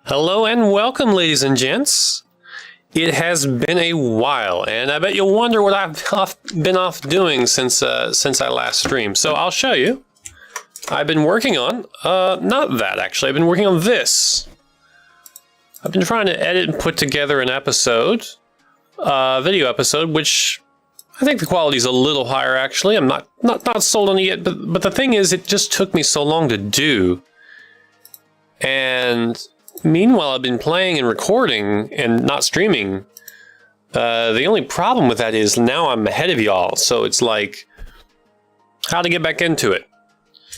Hello and welcome, ladies and gents. It has been a while, and I bet you'll wonder what I've been off doing since I last streamed. So I'll show you. I've been working on, not that actually, I've been working on this. I've been trying to edit and put together an episode, video episode, which I think the quality is a little higher actually. I'm not sold on it yet, but the thing is, it just took me so long to do. And meanwhile, I've been playing and recording and not streaming. The only problem with that is now I'm ahead of y'all, so it's like how to get back into it.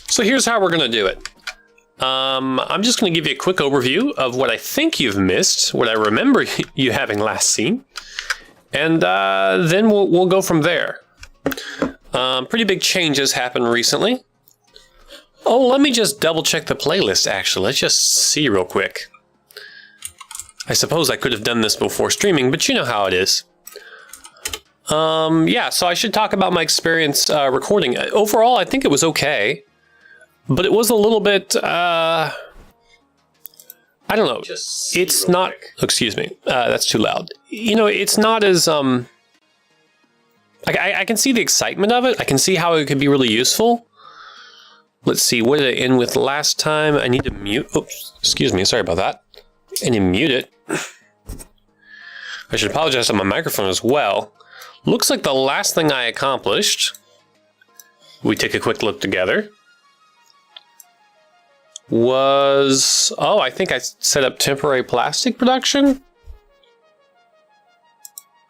So here's how we're gonna do it. I'm just gonna give you a quick overview of what I think you've missed, what I remember you having last seen, and then we'll go from there. Pretty big changes happened recently. Oh, let me just double check the playlist actually. Let's just see real quick. I suppose I could have done this before streaming, but you know how it is. Yeah, so I should talk about my experience recording. Overall, I think it was okay, but it was a little bit, I don't know. It's not, excuse me, that's too loud. You know, it's not as, I can see the excitement of it. I can see how it could be really useful. Let's see, what did I end with last time? I need to mute, oops, excuse me, sorry about that. I need to mute it. I should apologize on my microphone as well. Looks like the last thing I accomplished, we take a quick look together, was, oh, I think I set up temporary plastic production.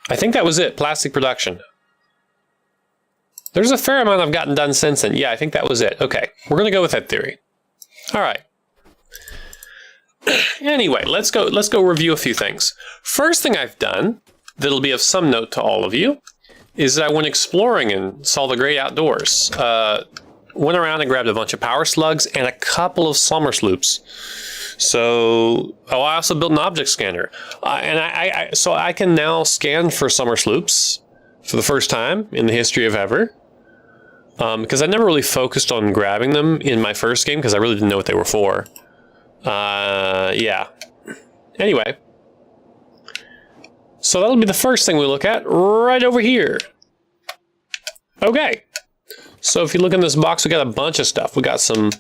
I think that was it, plastic production. There's a fair amount I've gotten done since then. Yeah, I think that was it. Okay, we're gonna go with that theory. All right. Anyway, let's go review a few things. First thing I've done that'll be of some note to all of you is that I went exploring and saw the great outdoors. Went around and grabbed a bunch of power slugs and a couple of summer sloops. So, oh, I also built an object scanner, and so I can now scan for summer sloops for the first time in the history of ever. Because I never really focused on grabbing them in my first game because I really didn't know what they were for. Yeah. Anyway. So that'll be the first thing we look at right over here. Okay. So if you look in this box, we got a bunch of stuff. We got some,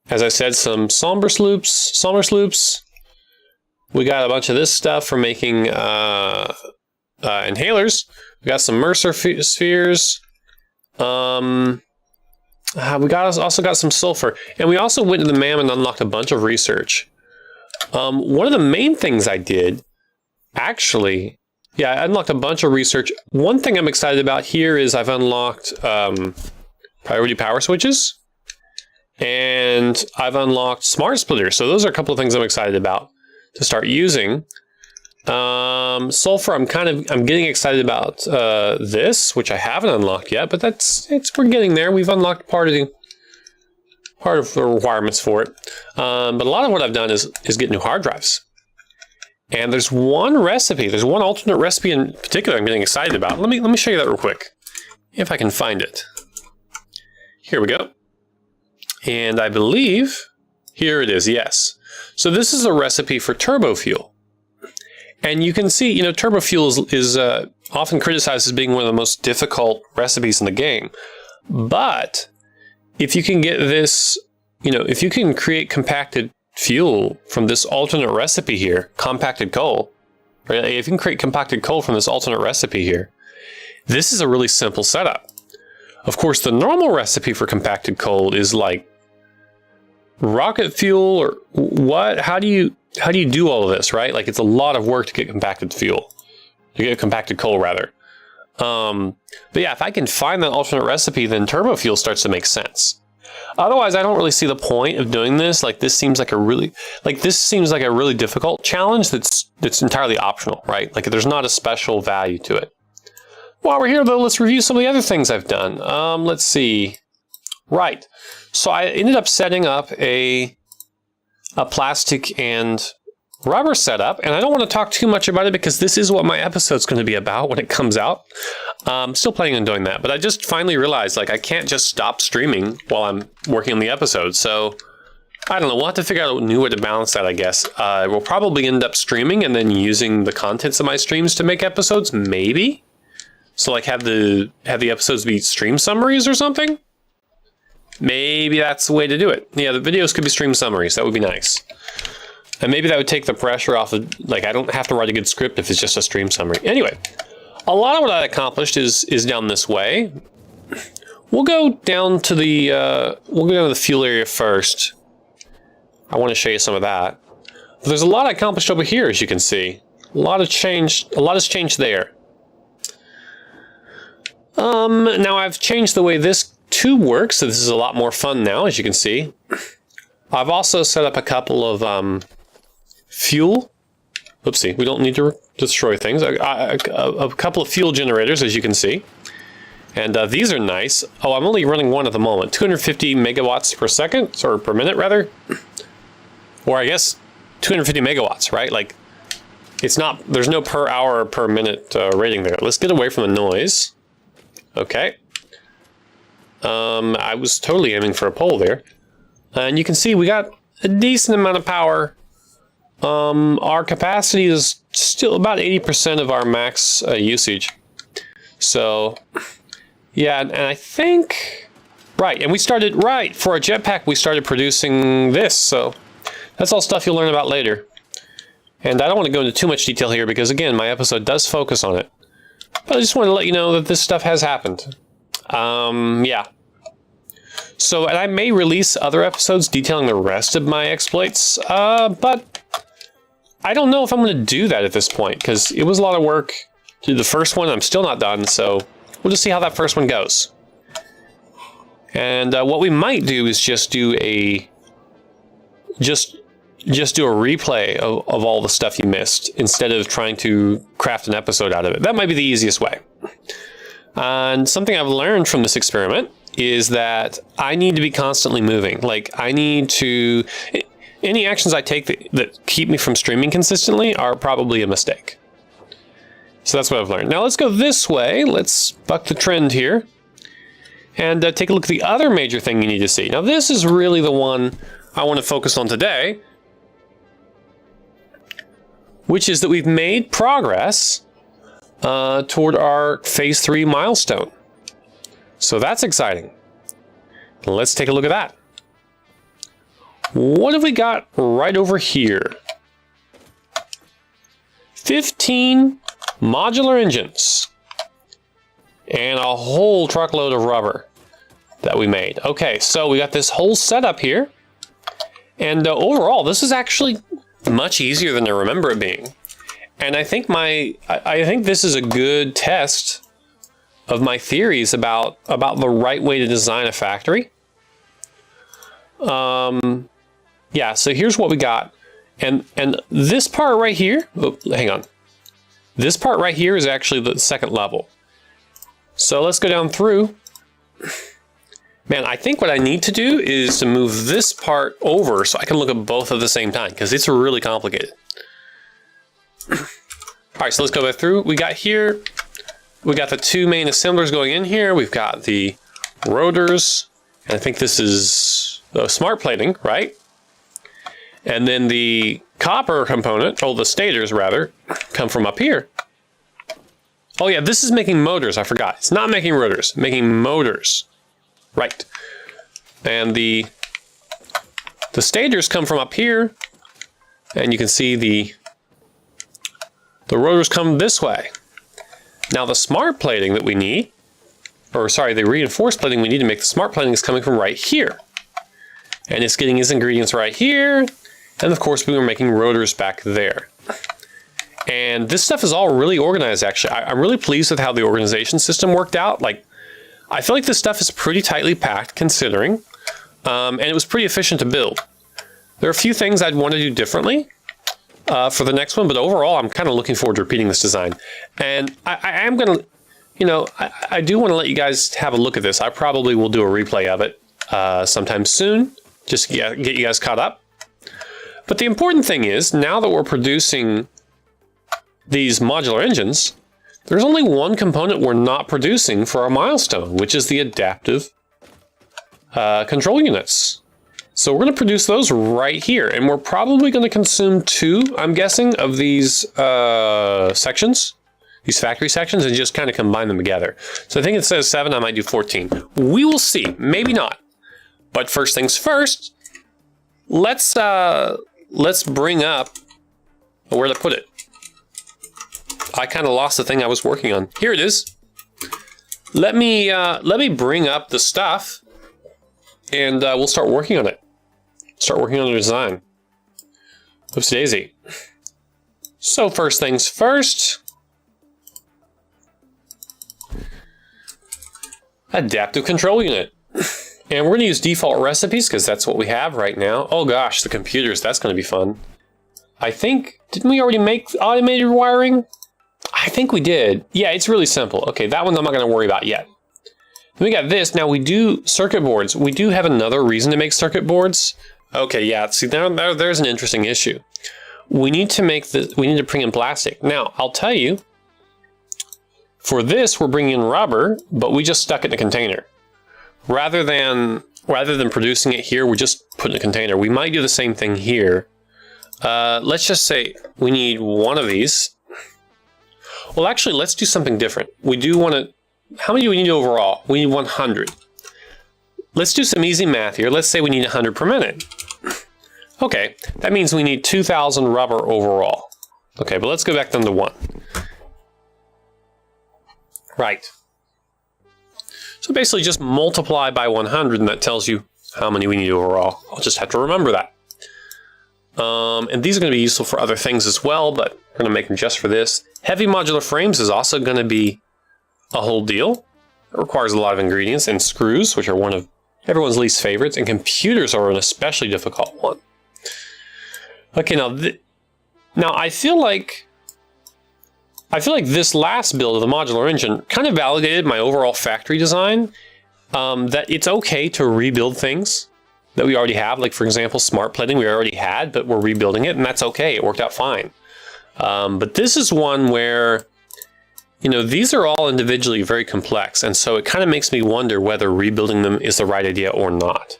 as I said, some summer sloops. We got a bunch of this stuff for making inhalers. We got some Mercer spheres. We also got some sulfur, and we also went to the MAM and unlocked a bunch of research. One of the main things I did, actually, yeah, I unlocked a bunch of research. One thing I'm excited about here is I've unlocked priority power switches, and I've unlocked smart splitters. So those are a couple of things I'm excited about to start using. Sulfur, I'm getting excited about this, which I haven't unlocked yet, but we're getting there. We've unlocked part of the requirements for it. But a lot of what I've done is get new hard drives. And there's one alternate recipe in particular I'm getting excited about. Let me show you that real quick, if I can find it. Here we go. And I believe here it is. Yes. So this is a recipe for turbo fuel. And you can see, you know, turbo fuel is often criticized as being one of the most difficult recipes in the game. But if you can get this, you know, if you can create compacted fuel from this alternate recipe here, compacted coal, right? If you can create compacted coal from this alternate recipe here, this is a really simple setup. Of course, the normal recipe for compacted coal is like rocket fuel or what? How do you do all of this, right? Like, it's a lot of work to get compacted coal rather. But yeah, if I can find that alternate recipe, then turbo fuel starts to make sense. Otherwise, I don't really see the point of doing this. Like, this seems like a really difficult challenge that's entirely optional, right? Like, there's not a special value to it. While we're here though, let's review some of the other things I've done. Let's see. Right. So I ended up setting up a plastic and rubber setup, and I don't want to talk too much about it because this is what my episode's going to be about when it comes out. I'm still planning on doing that, but I just finally realized, like, I can't just stop streaming while I'm working on the episode, so I don't know. We'll have to figure out a new way to balance that, I guess. We'll probably end up streaming and then using the contents of my streams to make episodes, maybe. So like have the episodes be stream summaries or something. Maybe that's the way to do it. Yeah, the videos could be stream summaries. That would be nice. And maybe that would take the pressure off of, like, I don't have to write a good script if it's just a stream summary. Anyway, a lot of what I accomplished is down this way. We'll go down to the fuel area first. I want to show you some of that. But there's a lot I accomplished over here, as you can see. A lot has changed there. Now I've changed the way this tube works, so this is a lot more fun now, as you can see. I've also set up a couple of fuel. Oopsie, we don't need to destroy things. A couple of fuel generators, as you can see. And these are nice. Oh, I'm only running one at the moment. 250 megawatts per second, or per minute, rather. Or I guess 250 megawatts, right? Like, it's not, there's no per hour or per minute rating there. Let's get away from the noise. Okay. I was totally aiming for a pole there. And you can see we got a decent amount of power. Our capacity is still about 80% of our max usage. So, yeah, and I think, right, and we started, right, for a jetpack, we started producing this, so that's all stuff you'll learn about later. And I don't want to go into too much detail here because, again, my episode does focus on it. But I just want to let you know that this stuff has happened. Yeah. So, and I may release other episodes detailing the rest of my exploits, but I don't know if I'm going to do that at this point, because it was a lot of work to do the first one. I'm still not done, so we'll just see how that first one goes. And what we might do is just do a replay of all the stuff you missed instead of trying to craft an episode out of it. That might be the easiest way. And something I've learned from this experiment is that I need to be constantly moving. Like, I need to... Any actions I take that keep me from streaming consistently are probably a mistake. So that's what I've learned. Now let's go this way. Let's buck the trend here. And take a look at the other major thing you need to see. Now this is really the one I want to focus on today, which is that we've made progress toward our Phase 3 milestone. So that's exciting. Let's take a look at that. What have we got right over here? 15 modular engines and a whole truckload of rubber that we made. Okay, so we got this whole setup here. And overall, this is actually much easier than I remember it being. And I think I think this is a good test of my theories about the right way to design a factory. Yeah, so here's what we got. And this part right here, oh, hang on. This part right here is actually the second level. So let's go down through. Man, I think what I need to do is to move this part over so I can look at both at the same time, because it's really complicated. All right, so let's go back through. We got here, we got the two main assemblers going in here. We've got the rotors, and I think this is smart plating, right? And then the copper component, or the stators rather, come from up here. Oh yeah, this is making motors, I forgot. It's not making rotors, making motors. Right. And the stators come from up here, and you can see the rotors come this way. Now the smart plating that we need, or sorry, the reinforced plating we need to make the smart plating is coming from right here. And it's getting its ingredients right here. And of course we were making rotors back there. And this stuff is all really organized actually. I'm really pleased with how the organization system worked out. Like, I feel like this stuff is pretty tightly packed considering, and it was pretty efficient to build. There are a few things I'd want to do differently for the next one, but overall I'm kind of looking forward to repeating this design. And I am going to, you know, I do want to let you guys have a look at this. I probably will do a replay of it sometime soon, just to get you guys caught up. But the important thing is, now that we're producing these modular engines, there's only one component we're not producing for our milestone, which is the adaptive control units. So we're going to produce those right here, and we're probably going to consume 2, I'm guessing, of these sections, these factory sections, and just kind of combine them together. So I think it says 7, I might do 14. We will see, maybe not. But first things first, let's bring up where to put it. I kind of lost the thing I was working on. Here it is. Let me bring up the stuff, and we'll start working on it. Start working on the design. Oops daisy. So first things first. Adaptive control unit. And we're going to use default recipes because that's what we have right now. Oh gosh, the computers, that's going to be fun. I think, didn't we already make automated wiring? I think we did. Yeah, it's really simple. Okay, that one I'm not going to worry about yet. Then we got this. Now we do circuit boards. We do have another reason to make circuit boards. Okay, yeah, see, now there's an interesting issue. We need to bring in plastic. Now, I'll tell you, for this, we're bringing in rubber, but we just stuck it in a container. Rather than producing it here, we just put it in a container. We might do the same thing here. Let's just say we need 1 of these. Well, actually, let's do something different. We do want to, how many do we need overall? We need 100. Let's do some easy math here. Let's say we need 100 per minute. Okay, that means we need 2,000 rubber overall. Okay, but let's go back down to 1. Right. So basically just multiply by 100 and that tells you how many we need overall. I'll just have to remember that. And these are going to be useful for other things as well, but we're going to make them just for this. Heavy modular frames is also going to be a whole deal. It requires a lot of ingredients, and screws, which are one of everyone's least favorites, and computers are an especially difficult one. Okay, now I feel like this last build of the modular engine kind of validated my overall factory design, that it's okay to rebuild things that we already have. Like, for example, smart plating we already had, but we're rebuilding it, and that's okay. It worked out fine. But this is one where, you know, these are all individually very complex, and so it kind of makes me wonder whether rebuilding them is the right idea or not.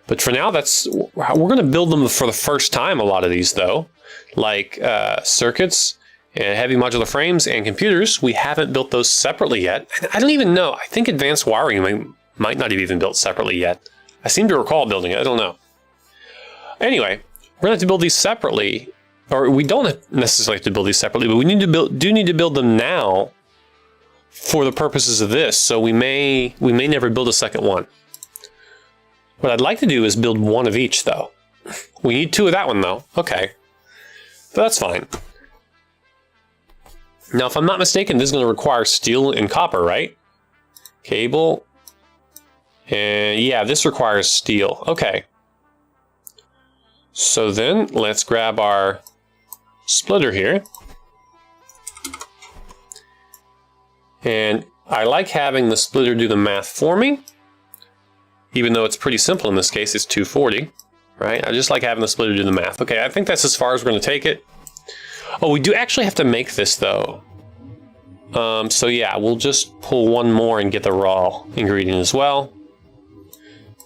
But for now, we're going to build them for the first time, a lot of these, though. Like circuits, and heavy modular frames, and computers. We haven't built those separately yet. I don't even know. I think advanced wiring might not have even built separately yet. I seem to recall building it. I don't know. Anyway, we're going to have to build these separately. Or we don't necessarily have to build these separately, but we need to build them now for the purposes of this. So we may never build a second one. What I'd like to do is build 1 of each, though. We need 2 of that one, though. Okay. But that's fine. Now, if I'm not mistaken, this is going to require steel and copper, right? Cable. And yeah, this requires steel. Okay. So then, let's grab our splitter here. And I like having the splitter do the math for me. Even though it's pretty simple in this case, it's 240, right? I just like having the splitter do the math. Okay, I think that's as far as we're going to take it. Oh, we do actually have to make this, though. So yeah, we'll just pull 1 more and get the raw ingredient as well.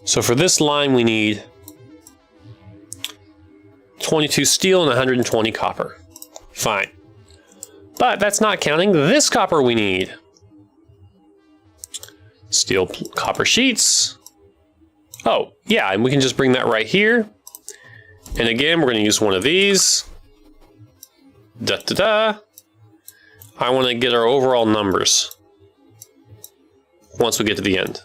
So for this line, we need 22 steel and 120 copper. Fine. But that's not counting this copper we need. Steel copper sheets. Oh, yeah, and we can just bring that right here. And again, we're going to use 1 of these. Da-da-da. I want to get our overall numbers once we get to the end.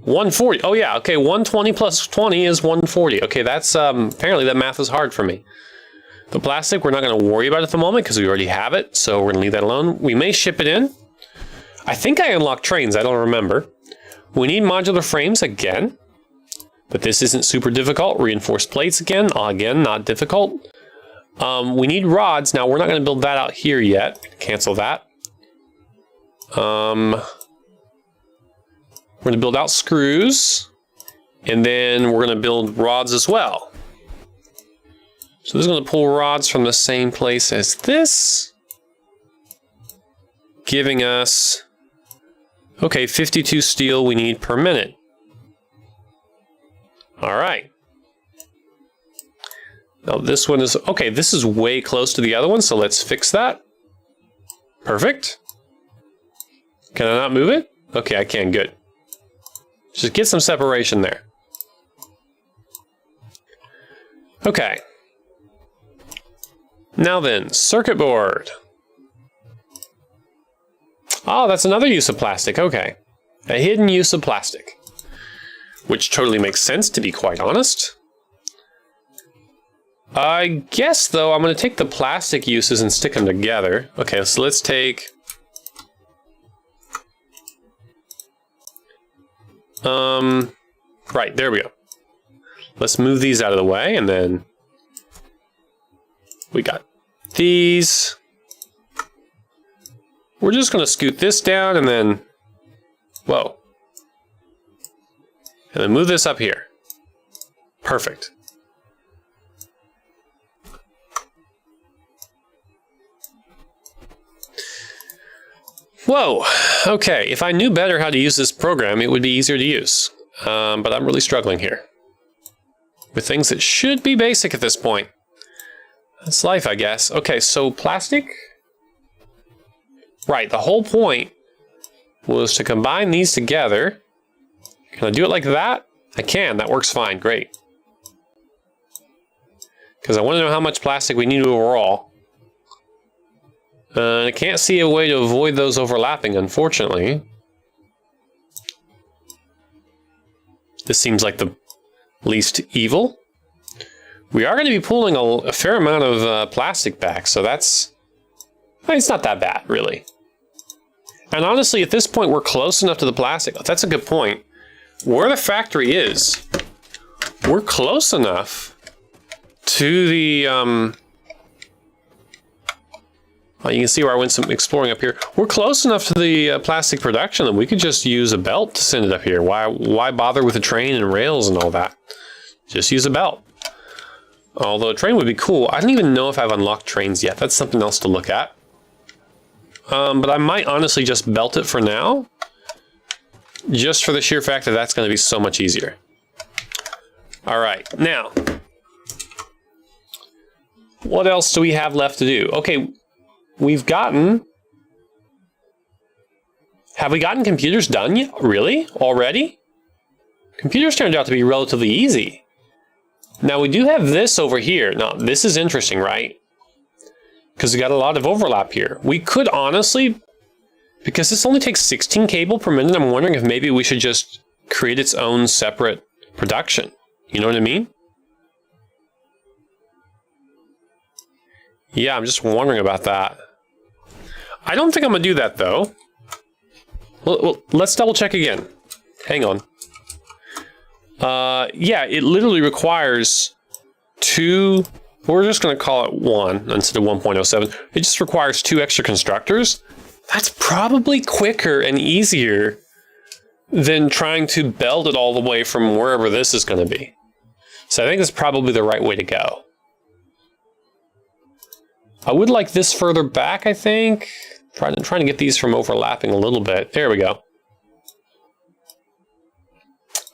140. Oh, yeah, okay, 120 plus 20 is 140. Okay, that's, apparently that math is hard for me. The plastic, we're not going to worry about it at the moment because we already have it, so we're going to leave that alone. We may ship it in. I think I unlocked trains, I don't remember. We need modular frames again, but this isn't super difficult. Reinforced plates again, not difficult. We need rods. Now, we're not going to build that out here yet. Cancel that. We're going to build out screws, and then we're going to build rods as well. So this is going to pull rods from the same place as this, giving us, okay, 52 steel we need per minute. All right. Now this one is, okay, this is way close to the other one, so let's fix that. Perfect. Can I not move it? Okay, I can, good. Just get some separation there. Okay. Now then, circuit board. Oh, that's another use of plastic, okay. A hidden use of plastic. Which totally makes sense, to be quite honest. I guess, though, I'm going to take the plastic uses and stick them together. Okay, so let's take... Right, there we go. Let's move these out of the way, and then... we got these. We're just going to scoot this down, and then... whoa. And then move this up here. Perfect. Whoa, okay, if I knew better how to use this program, it would be easier to use. But I'm really struggling here. With things that should be basic at this point. That's life, I guess. Okay, so plastic? Right, the whole point was to combine these together. Can I do it like that? I can, that works fine, great. Because I want to know how much plastic we need overall. I can't see a way to avoid those overlapping, unfortunately. This seems like the least evil. We are going to be pulling a fair amount of plastic back, so that's... it's not that bad, really. And honestly, at this point, we're close enough to the plastic. That's a good point. Where the factory is, we're close enough to the... you can see where I went some exploring up here. We're close enough to the plastic production that we could just use a belt to send it up here. Why bother with a train and rails and all that? Just use a belt. Although a train would be cool. I don't even know if I've unlocked trains yet. That's something else to look at. But I might honestly just belt it for now. Just for the sheer fact that that's going to be so much easier. All right, now. What else do we have left to do? Okay. We've gotten... have we gotten computers done yet? Really? Already? Computers turned out to be relatively easy. Now we do have this over here. Now this is interesting, right? Because we got a lot of overlap here. We could honestly... because this only takes 16 cable per minute, I'm wondering if maybe we should just create its own separate production. You know what I mean? Yeah, I'm just wondering about that. I don't think I'm going to do that, though. Well, let's double check again. Hang on. Yeah, it literally requires 2... we're just going to call it 1 instead of 1.07. It just requires 2 extra constructors. That's probably quicker and easier than trying to belt it all the way from wherever this is going to be. So I think that's probably the right way to go. I would like this further back, I think. Trying to get these from overlapping a little bit. There we go.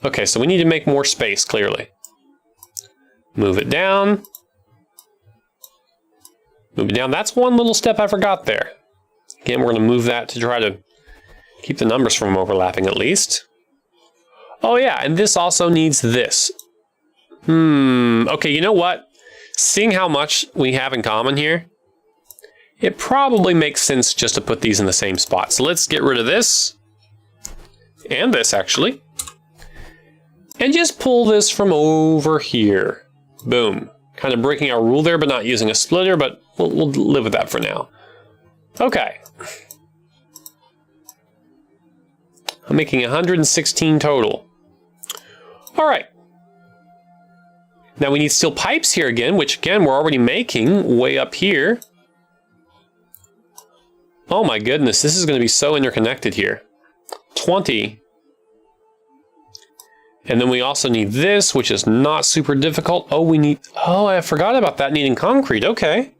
Okay, so we need to make more space, clearly. Move it down. Move it down. That's one little step I forgot there. Again, we're going to move that to try to keep the numbers from overlapping at least. Oh yeah, and this also needs this. Okay, you know what? Seeing how much we have in common here, it probably makes sense just to put these in the same spot. So let's get rid of this, and this actually, and just pull this from over here. Boom. Kind of breaking our rule there, but not using a splitter, but we'll live with that for now. Okay. I'm making 116 total. All right. Now we need steel pipes here again, which again, we're already making way up here. Oh my goodness, this is going to be so interconnected here. 20. And then we also need this, which is not super difficult. Oh, I forgot about that needing concrete. Okay.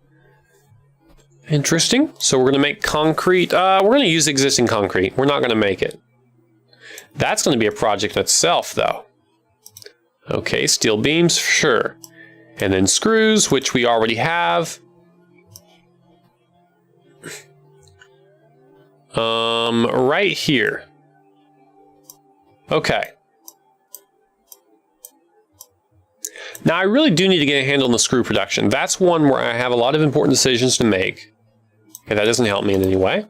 Interesting. So we're going to make concrete. We're going to use existing concrete. We're not going to make it. That's going to be a project itself, though. Okay, steel beams, for sure. And then screws, which we already have. Right here. Okay. Now I really do need to get a handle on the screw production. That's one where I have a lot of important decisions to make. Okay, that doesn't help me in any way.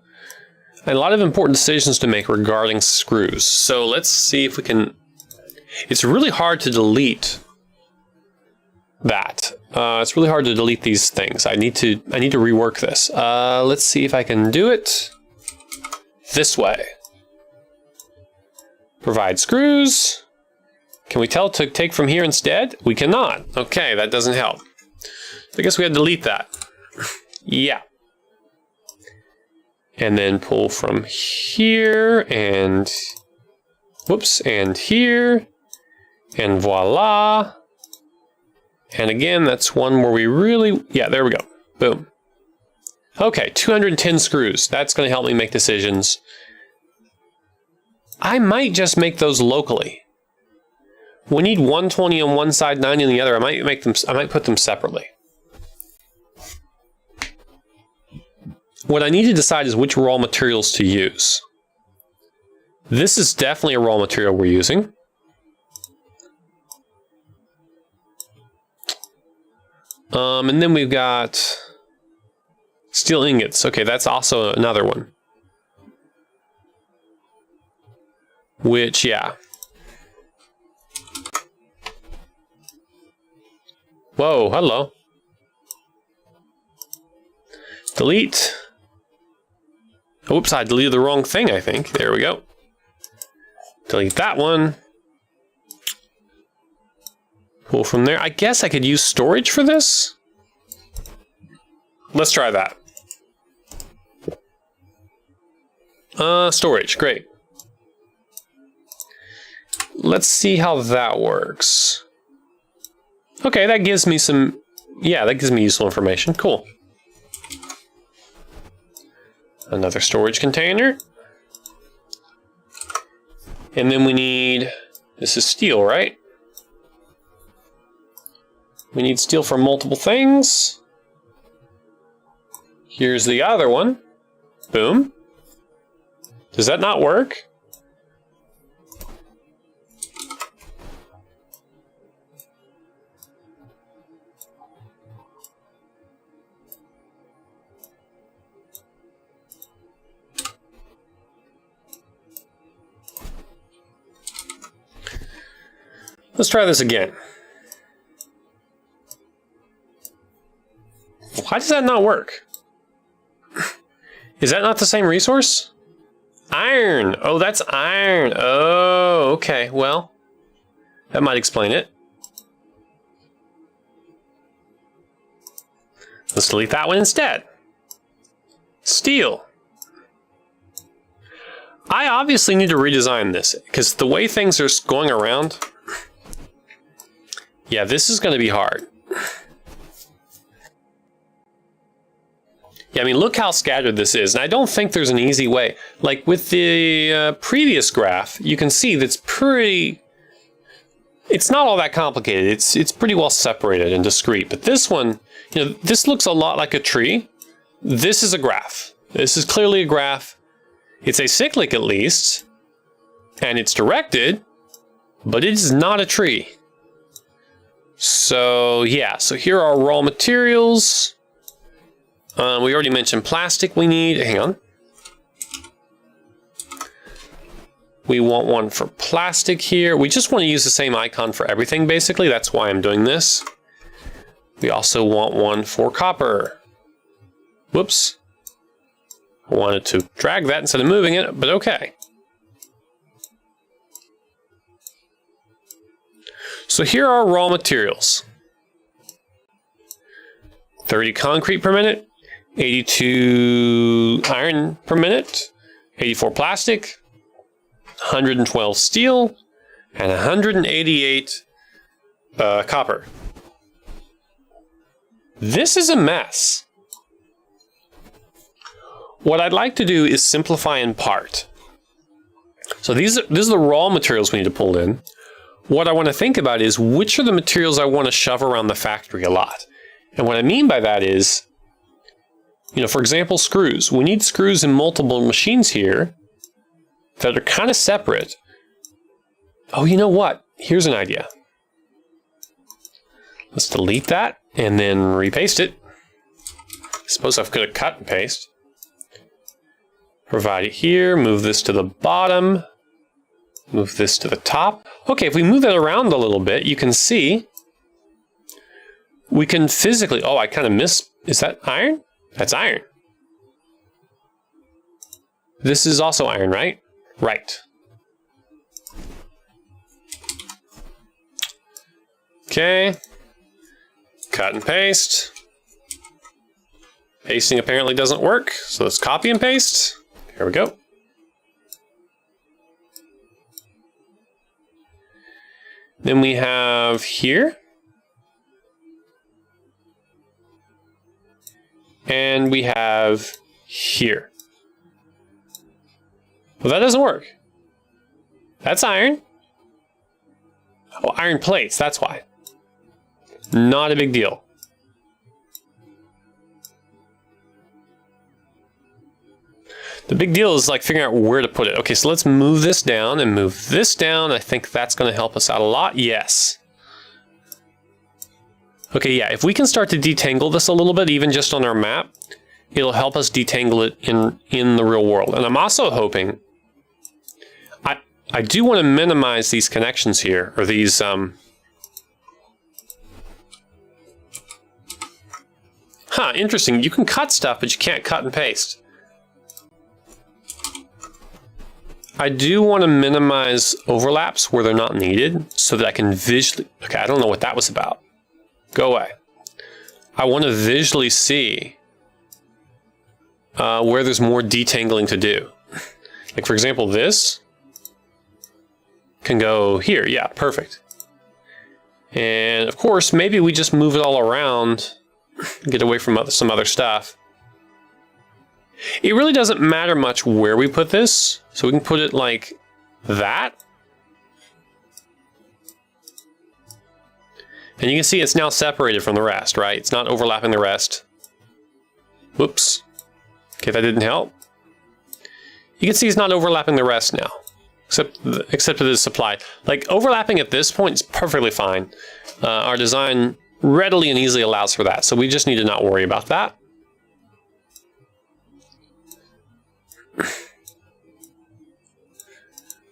And a lot of important decisions to make regarding screws. So let's see if we can... It's really hard to delete that. It's really hard to delete these things. I need to rework this. Let's see if I can do it this way. Provide screws. Can we tell it to take from here instead? We cannot. Okay, that doesn't help. I guess we had to delete that. Yeah. And then pull from here and whoops, and here, and voila. And again, that's one where we really, yeah, there we go. Boom. Okay, 210 screws. That's going to help me make decisions. I might just make those locally. We need 120 on one side, 90 on the other. I might put them separately. What I need to decide is which raw materials to use. This is definitely a raw material we're using. And then we've got steel ingots. Okay, that's also another one. Which, yeah. Whoa, hello. Delete. Oops, I deleted the wrong thing, I think. There we go. Delete that one. Pull from there. I guess I could use storage for this. Let's try that. Storage, great. Let's see how that works. Okay, that gives me some, yeah, that gives me useful information. Cool. Another storage container. And then we need, this is steel, right? We need steel for multiple things. Here's the other one. Boom. Does that not work? Let's try this again. Why does that not work? Is that not the same resource? Iron! Oh, that's iron. Oh, okay. Well, that might explain it. Let's delete that one instead. Steel. I obviously need to redesign this, because the way things are going around... Yeah, this is going to be hard. Yeah, I mean, look how scattered this is. And I don't think there's an easy way. Like with the previous graph, you can see that's pretty... It's not all that complicated. It's pretty well separated and discrete. But this one, you know, this looks a lot like a tree. This is a graph. This is clearly a graph. It's acyclic at least. And it's directed. But it is not a tree. So, yeah. So here are raw materials. We already mentioned plastic we need. Hang on. We want one for plastic here. We just want to use the same icon for everything, basically. That's why I'm doing this. We also want one for copper. Whoops. I wanted to drag that instead of moving it, but okay. So here are raw materials. 30 concrete per minute. 82 iron per minute, 84 plastic, 112 steel, and 188 copper. This is a mess. What I'd like to do is simplify in part. So these are the raw materials we need to pull in. what I want to think about is which are the materials I want to shove around the factory a lot. And what I mean by that is, you know, for example, screws. We need screws in multiple machines here that are kind of separate. Oh, you know what? Here's an idea. Let's delete that and then repaste it. I suppose I could have cut and paste. Provide it here, move this to the bottom, move this to the top. Okay, if we move that around a little bit, you can see we can physically, oh, I kind of missed, is that iron? That's iron. This is also iron, right? Right. Okay. Cut and paste. Pasting apparently doesn't work, so let's copy and paste. Here we go. Then we have here. And we have here. Well, that doesn't work. That's iron. Oh, iron plates, that's why. Not a big deal. The big deal is like figuring out where to put it. Okay, so let's move this down and move this down. I think that's going to help us out a lot. Yes. Okay, yeah, if we can start to detangle this a little bit, even just on our map, it'll help us detangle it in the real world. And I'm also hoping, I do want to minimize these connections here, or these, interesting. You can cut stuff, but you can't cut and paste. I do want to minimize overlaps where they're not needed so that I can visually, okay, I don't know what that was about. Go away. I want to visually see where there's more detangling to do. Like for example, this can go here. Yeah, perfect. And of course, maybe we just move it all around, get away from some other stuff. It really doesn't matter much where we put this, so we can put it like that. And you can see it's now separated from the rest, right? It's not overlapping the rest. Whoops. Okay, that didn't help. You can see it's not overlapping the rest now, except for the supply. Like overlapping at this point is perfectly fine. Our design readily and easily allows for that, so we just need to not worry about that.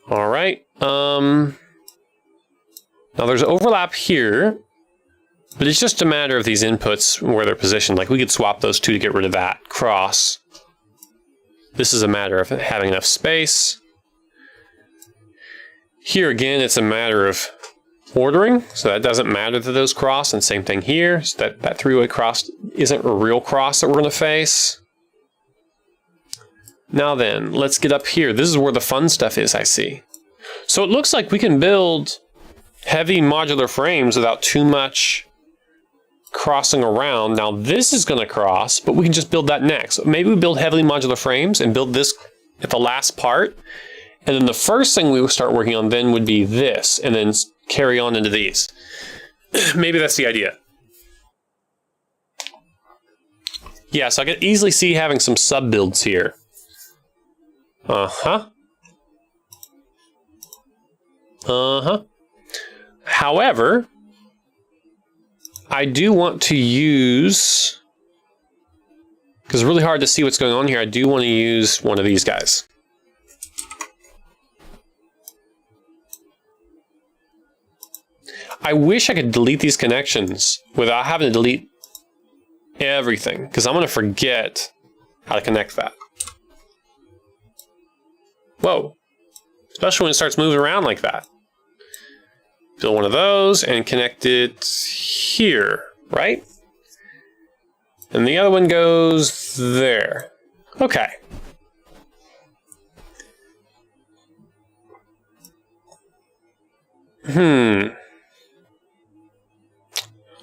All right. Now there's overlap here, but it's just a matter of these inputs where they're positioned. Like we could swap those two to get rid of that cross. This is a matter of having enough space. Here again, it's a matter of ordering, so that doesn't matter that those cross, and same thing here. So that three-way cross isn't a real cross that we're going to face. Now then, let's get up here. This is where the fun stuff is, I see. So it looks like we can build heavy modular frames without too much crossing around. Now this is going to cross, but we can just build that next. Maybe we build heavily modular frames and build this at the last part. And then the first thing we will start working on then would be this, and then carry on into these. Maybe that's the idea. Yeah, so I could easily see having some sub-builds here. However, I do want to use, because it's really hard to see what's going on here, I do want to use one of these guys. I wish I could delete these connections without having to delete everything, because I'm going to forget how to connect that. Whoa. Especially when it starts moving around like that. Build one of those and connect it here, right? And the other one goes there. Okay.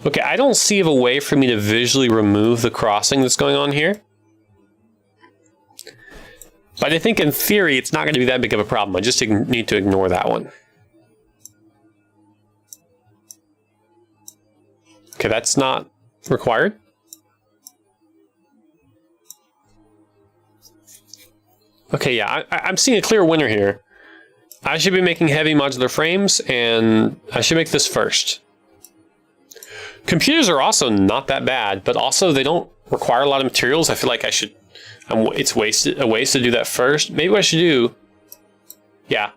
Okay, I don't see a way for me to visually remove the crossing that's going on here. But I think in theory, it's not going to be that big of a problem. I just need to ignore that one. Okay, that's not required. Okay, yeah, I'm seeing a clear winner here. I should be making heavy modular frames, and I should make this first. Computers are also not that bad, but also they don't require a lot of materials. I feel like I should, it's a waste to do that first. Maybe what I should do, yeah.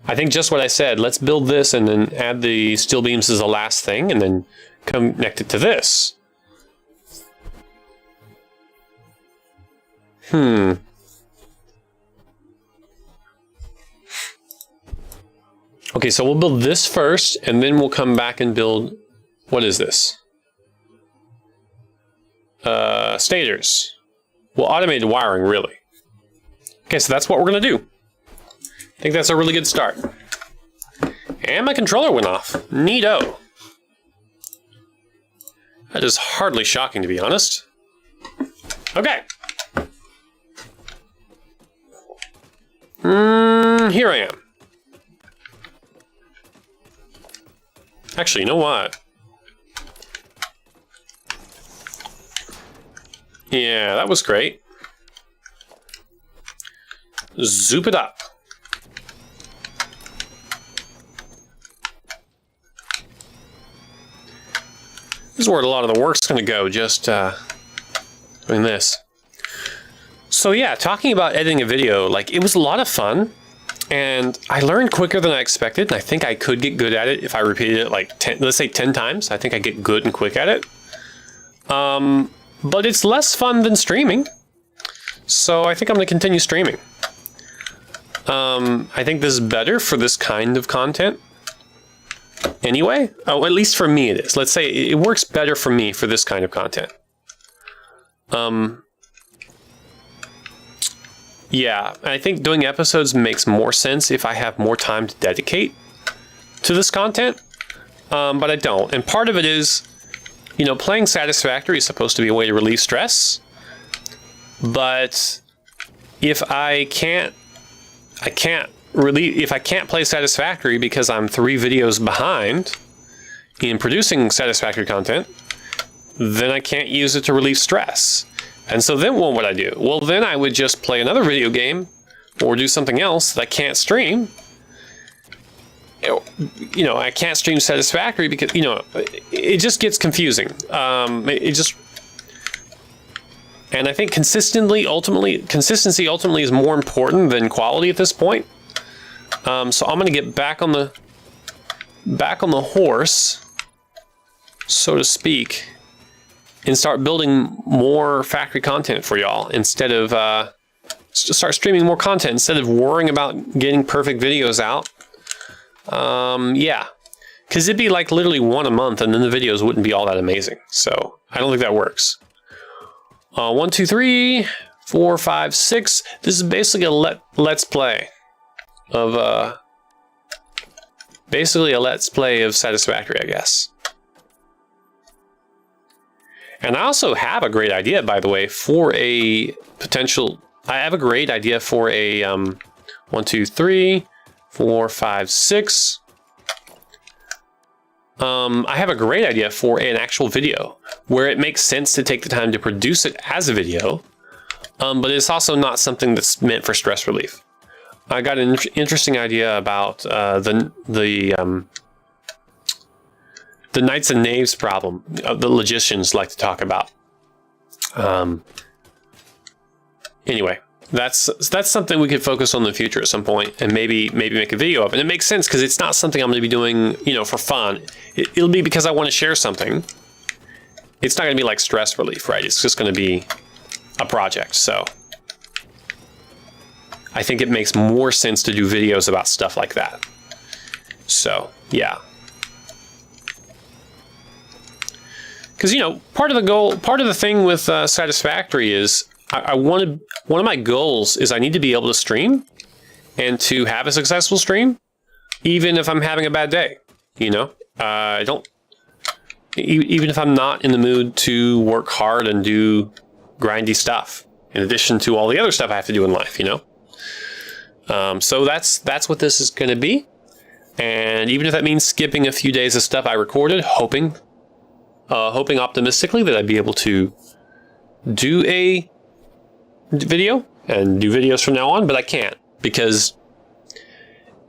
I think just what I said, let's build this and then add the steel beams as the last thing, and then connect it to this. Okay, so we'll build this first, and then we'll come back and build, what is this? Stators. Well, automated wiring, really. Okay, so that's what we're gonna do. I think that's a really good start. And my controller went off. Neato. That is hardly shocking, to be honest. Okay. Here I am. Actually, you know what? Yeah, that was great. Zoop it up. This is where a lot of the work's going to go, just doing this. So yeah, talking about editing a video, like, it was a lot of fun. And I learned quicker than I expected, and I think I could get good at it if I repeated it like 10, let's say 10 times. I think I get good and quick at it. But it's less fun than streaming. So I think I'm going to continue streaming. I think this is better for this kind of content. Anyway, oh, at least for me it is. Let's say it works better for me for this kind of content. Yeah, I think doing episodes makes more sense if I have more time to dedicate to this content, but I don't. And part of it is, you know, playing Satisfactory is supposed to be a way to relieve stress, but if I can't play Satisfactory because I'm 3 videos behind in producing Satisfactory content, then I can't use it to relieve stress. And so then what would I do? Well, then I would just play another video game or do something else that I can't stream. You know, I can't stream Satisfactory because, you know, it just gets confusing. And I think consistency ultimately is more important than quality at this point. So I'm going to get back on the horse, so to speak, and start building more factory content for y'all instead of start streaming more content instead of worrying about getting perfect videos out. Yeah, because it'd be like literally 1 a month, and then the videos wouldn't be all that amazing. So I don't think that works. 1, 2, 3, 4, 5, 6. This is basically a let's play of Satisfactory, I guess. And I also have a great idea, by the way, for a potential. I have a great idea for a 1, 2, 3, 4, 5, 6. I have a great idea for an actual video where it makes sense to take the time to produce it as a video, but it's also not something that's meant for stress relief. I got an interesting idea about the Knights and Knaves problem the logicians like to talk about. Anyway, that's something we could focus on in the future at some point, and maybe make a video of. And it makes sense because it's not something I'm going to be doing, you know, for fun. It'll be because I want to share something. It's not going to be like stress relief, right? It's just going to be a project. So I think it makes more sense to do videos about stuff like that. So yeah. Because, you know, part of the thing with Satisfactory is one of my goals is I need to be able to stream and to have a successful stream, even if I'm having a bad day, you know? Even if I'm not in the mood to work hard and do grindy stuff, in addition to all the other stuff I have to do in life, you know? So that's what this is going to be. And even if that means skipping a few days of stuff I recorded, hoping hoping optimistically that I'd be able to do a video and do videos from now on, but I can't because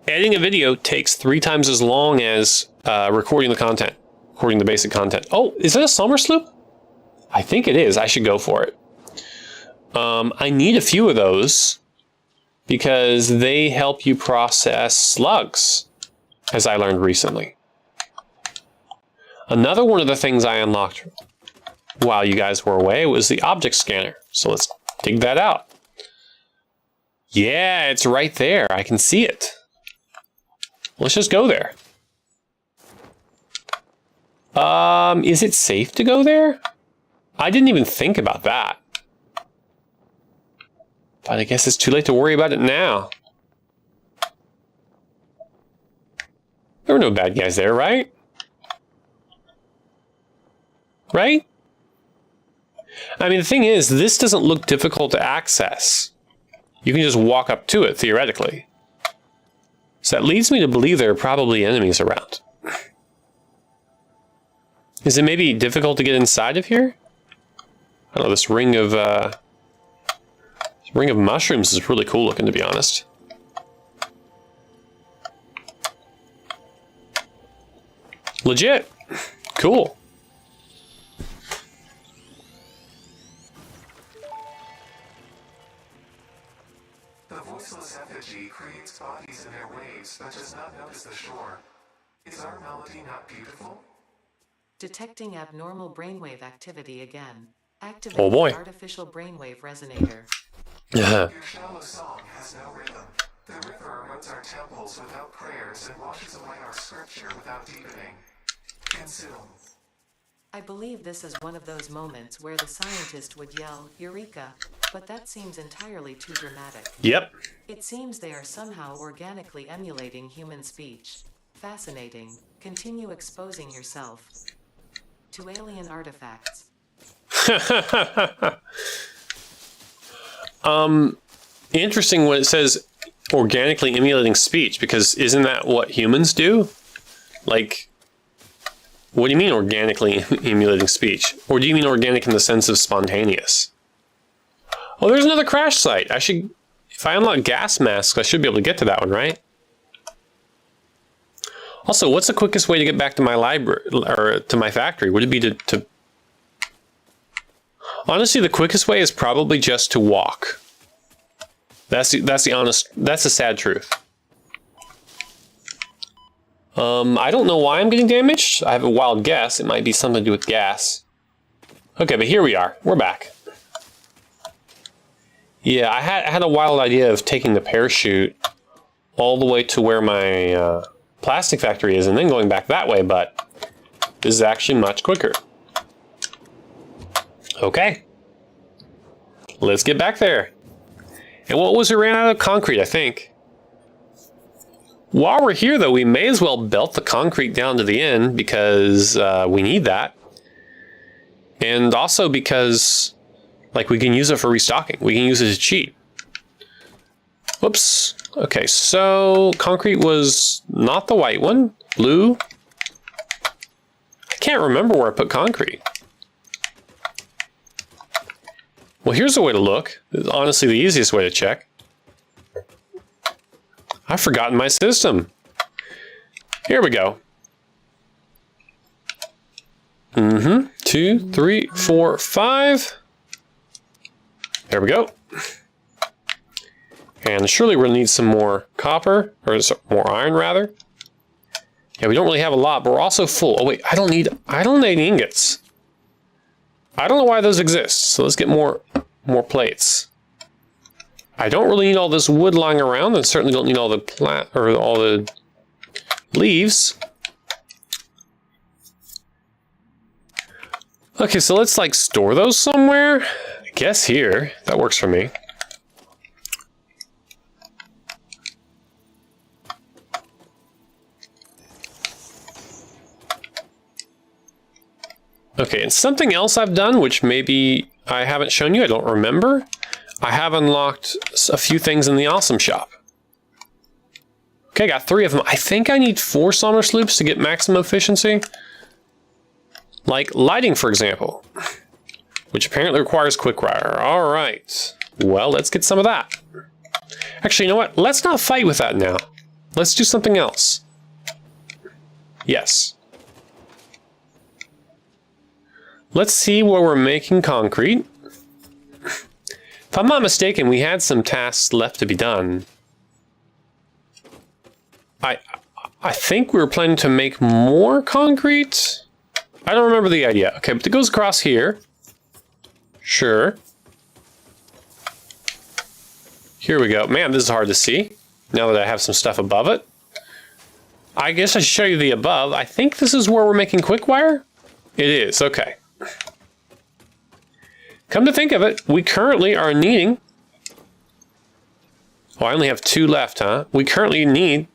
editing a video takes 3 times as long as recording the content, recording the basic content. Oh, is that a summer sloop? I think it is. I should go for it. I need a few of those because they help you process slugs, as I learned recently. Another one of the things I unlocked while you guys were away was the object scanner. So let's dig that out. Yeah, it's right there. I can see it. Let's just go there. Is it safe to go there? I didn't even think about that. But I guess it's too late to worry about it now. There were no bad guys there, right? Right? I mean, the thing is, this doesn't look difficult to access. You can just walk up to it, theoretically. So that leads me to believe there are probably enemies around. Is it maybe difficult to get inside of here? I don't know, this ring of mushrooms is really cool looking, to be honest. Legit. Cool. The voiceless effigy creates bodies in their waves but does not notice the shore. Is our melody not beautiful? Detecting abnormal brainwave activity again. Activate Oh boy. the artificial brainwave resonator. Your shallow song has no rhythm. The river erodes our temples without prayers and washes away our scripture without deepening. Consume. I believe this is one of those moments where the scientist would yell, "Eureka!" But that seems entirely too dramatic. Yep. It seems they are somehow organically emulating human speech. Fascinating. Continue exposing yourself to alien artifacts. Interesting when it says organically emulating speech, because isn't that what humans do? Like, what do you mean organically emulating speech? Or do you mean organic in the sense of spontaneous? Oh, there's another crash site. I should, if I unlock gas masks, I should be able to get to that one, right? Also, what's the quickest way to get back to my library, or to my factory? Would it be to... Honestly, the quickest way is probably just to walk. That's the sad truth. I don't know why I'm getting damaged. I have a wild guess. It might be something to do with gas. Okay, but here we are. We're back. Yeah, I had a wild idea of taking the parachute all the way to where my plastic factory is and then going back that way, but this is actually much quicker. Okay. Let's get back there. And what was it, ran out of concrete, I think. While we're here, though, we may as well belt the concrete down to the end because we need that. And also because, like, we can use it for restocking. We can use it to cheat. Whoops. Okay, so concrete was not the white one. Blue. I can't remember where I put concrete. Well, here's a way to look. It's honestly the easiest way to check. I've forgotten my system. Here we go. 2, 3, 4, 5. There we go. And surely we'll need some more copper, or more iron rather. Yeah, we don't really have a lot, but we're also full. Oh wait, I don't need ingots. I don't know why those exist, so let's get more plates. I don't really need all this wood lying around, and certainly don't need all the all the leaves. Okay, so let's like store those somewhere. I guess here. That works for me. Okay, and something else I've done, which maybe I haven't shown you, I don't remember. I have unlocked a few things in the Awesome Shop. Okay, got 3 of them. I think I need 4 summer sloops to get maximum efficiency. Like lighting, for example, which apparently requires quick-wire. All right. Well, let's get some of that. Actually, you know what? Let's not fight with that now. Let's do something else. Yes. Let's see where we're making concrete. If I'm not mistaken, we had some tasks left to be done. I think we were planning to make more concrete. I don't remember the idea. Okay, but it goes across here. Sure. Here we go. Man, this is hard to see now that I have some stuff above it. I guess I should show you the above. I think this is where we're making quick wire. It is, okay. Come to think of it, we currently are needing... Oh, I only have 2 left, huh? We currently need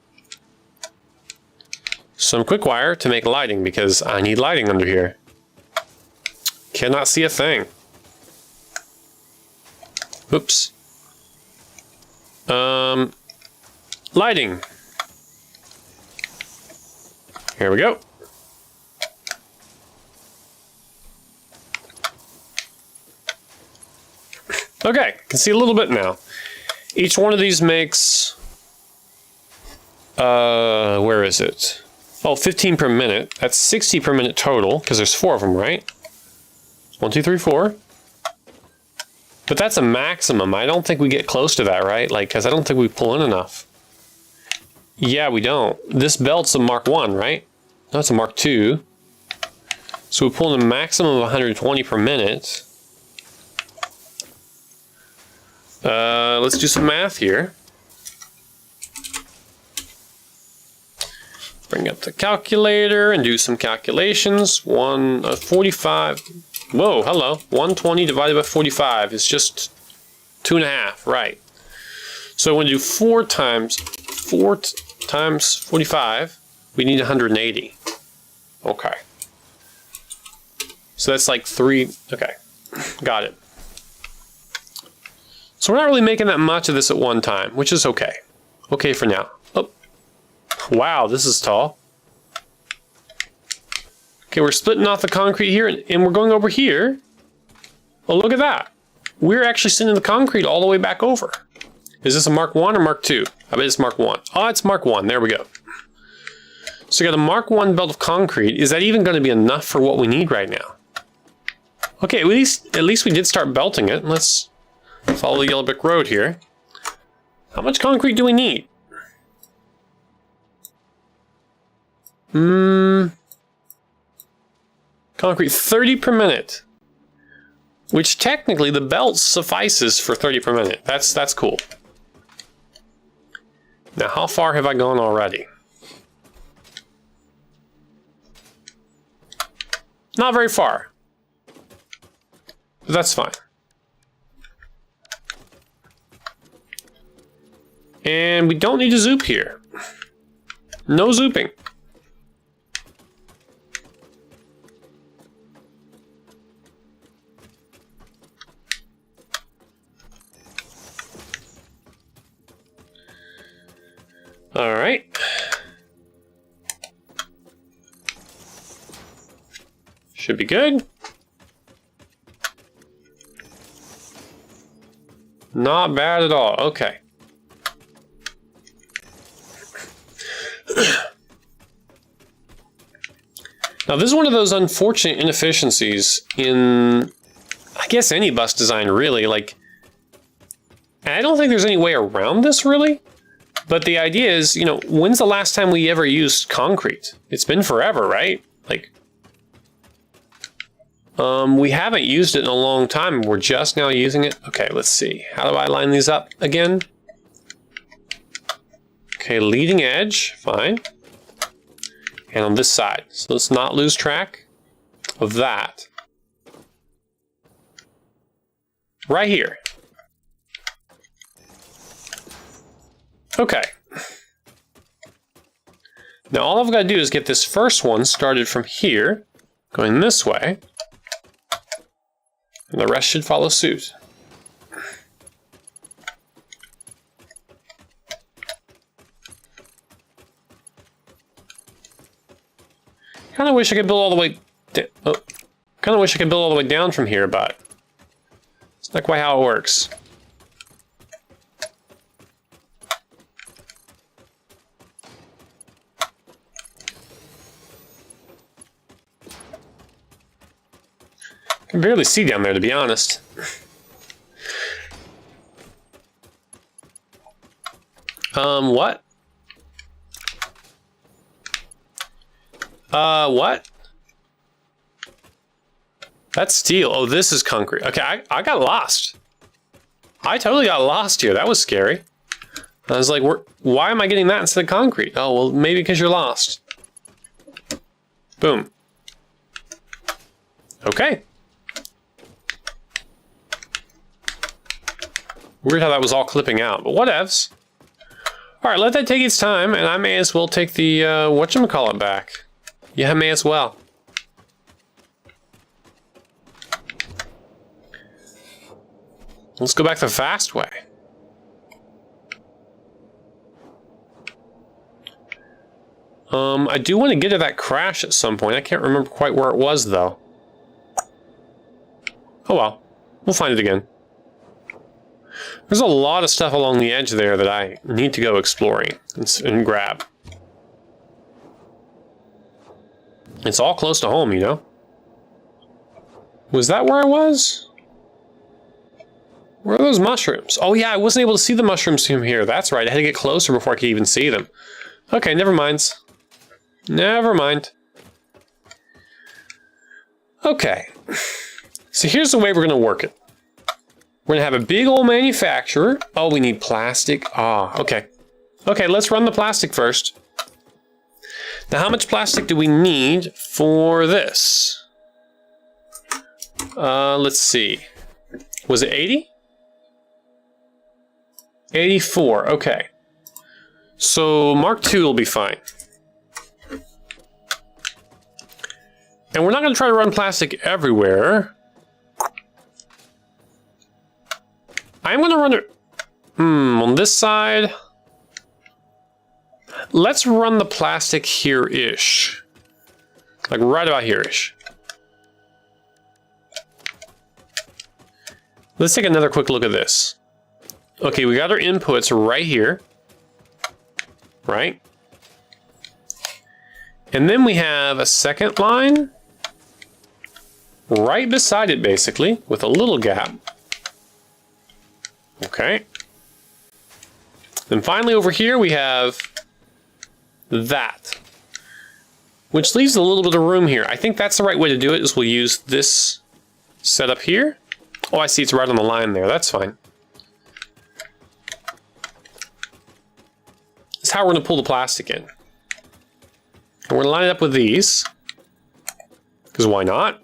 some quick wire to make lighting because I need lighting under here. Cannot see a thing. Oops. Lighting. Here we go. Okay, can see a little bit now. Each one of these makes, where is it? Oh, 15 per minute. That's 60 per minute total, because there's 4 of them, right? 1, 2, 3, 4. But that's a maximum. I don't think we get close to that, right? Like, because I don't think we pull in enough. Yeah, we don't. This belt's a Mark 1, right? No, it's a Mark 2. So we pull in a maximum of 120 per minute. Let's do some math here. Bring up the calculator and do some calculations. 45. Whoa, hello. 120 divided by 45 is just 2.5, right? So when we do 4 times 45, we need 180. Okay. So that's like 3. Okay, got it. So we're not really making that much of this at one time, which is okay. Okay for now. Oh, wow, this is tall. Okay, we're splitting off the concrete here, and we're going over here. Oh, look at that. We're actually sending the concrete all the way back over. Is this a Mark 1 or Mark 2? I bet it's Mark 1. Oh, it's Mark 1. There we go. So we got a Mark 1 belt of concrete. Is that even going to be enough for what we need right now? Okay, at least we did start belting it. Let's follow the yellow brick road here. How much concrete do we need? Concrete 30 per minute. Which technically the belt suffices for 30 per minute. That's cool. Now how far have I gone already? Not very far. But that's fine. And we don't need to zoop here. No zooping. All right. Should be good. Not bad at all. Okay. Now, this is one of those unfortunate inefficiencies in, I guess, any bus design, really. Like, and I don't think there's any way around this, really. But the idea is, you know, when's the last time we ever used concrete? It's been forever, right? Like, we haven't used it in a long time. We're just now using it. Okay, let's see. How do I line these up again? Okay, leading edge, fine. And on this side. So let's not lose track of that. Right here. Okay. Now all I've got to do is get this first one started from here, going this way. And the rest should follow suit. Kind of wish I could build all the way Oh, kind of wish I could build all the way down from here, but it's not quite how it works. I can barely see down there, to be honest. What? What? That's steel. Oh, this is concrete. Okay, I got lost. I totally got lost here. That was scary. I was like, why am I getting that instead of concrete? Oh, well, maybe because you're lost. Boom. Okay. Weird how that was all clipping out, but whatevs. Alright, let that take its time, and I may as well take the, whatchamacallit back. Yeah, I may as well. Let's go back the fast way. I do want to get to that crash at some point. I can't remember quite where it was, though. Oh well. We'll find it again. There's a lot of stuff along the edge there that I need to go exploring and grab. It's all close to home, you know? Was that where I was? Where are those mushrooms? Oh yeah, I wasn't able to see the mushrooms from here. That's right, I had to get closer before I could even see them. Okay, never mind. Never mind. Okay. So here's the way we're going to work it. We're going to have a big old manufacturer. Oh, we need plastic. Ah, okay. Okay, let's run the plastic first. Now, how much plastic do we need for this? Let's see. Was it 80? 84, okay. So Mark II will be fine. And we're not going to try to run plastic everywhere. I'm going to run it on this side. Let's run the plastic here-ish. Like right about here-ish. Let's take another quick look at this. Okay, we got our inputs right here. Right? And then we have a second line right beside it, basically, with a little gap. Okay. Then finally over here we have that, which leaves a little bit of room here. I think that's the right way to do it, is we'll use this setup here. Oh, I see it's right on the line there. That's fine. That's how we're going to pull the plastic in. And we're going to line it up with these, because why not?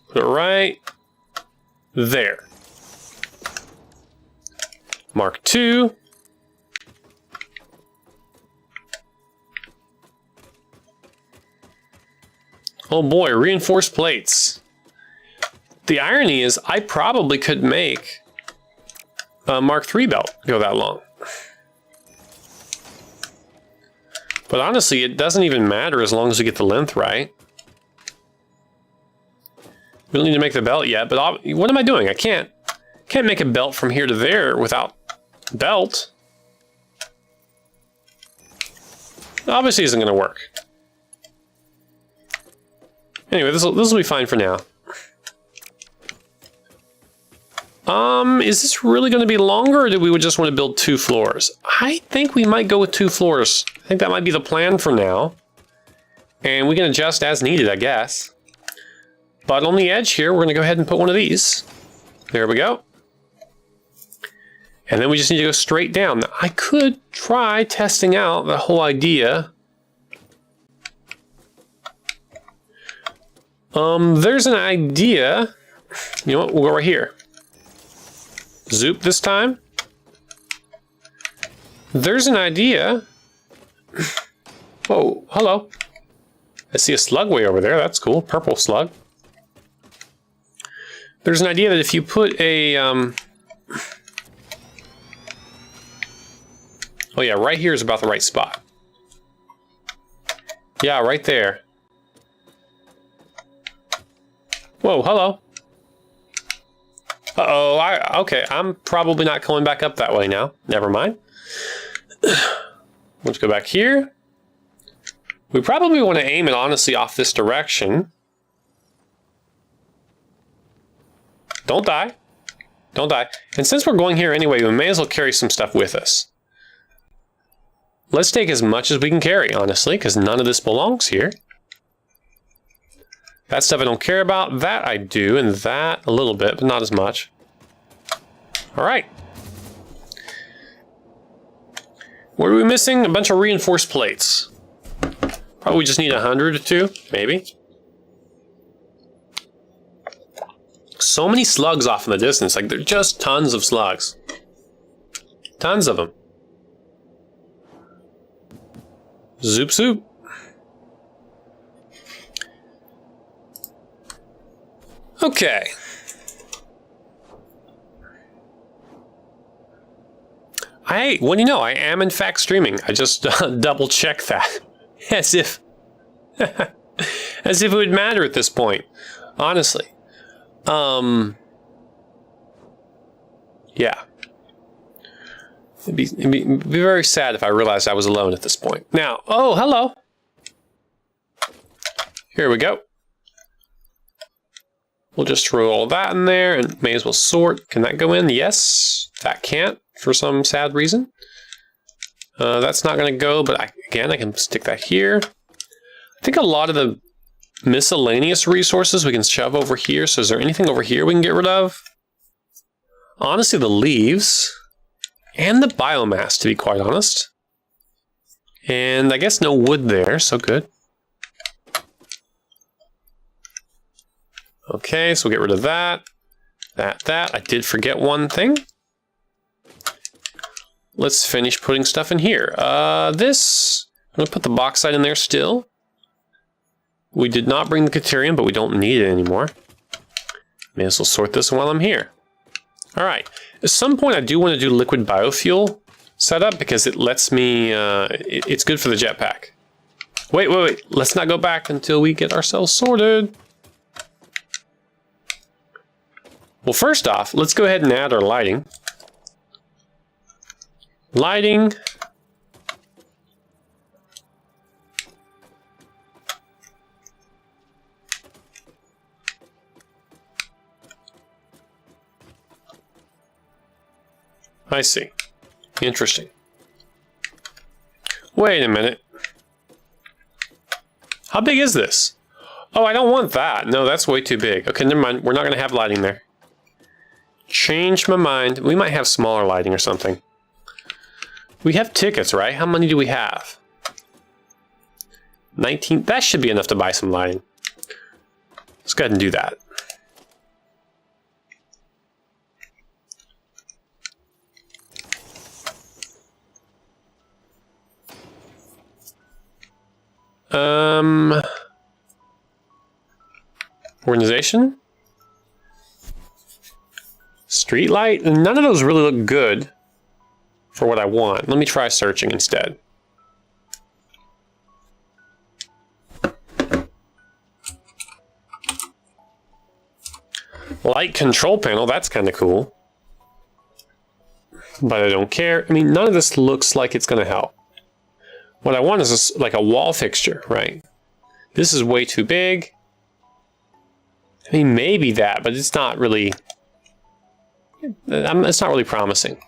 Put it right there. Mark II. Oh boy, reinforced plates. The irony is I probably could make a Mark III belt go that long. But honestly, it doesn't even matter as long as we get the length right. We don't need to make the belt yet, but what am I doing? I can't make a belt from here to there without belt. Obviously isn't going to work. Anyway, this will be fine for now. Is this really going to be longer, or do we just want to build 2 floors? I think we might go with 2 floors. I think that might be the plan for now. And we can adjust as needed, I guess. But on the edge here, we're going to go ahead and put one of these. There we go. And then we just need to go straight down. Now, I could try testing out the whole idea. There's an idea. You know what? We'll go right here. Zoop this time. There's an idea. Whoa, hello. I see a slug way over there. That's cool. Purple slug. There's an idea that if you put a... Oh yeah, right here is about the right spot. Yeah, right there. Whoa, hello. Uh-oh, okay, I'm probably not going back up that way now. Never mind. Let's go back here. We probably want to aim it, honestly, off this direction. Don't die. Don't die. And since we're going here anyway, we may as well carry some stuff with us. Let's take as much as we can carry, honestly, because none of this belongs here. That stuff I don't care about. That I do, and that a little bit, but not as much. All right. What are we missing? A bunch of reinforced plates. Probably just need 100 or 2, maybe. So many slugs off in the distance. Like, they're just tons of slugs. Tons of them. Zoop zoop. Okay. What do you know? I am in fact streaming. I just double checked that. As if it would matter at this point. Honestly. Yeah. It'd be very sad if I realized I was alone at this point. Now, oh, hello. Here we go. We'll just throw all that in there and may as well sort. Can that go in? Yes. That can't for some sad reason. That's not going to go, but again, I can stick that here. I think a lot of the miscellaneous resources we can shove over here. So is there anything over here we can get rid of? Honestly, the leaves and the biomass, to be quite honest. And I guess no wood there, so good. Okay, so we'll get rid of that. That. I did forget one thing. Let's finish putting stuff in here. I'm going to put the bauxite in there still. We did not bring the Caterium, but we don't need it anymore. May as well sort this while I'm here. All right. At some point, I do want to do liquid biofuel setup because it lets me, it's good for the jetpack. Wait. Let's not go back until we get ourselves sorted. Well, first off, let's go ahead and add our lighting. Lighting. I see. Interesting. Wait a minute. How big is this? Oh, I don't want that. No, that's way too big. Okay, never mind. We're not going to have lighting there. Changed my mind. We might have smaller lighting or something. We have tickets, right? How many do we have? 19. That should be enough to buy some lighting. Let's go ahead and do that. Organization? Street light? None of those really look good for what I want. Let me try searching instead. Light control panel, that's kind of cool. But I don't care. I mean, none of this looks like it's going to help. What I want is like a wall fixture, right? This is way too big. I mean, maybe that, but it's not really... It's not really promising.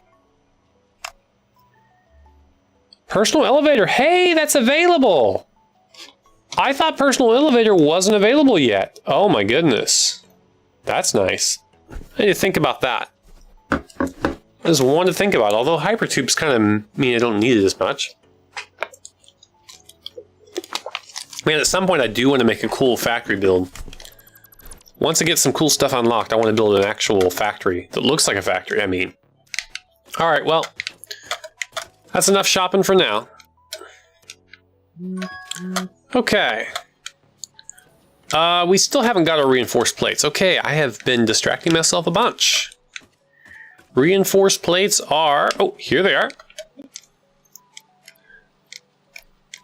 Personal elevator. Hey, that's available! I thought personal elevator wasn't available yet. Oh my goodness. That's nice. I need to think about that. There's one to think about, although hypertubes kind of mean I don't need it as much. Man, at some point I do want to make a cool factory build. Once I get some cool stuff unlocked, I want to build an actual factory that looks like a factory, I mean. Alright, well, that's enough shopping for now. Okay. We still haven't got our reinforced plates. Okay, I have been distracting myself a bunch. Reinforced plates are... Oh, here they are.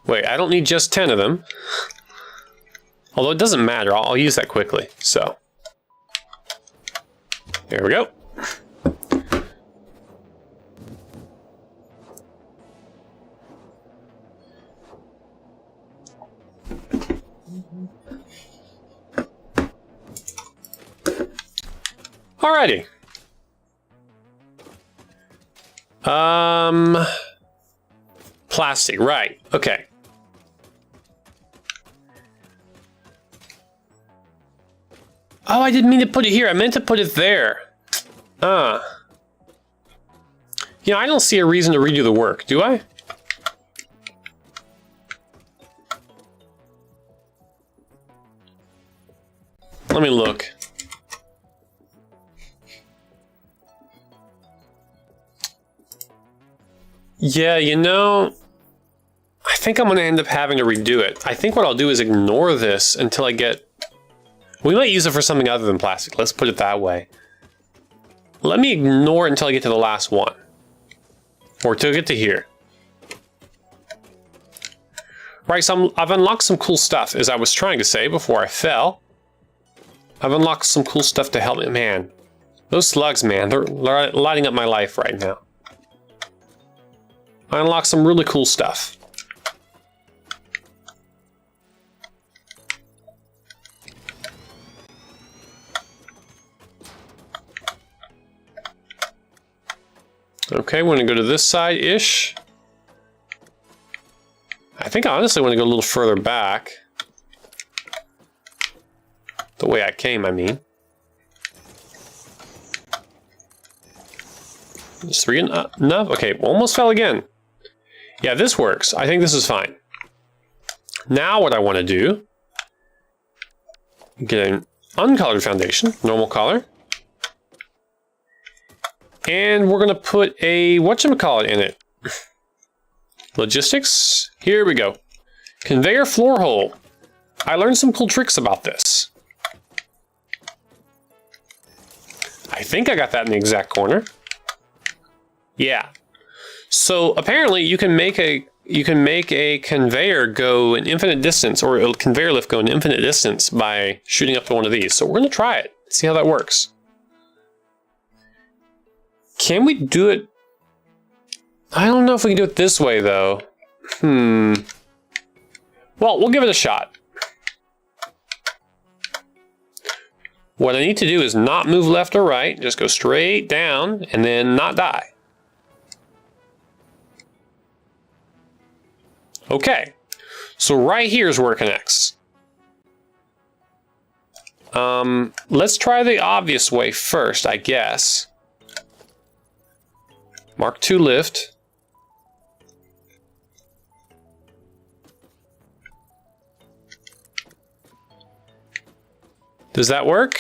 Wait, I don't need just 10 of them. Although it doesn't matter, I'll use that quickly. So, There we go. Alrighty. Plastic, right. Okay. Oh, I didn't mean to put it here. I meant to put it there. You know, I don't see a reason to redo the work, do I? Let me look. Yeah, you know, I think I'm going to end up having to redo it. I think what I'll do is ignore this until I get... We might use it for something other than plastic. Let's put it that way. Let me ignore it until I get to the last one. Or to get to here. Right, so I've unlocked some cool stuff, as I was trying to say before I fell. I've unlocked some cool stuff to help me. Man, those slugs, man, they're lighting up my life right now. I unlocked some really cool stuff. Okay, we're going to go to this side-ish. I think I honestly want to go a little further back. The way I came, I mean. Is 3 enough? Okay, almost fell again. Yeah, this works. I think this is fine. Now what I want to do, get an uncolored foundation, normal color. And we're going to put a whatchamacallit in it. Logistics. Here we go. Conveyor floor hole. I learned some cool tricks about this. I think I got that in the exact corner. Yeah. So apparently you can make a conveyor go an infinite distance, or a conveyor lift go an infinite distance by shooting up to one of these. So we're going to try it. See how that works. Can we do it? I don't know if we can do it this way though. Well, we'll give it a shot. What I need to do is not move left or right, just go straight down and then not die. Okay, so right here is where it connects. Let's try the obvious way first, I guess. Mark II lift. Does that work?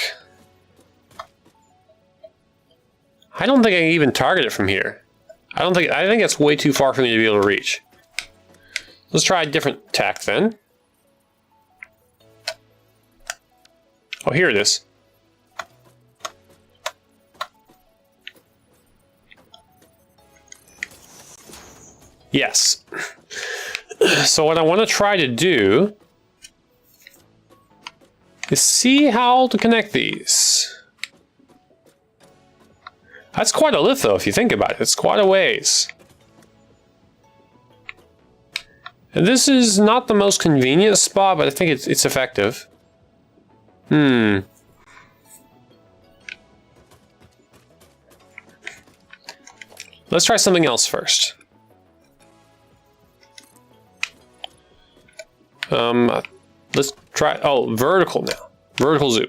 I don't think I can even target it from here. I think it's way too far for me to be able to reach. Let's try a different tack then. Oh, here it is. Yes. So what I want to try to do is see how to connect these. That's quite a lift though, if you think about it. It's quite a ways. And this is not the most convenient spot, but I think it's effective. Let's try something else first. Let's try, vertical now. Vertical zoom.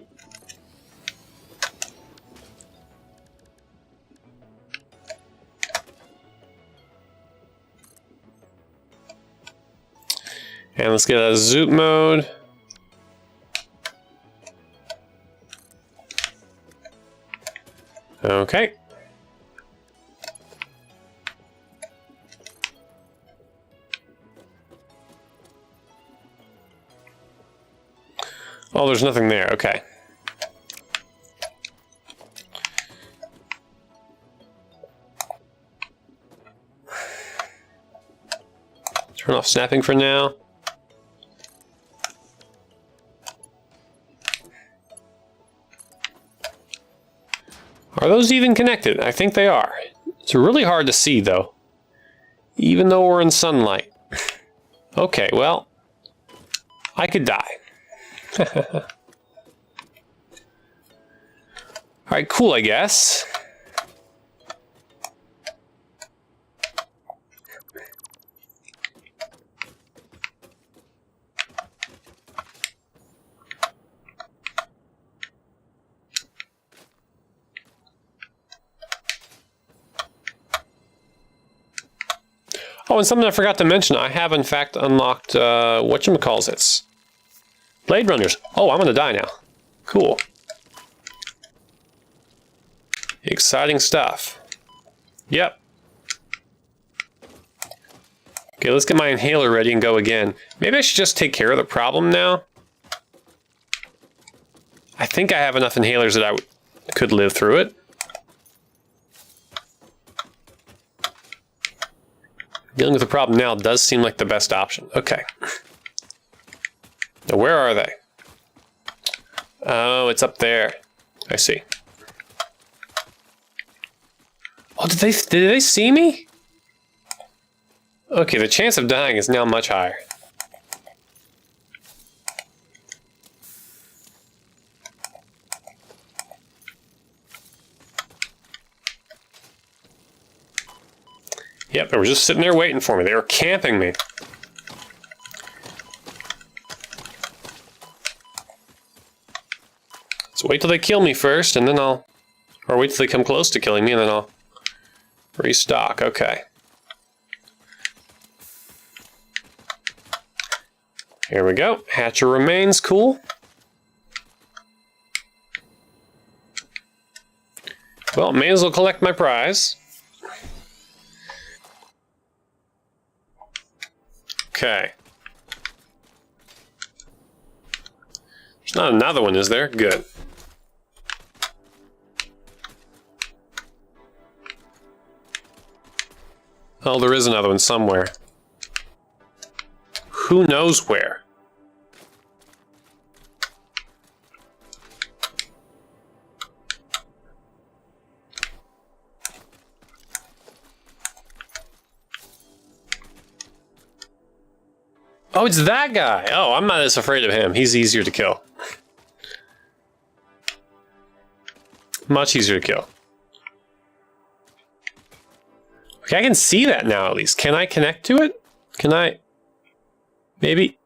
And let's get a zoom mode. Okay. Oh, there's nothing there. Okay. Turn off snapping for now. Are those even connected? I think they are. It's really hard to see, though. Even though we're in sunlight. Okay, well, I could die. Alright, cool, I guess. Oh, and something I forgot to mention, I have in fact unlocked, whatchamacallits. Blade Runners. Oh, I'm gonna die now. Cool. Exciting stuff. Yep. Okay, let's get my inhaler ready and go again. Maybe I should just take care of the problem now. I think I have enough inhalers that I could live through it. Dealing with the problem now does seem like the best option. Okay. Now, where are they? Oh, it's up there. I see. Oh, did they see me? Okay, the chance of dying is now much higher. Yep, they were just sitting there waiting for me. They were camping me. So wait till they kill me first, and then I'll... Or wait till they come close to killing me, and then I'll restock. Okay. Here we go. Hatcher remains. Cool. Well, may as well collect my prize. Okay. There's not another one, is there? Good. Oh, there is another one somewhere. Who knows where? Oh, it's that guy. Oh, I'm not as afraid of him. He's easier to kill. Much easier to kill. Okay, I can see that now at least. Can I connect to it? Can I? Maybe?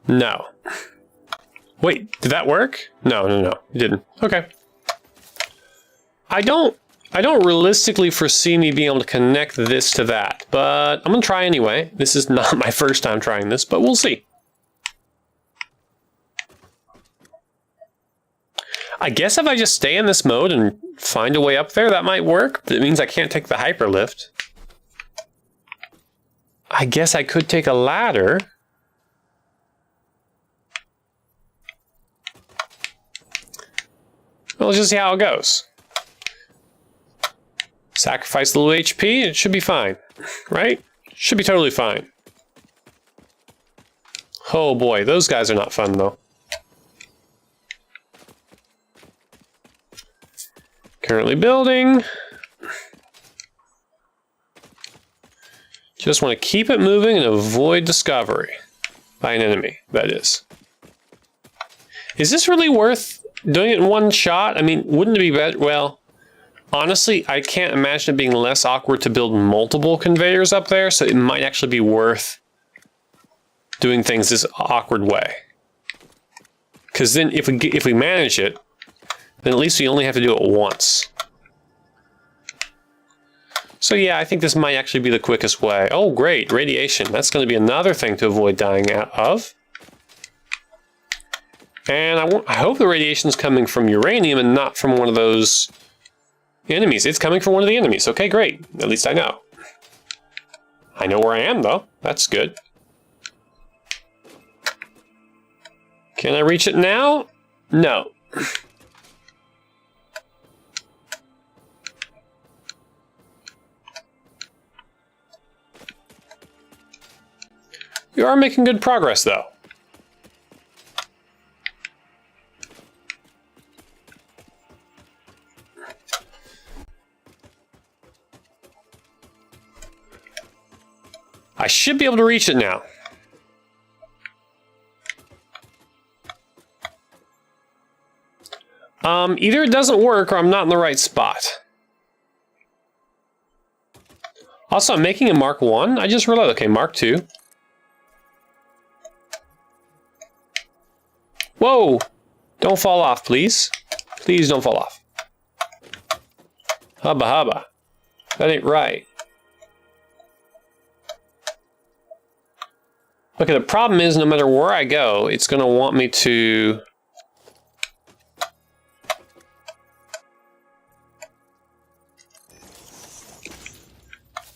No. Wait, did that work? No, it didn't. Okay. I don't realistically foresee me being able to connect this to that, but I'm gonna try anyway. This is not my first time trying this, but we'll see. I guess if I just stay in this mode and find a way up there, that might work. But it means I can't take the hyperlift. I guess I could take a ladder. Well, let's just see how it goes. Sacrifice a little HP, it should be fine, right? Should be totally fine. Oh boy, those guys are not fun though. Currently building. Just want to keep it moving and avoid discovery by an enemy, that is. Is this really worth doing it in one shot? I mean, wouldn't it be better? Well, honestly, I can't imagine it being less awkward to build multiple conveyors up there, so it might actually be worth doing things this awkward way. Because then if we manage it, then at least we only have to do it once. So yeah, I think this might actually be the quickest way. Oh great, radiation. That's going to be another thing to avoid dying out of. And I hope the radiation is coming from uranium and not from one of those enemies. It's coming from one of the enemies. Okay, great. At least I know. I know where I am, though. That's good. Can I reach it now? No. We are making good progress, though. should be able to reach it now. Either it doesn't work or I'm not in the right spot. Also, I'm making a Mark 1. I just realized, okay, Mark 2. Whoa! Don't fall off, please. Please don't fall off. Hubba hubba. That ain't right. Okay, the problem is no matter where I go, it's going to want me to...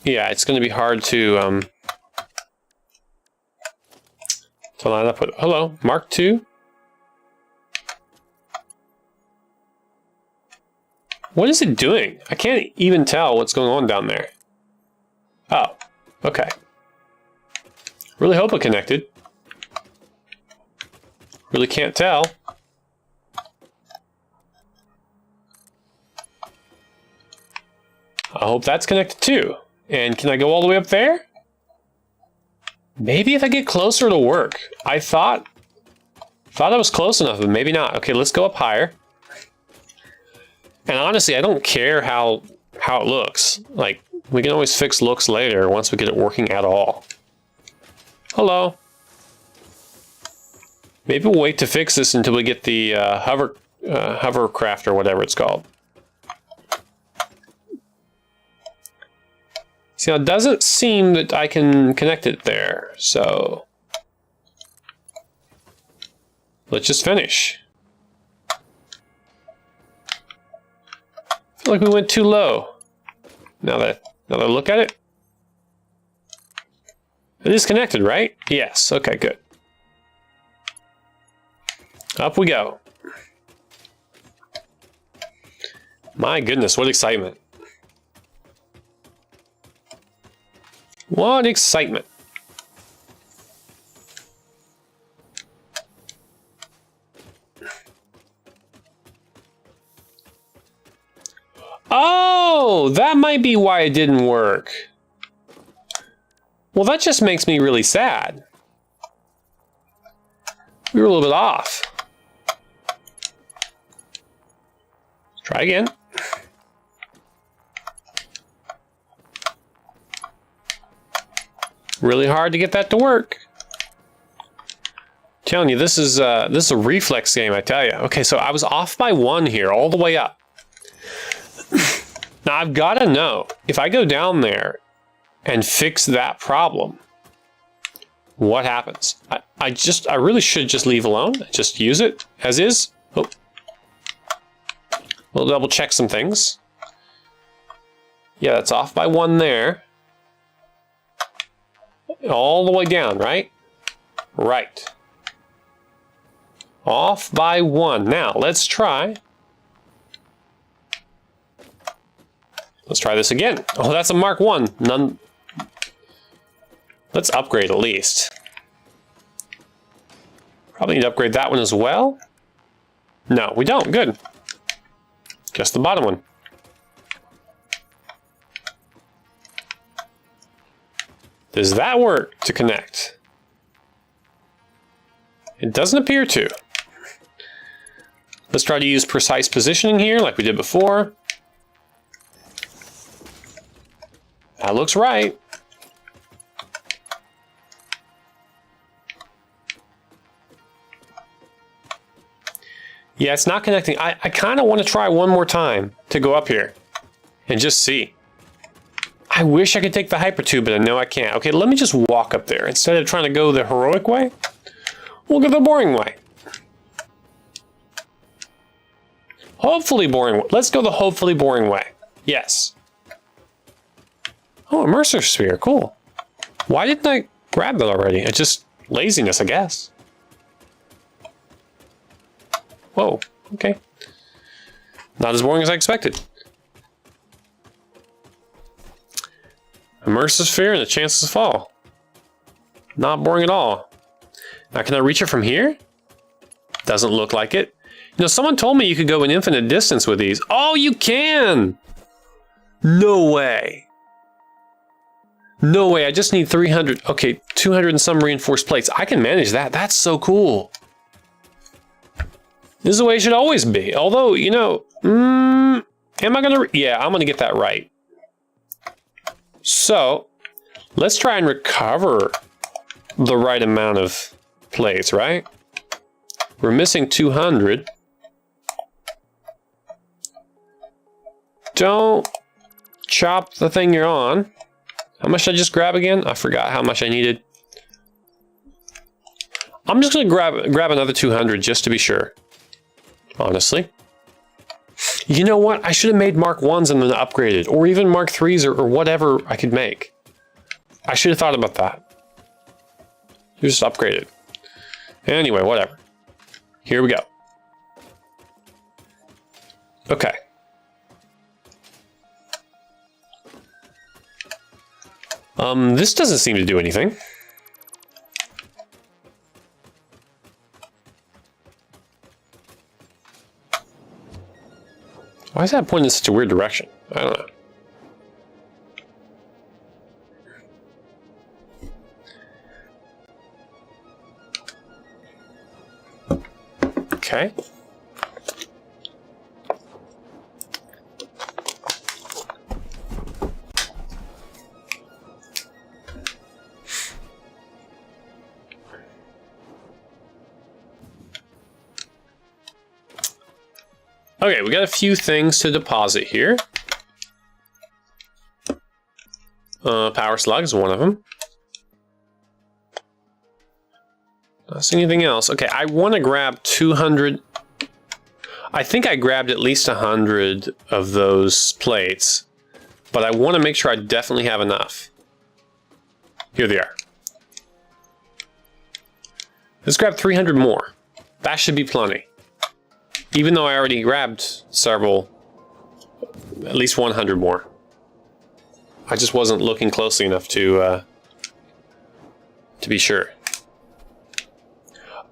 Yeah, it's going to be hard to line up with. Hello, Mark 2. What is it doing? I can't even tell what's going on down there. Oh, okay. Really hope it connected. Really can't tell. I hope that's connected too. And can I go all the way up there? Maybe if I get closer it'll work. I thought I was close enough, but maybe not. Okay, let's go up higher. And honestly, I don't care how it looks. Like, we can always fix looks later once we get it working at all. Hello. Maybe we'll wait to fix this until we get the hovercraft or whatever it's called. See, now it doesn't seem that I can connect it there, so let's just finish. I feel like we went too low. Now that I look at it. It is connected, right? Yes, okay, good. Up we go. My goodness, what excitement. What excitement. Oh, that might be why it didn't work. Well, that just makes me really sad. We were a little bit off. Let's try again. Really hard to get that to work. I'm telling you, this is a reflex game, I tell you. Okay, so I was off by 1 here, all the way up. Now I've got to know, if I go down there and fix that problem, what happens? I really should just leave alone, just use it as is. Oh. We'll double check some things. Yeah, that's off by 1 there. All the way down, right? Right. Off by 1. Now, let's try. Let's try this again. Oh, that's a Mark 1. None. Let's upgrade at least. Probably need to upgrade that one as well. No, we don't. Good. Just the bottom one. Does that work to connect? It doesn't appear to. Let's try to use precise positioning here like we did before. That looks right. Yeah, it's not connecting. I kind of want to try one more time to go up here and just see. I wish I could take the hypertube, but I know I can't. Okay, let me just walk up there. Instead of trying to go the heroic way, we'll go the boring way. Hopefully boring. Let's go the hopefully boring way. Yes. Oh, immersive sphere. Cool. Why didn't I grab that already? It's just laziness, I guess. Whoa. Okay. Not as boring as I expected. Immersive sphere and the chances fall. Not boring at all. Now, can I reach it from here? Doesn't look like it. You know, someone told me you could go an infinite distance with these. Oh, you can! No way. No way, I just need 300. Okay, 200 and some reinforced plates. I can manage that. That's so cool. This is the way it should always be. Although, you know, am I gonna? Yeah, I'm gonna get that right. So, let's try and recover the right amount of plates, right? We're missing 200. Don't chop the thing you're on. How much did I just grab again? I forgot how much I needed. I'm just gonna grab another 200 just to be sure. Honestly. You know what? I should have made Mark 1s and then upgraded, or even Mark 3s or whatever I could make. I should have thought about that. Just upgraded. Anyway, whatever. Here we go. Okay. This doesn't seem to do anything. Why is that pointing in such a weird direction? I don't know. Okay. Okay, we got a few things to deposit here. Power slug is one of them. Not seeing anything else. Okay, I want to grab 200. I think I grabbed at least 100 of those plates, but I want to make sure I definitely have enough. Here they are. Let's grab 300 more. That should be plenty. Even though I already grabbed several, at least 100 more. I just wasn't looking closely enough to be sure.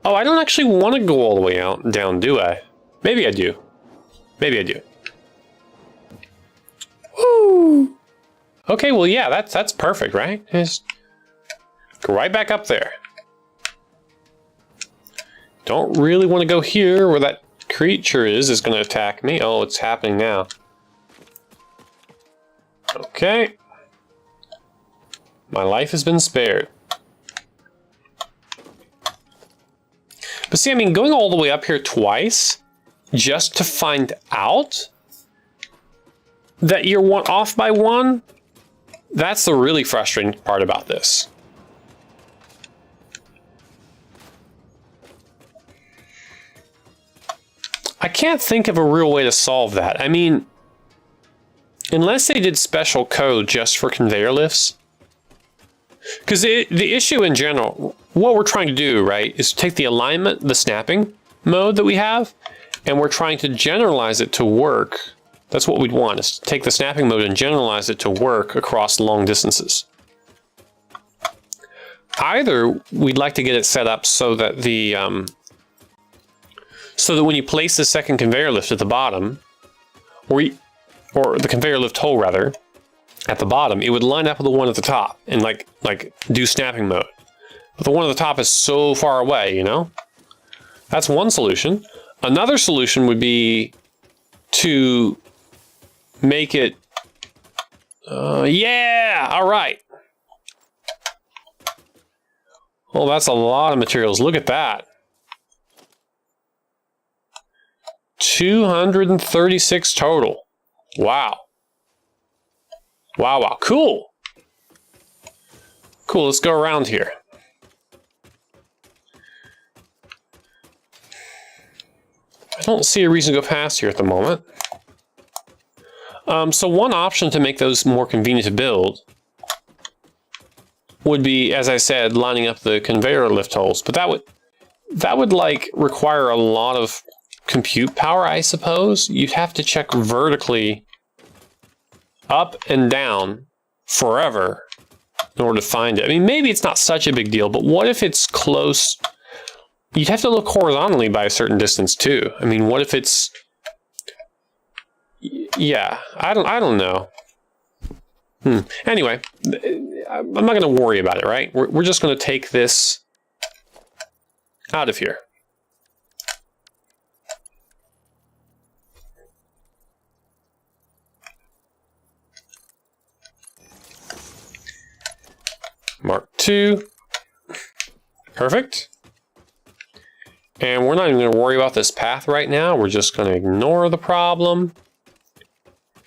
Oh, I don't actually want to go all the way out and down, do I? Maybe I do. Maybe I do. Woo! Okay, well, yeah, that's perfect, right? Just go right back up there. Don't really want to go here where that creature is going to attack me. Oh, it's happening now. Okay. My life has been spared. But see, I mean, going all the way up here twice just to find out that you're off by one, that's the really frustrating part about this. I can't think of a real way to solve that. I mean, unless they did special code just for conveyor lifts. Because the issue in general, what we're trying to do, right, is take the alignment, the snapping mode that we have, and we're trying to generalize it to work. That's what we'd want, is to take the snapping mode and generalize it to work across long distances. Either we'd like to get it set up so that when you place the second conveyor lift at the bottom, or the conveyor lift hole rather, at the bottom, it would line up with the one at the top and like do snapping mode. But the one at the top is so far away, you know? That's one solution. Another solution would be to make it, yeah, all right. Well, that's a lot of materials. Look at that. 236 total. Wow. Wow, wow. Cool. Cool, let's go around here. I don't see a reason to go past here at the moment. So one option to make those more convenient to build would be, as I said, lining up the conveyor lift holes. But that would like require a lot of compute power, I suppose. You'd have to check vertically up and down forever in order to find it. I mean, maybe it's not such a big deal, but what if it's close? You'd have to look horizontally by a certain distance too. I mean, what if it's, yeah, I don't know. Anyway, I'm not going to worry about it, right? We're just going to take this out of here. Mark 2. Perfect. And we're not even going to worry about this path right now. We're just going to ignore the problem.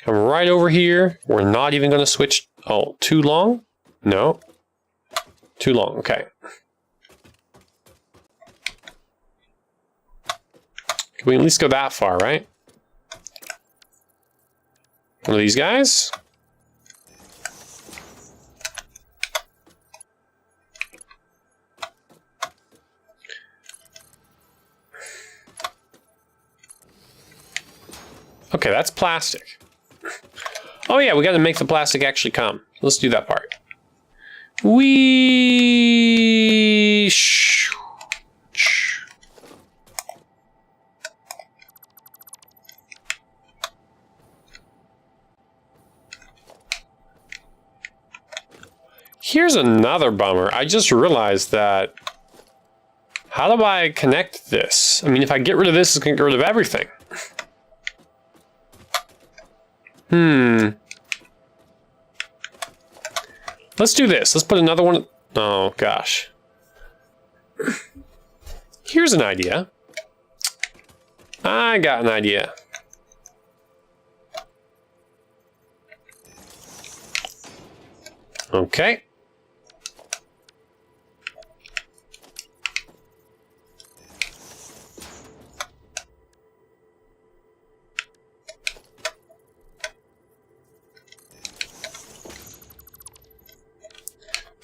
Come right over here. We're not even going to switch. Oh, too long? No. Too long. Okay. Can we at least go that far, right? One of these guys. Okay, that's plastic. Oh yeah, we got to make the plastic actually come. Let's do that part. Here's another bummer. I just realized that. How do I connect this? I mean, if I get rid of this, it's going to get rid of everything. Let's do this. Let's put another one. Oh, gosh. Here's an idea. I got an idea. Okay.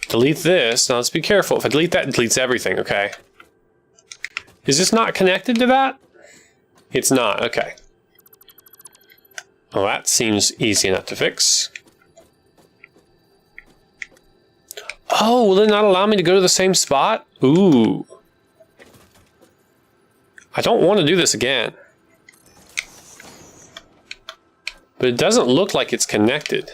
Delete this. Now let's be careful. If I delete that, it deletes everything, okay? Is this not connected to that? It's not, okay. Well, that seems easy enough to fix. Oh, will it not allow me to go to the same spot? Ooh. I don't want to do this again. But it doesn't look like it's connected.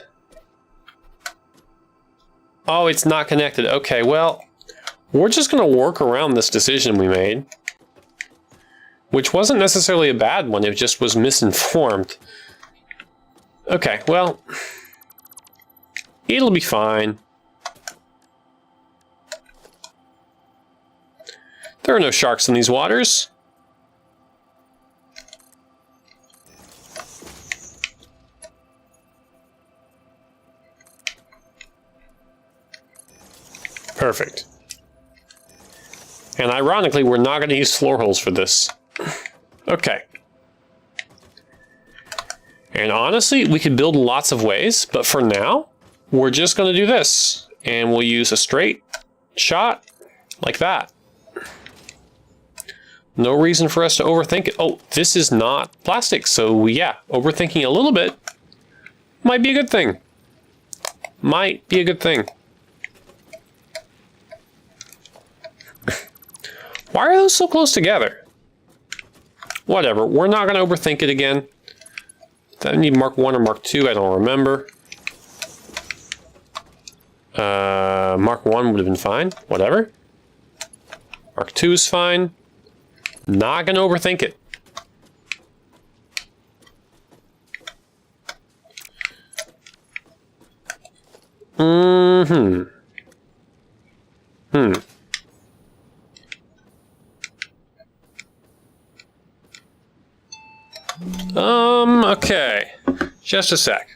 Oh, it's not connected. Okay, well, we're just going to work around this decision we made. Which wasn't necessarily a bad one, it just was misinformed. Okay, well, it'll be fine. There are no sharks in these waters. Perfect. And ironically, we're not going to use floor holes for this. Okay. And honestly, we could build lots of ways, but for now, we're just going to do this. And we'll use a straight shot like that. No reason for us to overthink it. Oh, this is not plastic, so yeah, overthinking a little bit might be a good thing. Might be a good thing. Why are those so close together? Whatever, we're not going to overthink it again. Did I need Mark 1 or Mark 2? I don't remember. Mark 1 would have been fine. Whatever. Mark 2 is fine. Not going to overthink it. Okay. Just a sec.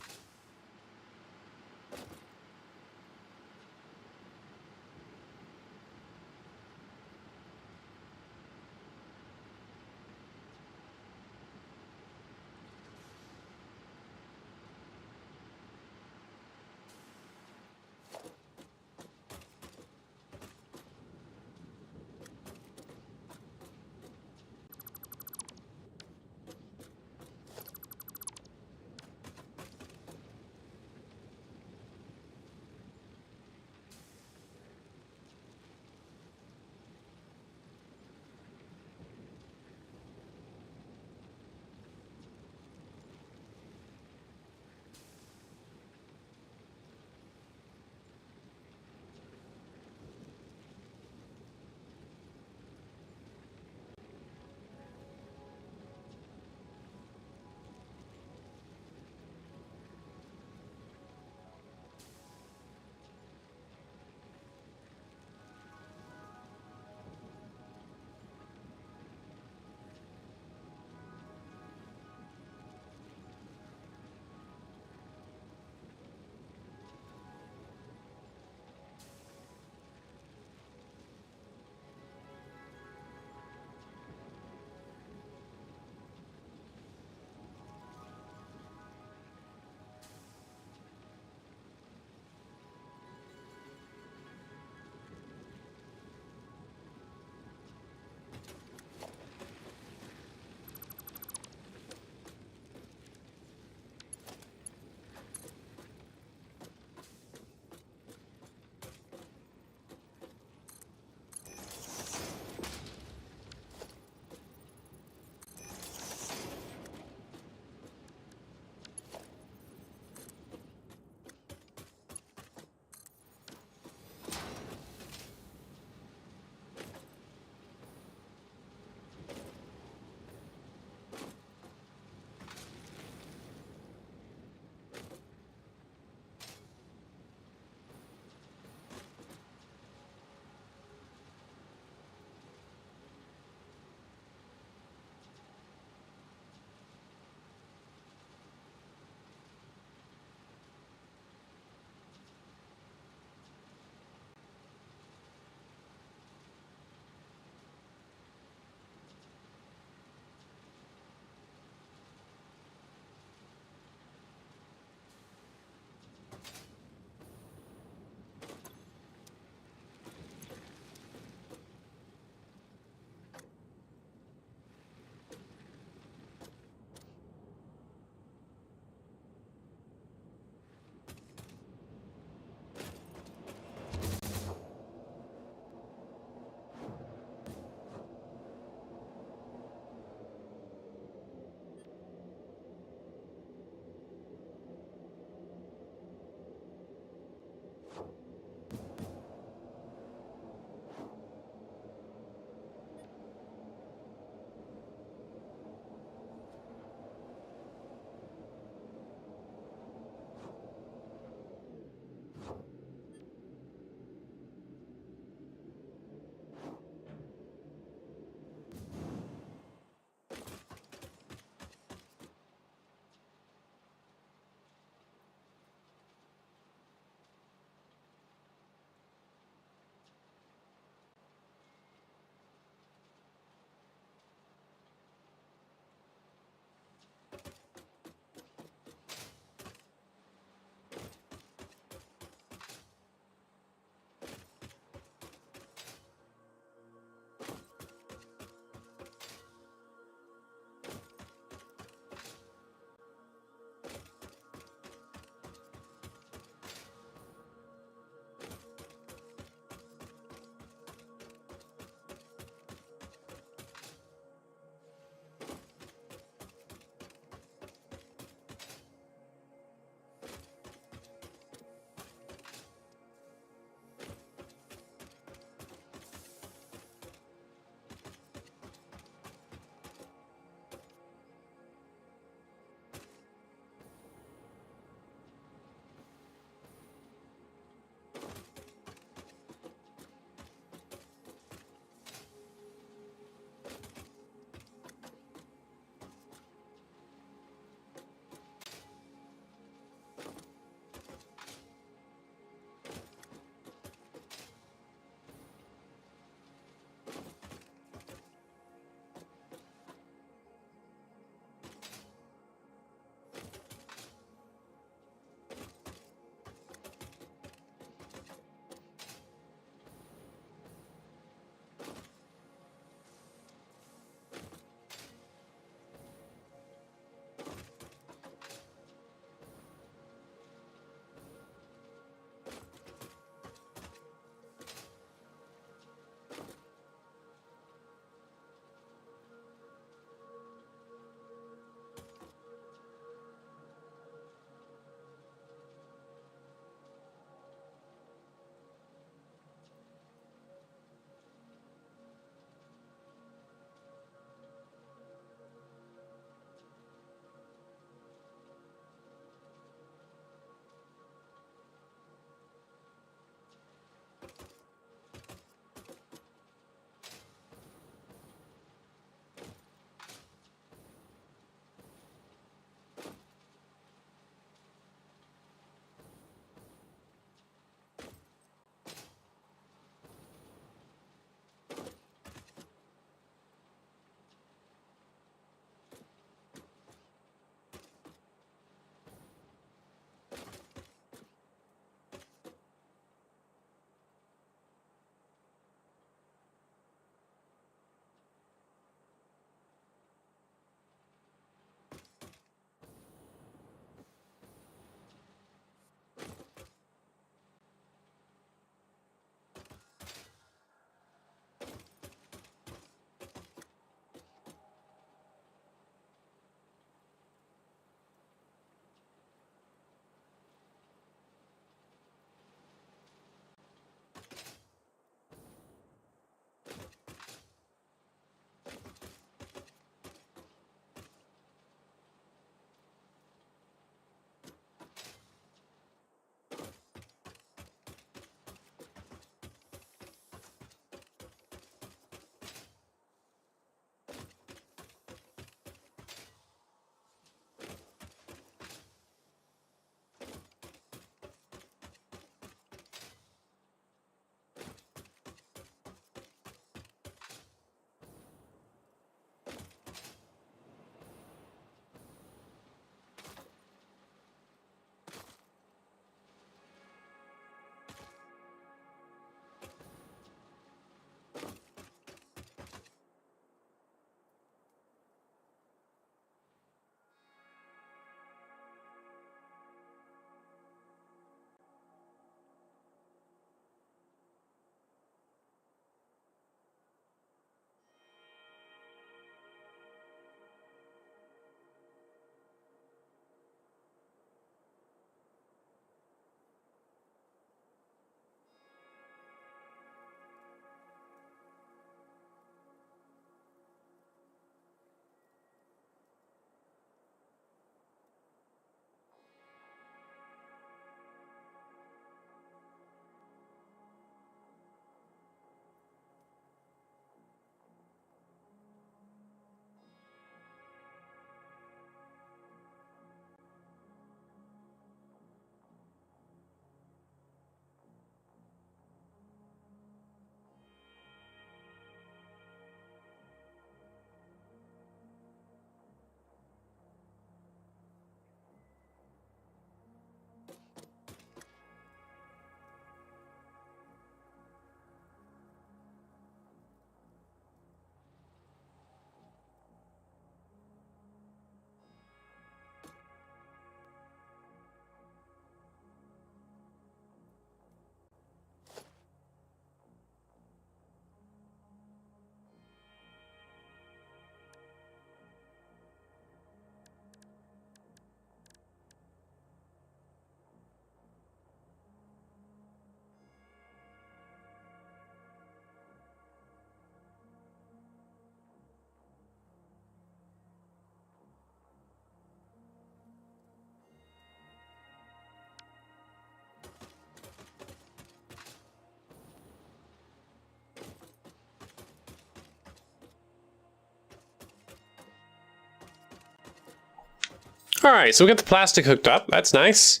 All right, so we got the plastic hooked up. That's nice.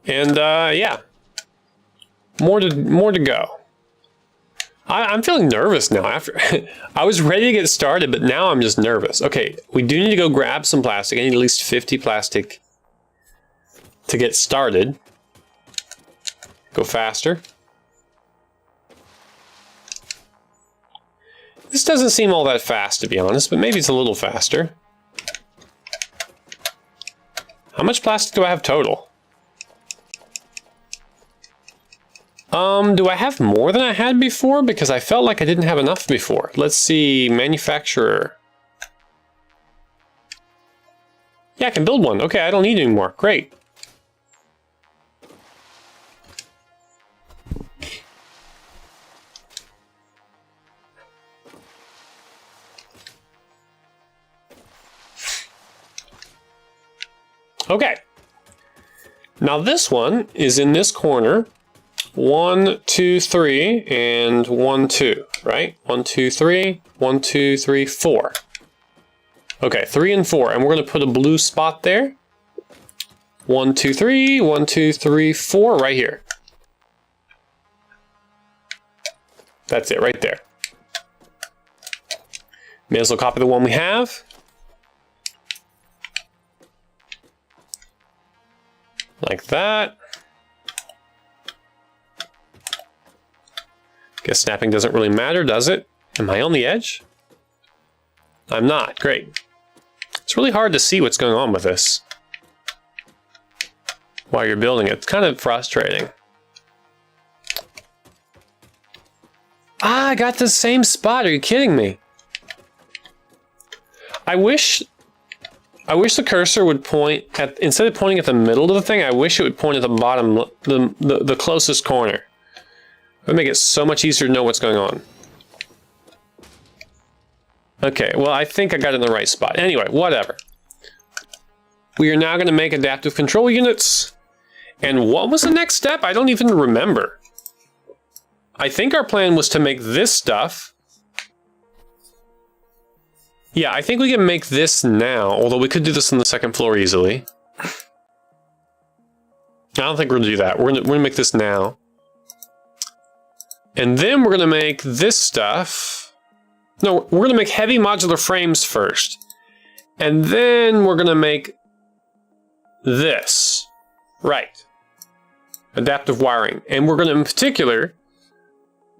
And yeah, more to go. I'm feeling nervous now. After I was ready to get started, but now I'm just nervous. Okay, we do need to go grab some plastic. I need at least 50 plastic to get started. Go faster. This doesn't seem all that fast, to be honest, but maybe it's a little faster. How much plastic do I have total? Do I have more than I had before? Because I felt like I didn't have enough before. Let's see, manufacturer. Yeah, I can build one. Okay, I don't need any more. Great. Okay. Now this one is in this corner. 1, 2, 3, and 1, 2, right? 1, 2, 3, 1, 2, 3, 4. Okay, 3 and 4, and we're going to put a blue spot there. 1, 2, 3, 1, 2, 3, 4, right here. That's it, right there. May as well copy the one we have. Like that. Guess snapping doesn't really matter, does it? Am I on the edge? I'm not. Great. It's really hard to see what's going on with this while you're building it. It's kind of frustrating. Ah, I got the same spot. Are you kidding me? I wish the cursor would point at, instead of pointing at the middle of the thing, I wish it would point at the bottom, the closest corner. It would make it so much easier to know what's going on. Okay, well, I think I got it in the right spot. Anyway, whatever. We are now going to make adaptive control units. And what was the next step? I don't even remember. I think our plan was to make this stuff. Yeah, I think we can make this now, although we could do this on the second floor easily. I don't think we're going to do that. We're going to make this now. And then we're going to make this stuff. No, we're going to make heavy modular frames first. And then we're going to make this. Right. Adaptive wiring. And we're going to, in particular,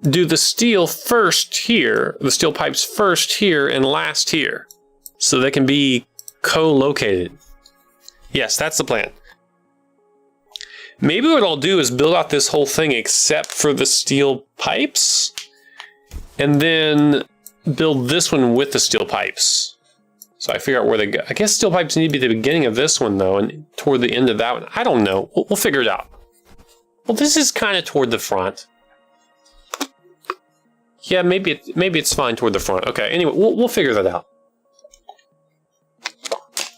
do the steel first here, the steel pipes first here and last here. So they can be co-located. Yes, that's the plan. Maybe what I'll do is build out this whole thing except for the steel pipes, and then build this one with the steel pipes. So I figure out where they go. I guess steel pipes need to be the beginning of this one, though, and toward the end of that one. I don't know. We'll figure it out. Well, this is kind of toward the front. Yeah, maybe it's fine toward the front. Okay, anyway, we'll figure that out.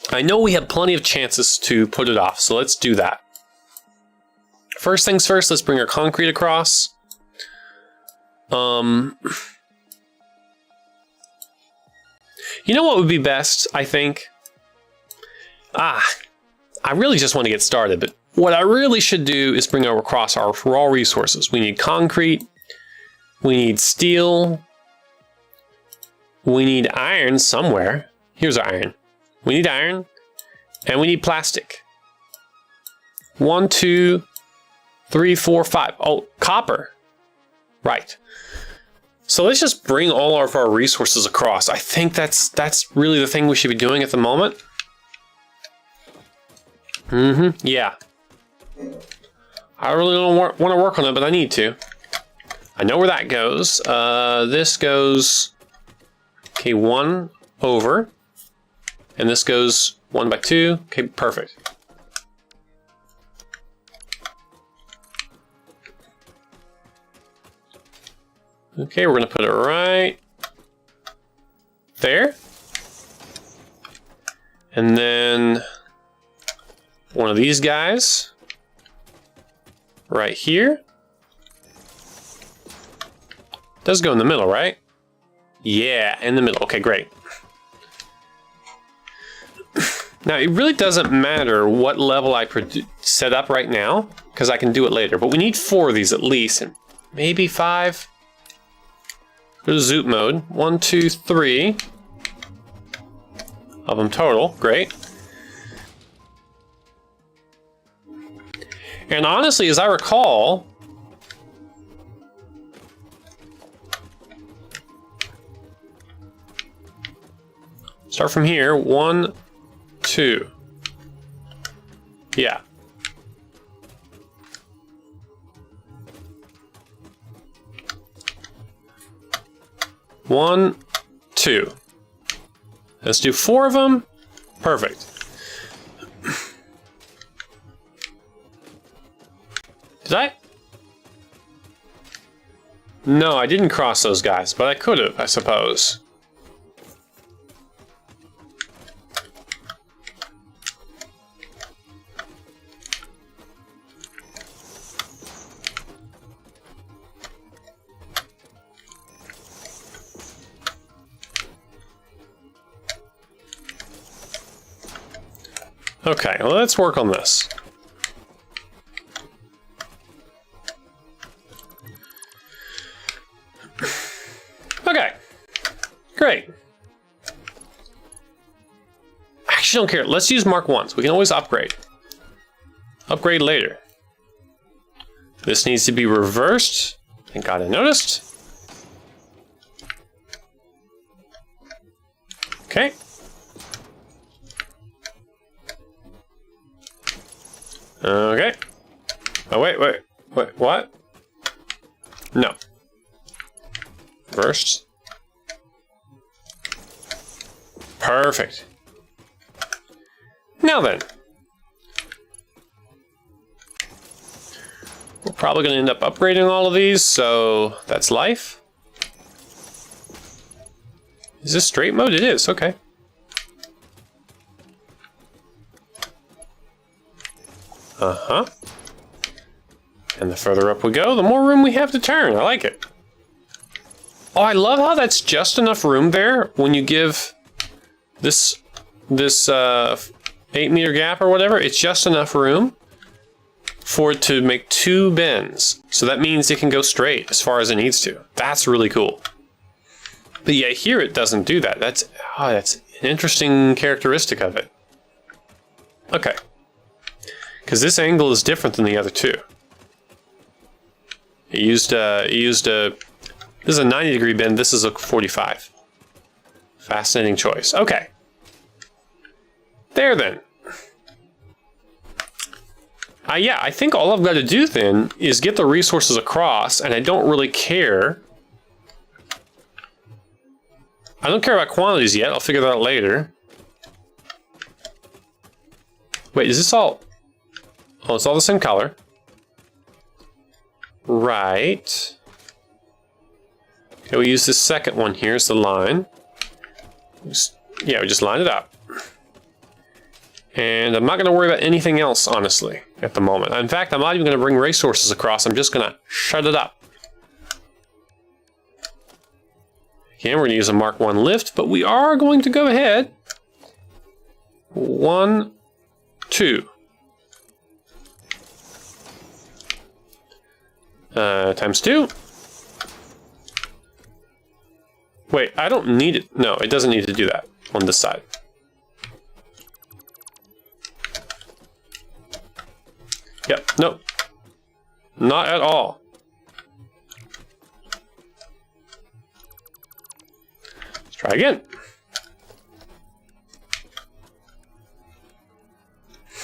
I know we have plenty of chances to put it off, so let's do that. First things first, let's bring our concrete across. You know what would be best, I think? I really just want to get started, but what I really should do is bring across our raw resources. We need concrete, we need steel, we need iron somewhere. Here's our iron. We need iron, and we need plastic. 1, 2, 3, 4, 5. Oh, copper. Right. So let's just bring all of our resources across. I think that's really the thing we should be doing at the moment. Yeah. I really don't want to work on it, but I need to. I know where that goes. This goes, okay, 1 over. And this goes 1 by 2. Okay, perfect. Okay, we're going to put it right there. And then one of these guys right here. Does go in the middle, right? Yeah, in the middle. Okay, great. Now, it really doesn't matter what level I set up right now, because I can do it later. But we need 4 of these at least, and maybe 5. Go to zoot mode. 1, 2, 3 of them total. Great. And honestly, as I recall, start from here. 1, 2. Yeah. One, 2. Let's do 4 of them. Perfect. Did I? No, I didn't cross those guys, but I could have, I suppose. Okay, well, let's work on this. Okay, great. I actually don't care. Let's use Mark 1s. We can always upgrade. Upgrade later. This needs to be reversed. Thank God I noticed. Okay. Okay. Oh, wait, what? No. Reversed. Perfect. Now then. We're probably going to end up upgrading all of these, so that's life. Is this straight mode? It is, okay. Uh-huh. And the further up we go, the more room we have to turn. I like it. Oh, I love how that's just enough room there when you give this 8-meter gap or whatever. It's just enough room for it to make 2 bends. So that means it can go straight as far as it needs to. That's really cool. But yeah, here it doesn't do that. That's an interesting characteristic of it. Okay. Because this angle is different than the other 2. It used this is a 90-degree bend, this is a 45. Fascinating choice. Okay. There then. Yeah, I think all I've got to do then is get the resources across, and I don't really care. I don't care about quantities yet, I'll figure that out later. Wait, is this all... Oh, it's all the same color. Right. Okay, we use this second one here as the line. Yeah, we just line it up. And I'm not going to worry about anything else, honestly, at the moment. In fact, I'm not even going to bring resources across. I'm just going to shut it up. Again, we're going to use a Mark 1 lift, but we are going to go ahead. 1, 2. Times 2. Wait, I don't need it. No, it doesn't need to do that on this side. Yep, nope. Not at all. Let's try again.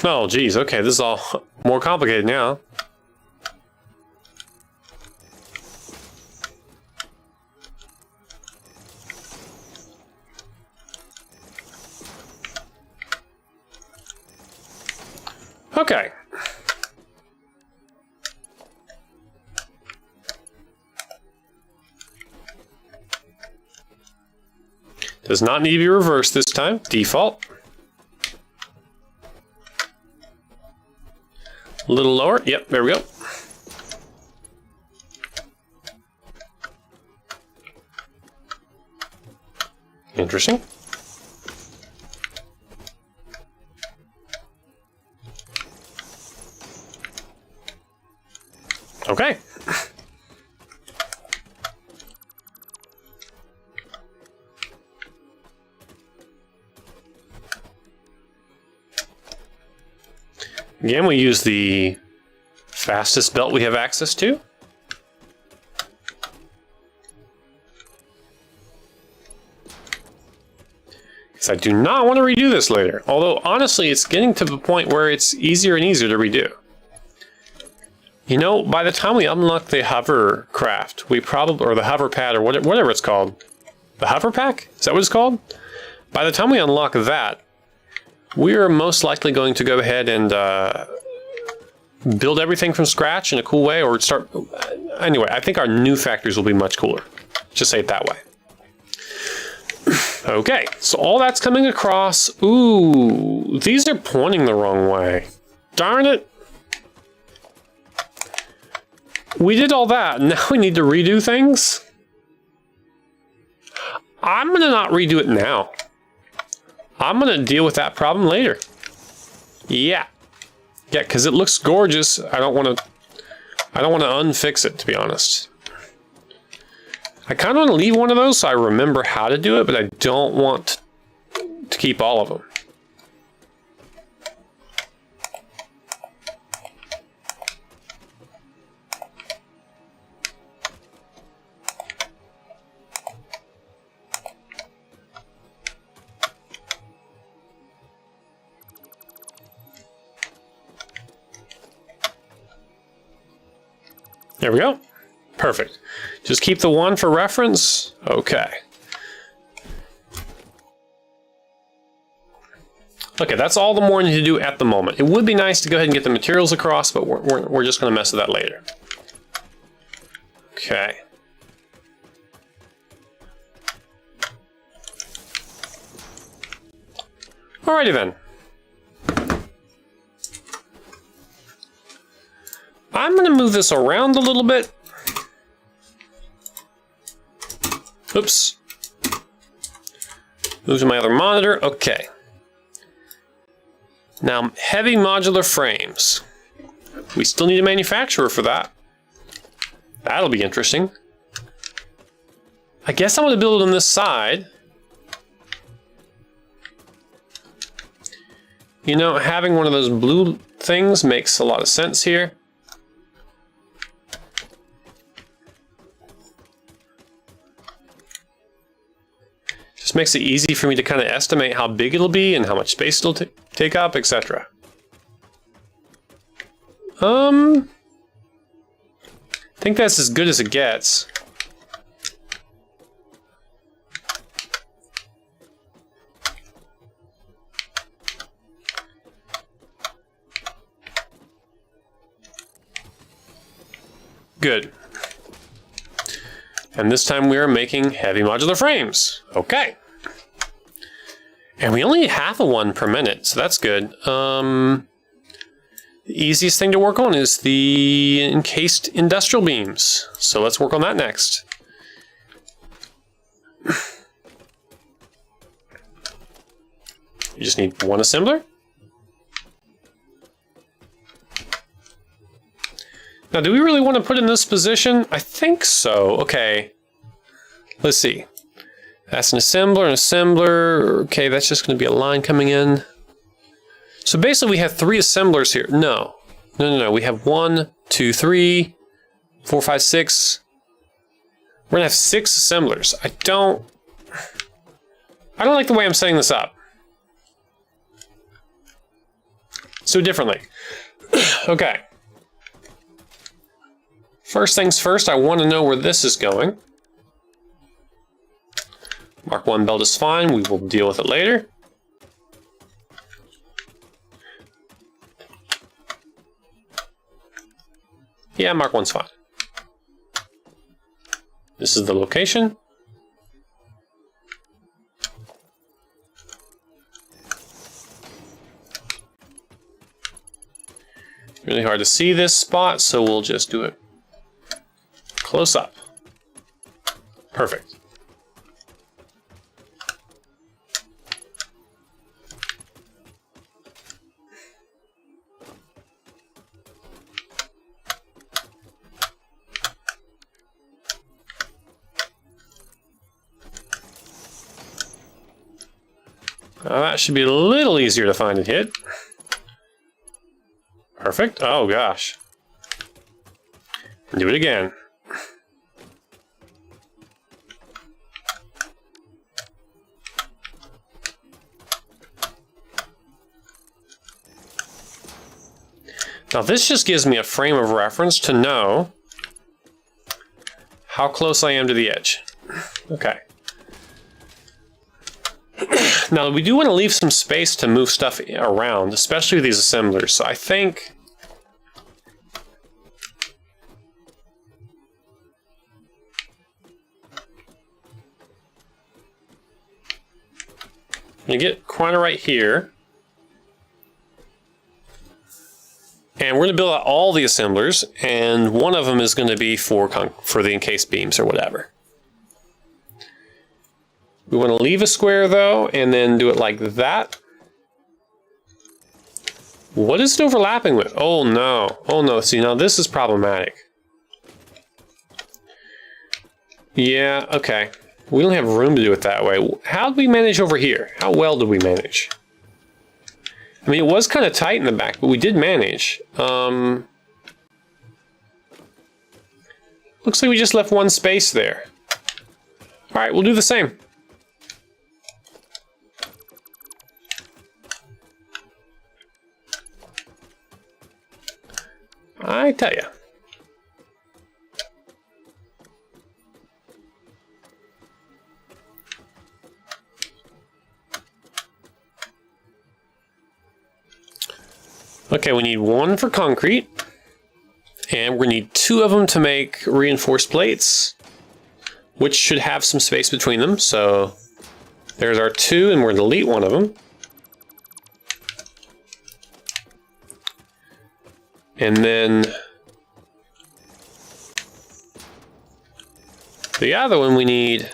Oh, geez, okay, this is all more complicated now. Okay. Does not need to be reversed this time. Default. A little lower. Yep, there we go. Interesting. Okay. Again, we use the fastest belt we have access to. Because I do not want to redo this later. Although, honestly, it's getting to the point where it's easier and easier to redo. You know, by the time we unlock the hovercraft, we probably, or the hover pad, or whatever it's called. The hover pack? Is that what it's called? By the time we unlock that, we are most likely going to go ahead and build everything from scratch in a cool way, or start... Anyway, I think our new factories will be much cooler. Just say it that way. Okay, so all that's coming across. Ooh, these are pointing the wrong way. Darn it. We did all that, now we need to redo things? I'm gonna not redo it now. I'm gonna deal with that problem later. Yeah. Yeah, because it looks gorgeous. I don't want to unfix it, to be honest. I kind of want to leave one of those so I remember how to do it, but I don't want to keep all of them. There we go. Perfect. Just keep the one for reference. Okay. Okay, that's all the more I need to do at the moment. It would be nice to go ahead and get the materials across, but we're just going to mess with that later. Okay. Alrighty then. I'm going to move this around a little bit. Oops. Move to my other monitor. Okay. Now, heavy modular frames. We still need a manufacturer for that. That'll be interesting. I guess I'm going to build it on this side. You know, having one of those blue things makes a lot of sense here. Just makes it easy for me to kind of estimate how big it'll be and how much space it'll take up, etc. I think that's as good as it gets. Good. And this time we are making heavy modular frames. Okay. And we only need half of one per minute, so that's good. The easiest thing to work on is the encased industrial beams. So let's work on that next. You just need one assembler. Now, do we really want to put in this position? I think so. Okay. Let's see. That's an assembler. Okay, that's just going to be a line coming in. So basically we have 3 assemblers here. No. We have 1, 2, 3, 4, 5, 6. We're going to have 6 assemblers. I don't like the way I'm setting this up. So differently. Okay. First things first, I want to know where this is going. Mark 1 belt is fine. We will deal with it later. Yeah, Mark 1's fine. This is the location. Really hard to see this spot, so we'll just do it close up. Perfect. That should be a little easier to find and hit. Perfect. Oh gosh. Do it again. Now this just gives me a frame of reference to know how close I am to the edge. Okay. Now we do want to leave some space to move stuff around, especially these assemblers. So I think you get Quanta right here. And we're going to build out all the assemblers, and one of them is going to be for the encased beams or whatever. We want to leave a square though, and then do it like that. What is it overlapping with? Oh no. Oh no. See, now this is problematic. Yeah, okay. We don't have room to do it that way. How did we manage over here? How well did we manage? I mean, it was kind of tight in the back, but we did manage. Looks like we just left one space there. All right, we'll do the same. I tell you. Okay, we need one for concrete, and we're going to need two of them to make reinforced plates, which should have some space between them. So there's our two, and we're going to delete one of them. And then the other one, we need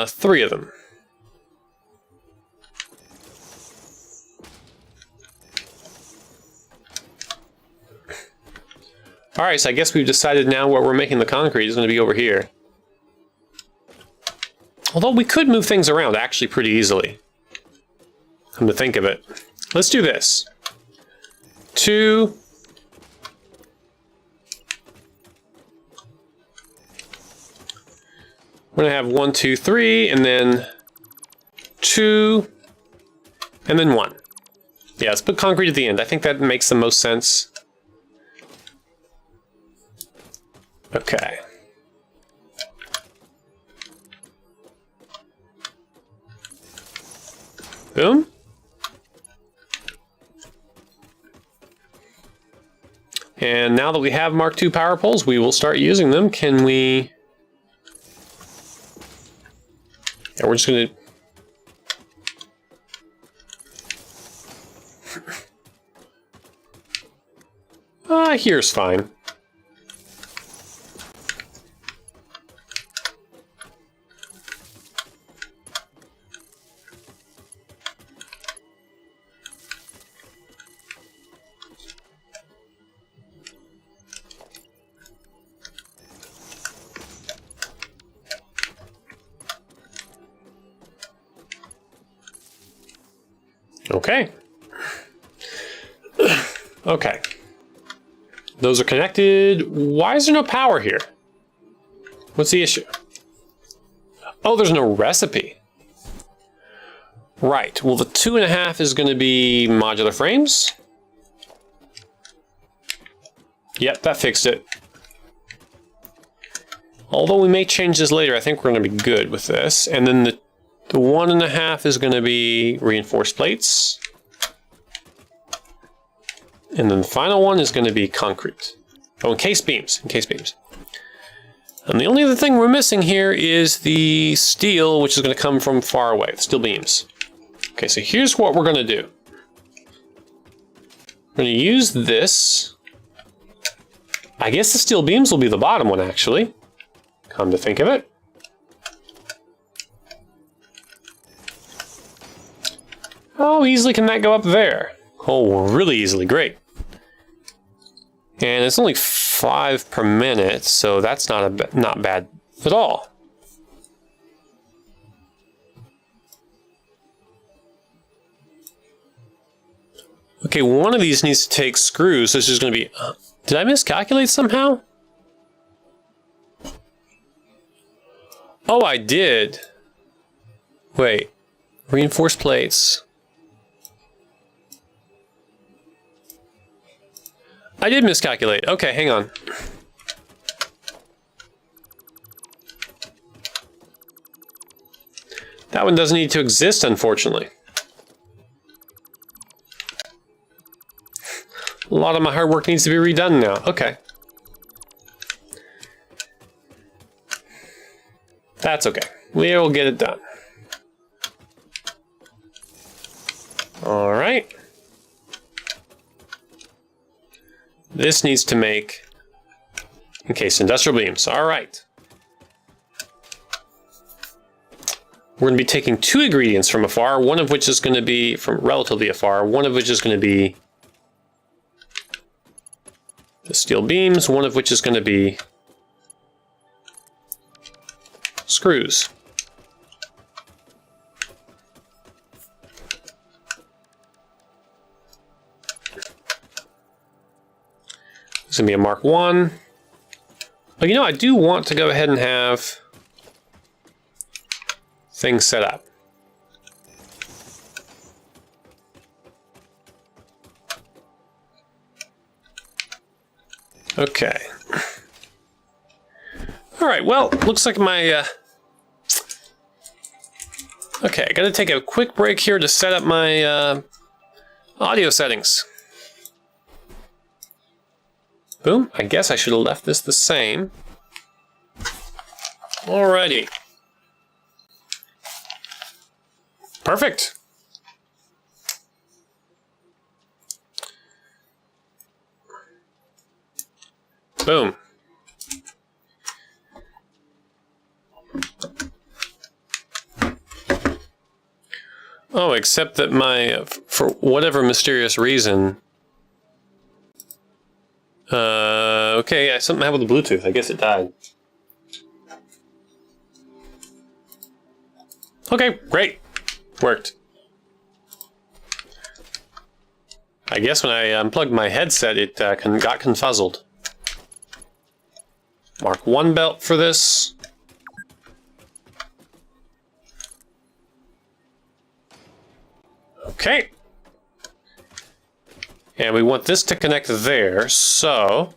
three of them. All right, so I guess we've decided now where we're making the concrete is going to be over here. Although we could move things around actually pretty easily. Come to think of it. Let's do this. 2. We're going to have 1, 2, 3, and then 2, and then 1. Yeah, let's put concrete at the end. I think that makes the most sense. Okay. Boom. And now that we have Mark II power poles, we will start using them. Can we... Yeah, we're just going to... here's fine. Okay. Okay. Those are connected. Why is there no power here? What's the issue? Oh, there's no recipe. Right. Well, the 2.5 is going to be modular frames. Yep, that fixed it. Although we may change this later, I think we're going to be good with this. And then the 1.5 is going to be reinforced plates. And then the final one is going to be concrete. Oh, encased beams. Encased beams. And the only other thing we're missing here is the steel, which is going to come from far away, the steel beams. Okay, so here's what we're going to do. We're going to use this. I guess the steel beams will be the bottom one, actually. Come to think of it. How easily can that go up there? Oh, really easily. Great. And it's only 5 per minute, so that's not bad at all. Okay, one of these needs to take screws, so this is going to be... did I miscalculate somehow? Oh, I did. Wait. Reinforced plates. I did miscalculate. Okay, hang on. That one doesn't need to exist, unfortunately. A lot of my hard work needs to be redone now. Okay. That's okay. We'll get it done. All right. This needs to make encased industrial beams. All right. We're going to be taking 2 ingredients from afar, one of which is going to be from relatively afar, one of which is going to be the steel beams, one of which is going to be screws. It's going to be a Mark 1. But you know, I do want to go ahead and have things set up. Okay. All right, well, looks like my... Okay, I gotta take a quick break here to set up my audio settings. Boom, I guess I should have left this the same. Alrighty. Perfect. Boom. Oh, except that my, for whatever mysterious reason, okay, something happened with the Bluetooth. I guess it died. Okay, great. Worked. I guess when I unplugged my headset, it got confuzzled. Mark 1 belt for this. Okay. And we want this to connect there, so...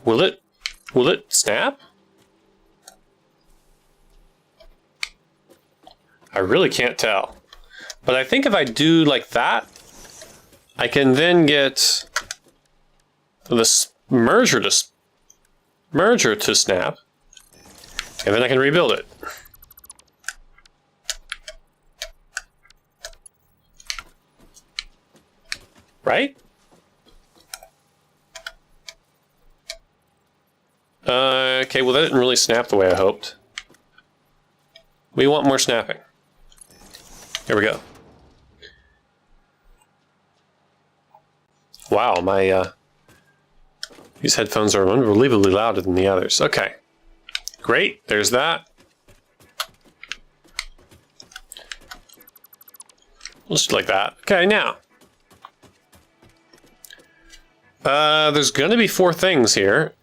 Will it snap? I really can't tell. But I think if I do like that, I can then get this merger to snap, and then I can rebuild it. Right? Okay, well that didn't really snap the way I hoped. We want more snapping. Here we go. Wow, my these headphones are unbelievably louder than the others. Okay, great, there's that. We'll just do like that. Okay, now. There's gonna be 4 things here.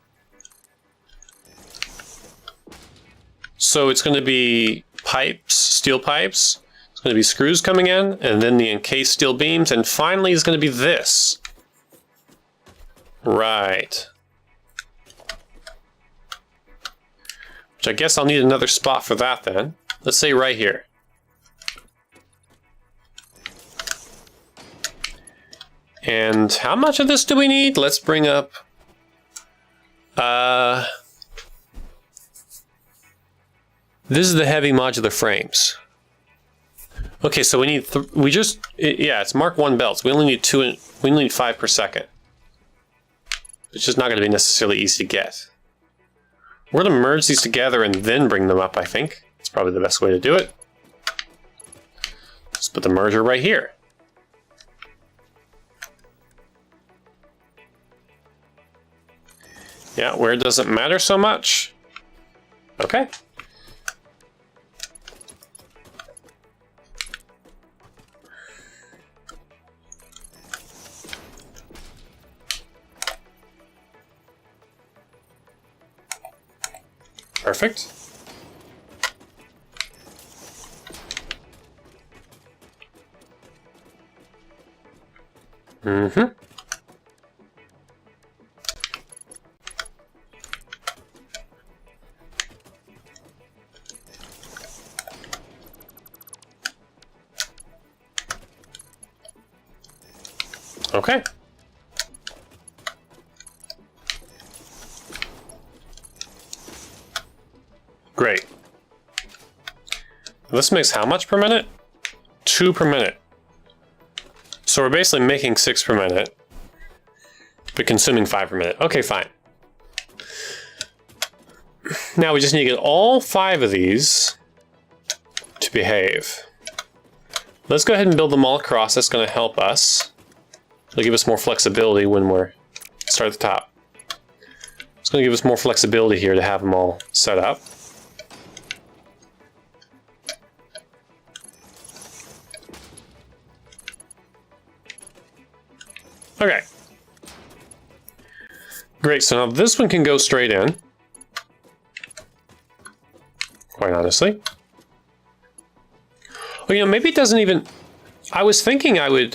So it's gonna be pipes, steel pipes. It's gonna be screws coming in, and then the encased steel beams, and finally it's gonna be this. Right. Which I guess I'll need another spot for that then. Let's say right here. And how much of this do we need? Let's bring up... this is the heavy modular frames. Okay, so we need... yeah, it's Mark 1 belts. We only need 2... we only need 5 per second. Which is not going to be necessarily easy to get. We're going to merge these together and then bring them up, I think. It's probably the best way to do it. Let's put the merger right here. Yeah, where does it matter so much? Okay. Perfect. Mm-hmm. Okay. Great. This makes how much per minute? 2 per minute. So we're basically making 6 per minute, but consuming 5 per minute. Okay, fine. Now we just need to get all 5 of these to behave. Let's go ahead and build them all across. That's going to help us. It'll give us more flexibility when we're start at the top. It's going to give us more flexibility here to have them all set up. Okay. Great, so now this one can go straight in. Quite honestly. Oh, you know, maybe it doesn't even... I was thinking I would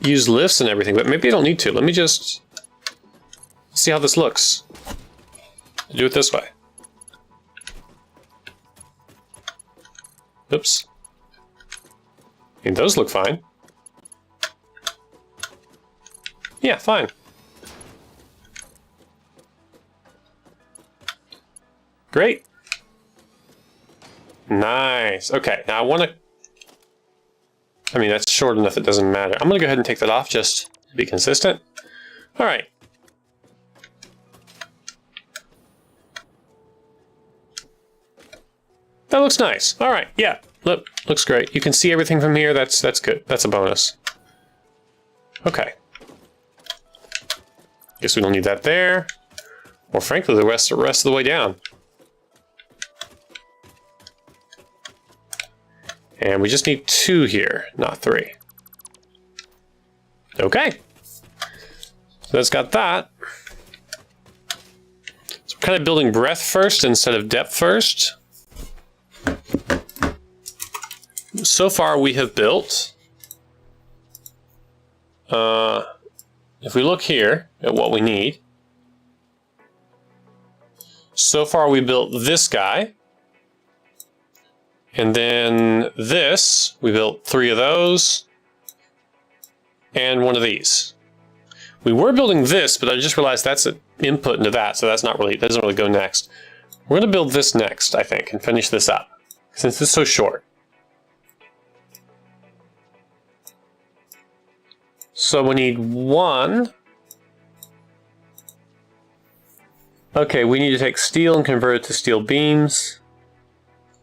use lifts and everything, but maybe I don't need to. Let me just see how this looks. Do it this way. Oops. I mean, those look fine. Yeah, fine. Great. Nice. Okay, now I want to... I mean, that's short enough, it doesn't matter. I'm going to go ahead and take that off just to be consistent. All right. That looks nice. All right, yeah, look, looks great. You can see everything from here. That's good. That's a bonus. Okay. Guess we don't need that there. Or frankly, the rest of the way down. And we just need 2 here, not 3. Okay. So that's got that. So we're kind of building breadth first instead of depth first. So far we have built, if we look here at what we need, so far we built this guy, and then this, we built 3 of those, and 1 of these. We were building this, but I just realized that's an input into that, so that doesn't really go next. We're going to build this next, I think, and finish this up, since it's so short. So we need 1. Okay, we need to take steel and convert it to steel beams.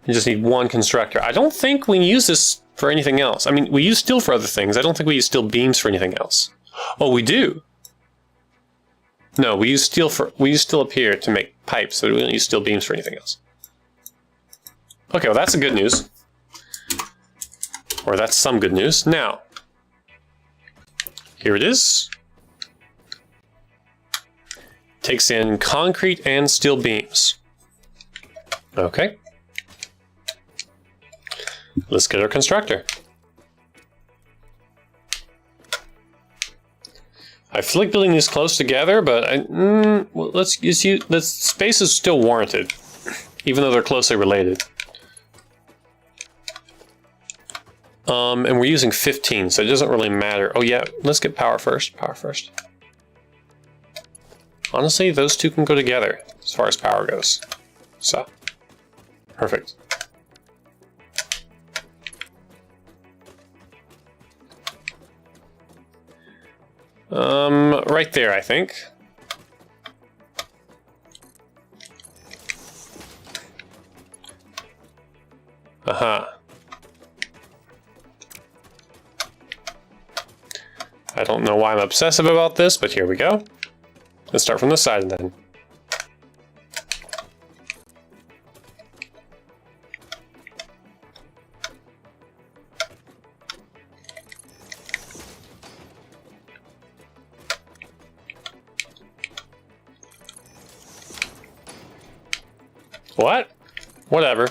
We just need 1 constructor. I don't think we use this for anything else. I mean, we use steel for other things. I don't think we use steel beams for anything else. Oh, we do. No, we use steel up here to make pipes, so we don't use steel beams for anything else. Okay, well that's the good news. Or that's some good news. Now, here it is. Takes in concrete and steel beams. Okay. Let's get our constructor. I feel like building these close together, but well, space is still warranted, even though they're closely related. And we're using 15, so it doesn't really matter. Oh yeah, let's get power first. Power first. Honestly, those 2 can go together as far as power goes. So, perfect. Right there, I think. I don't know why I'm obsessive about this, but here we go. Let's start from this side then. What? Whatever.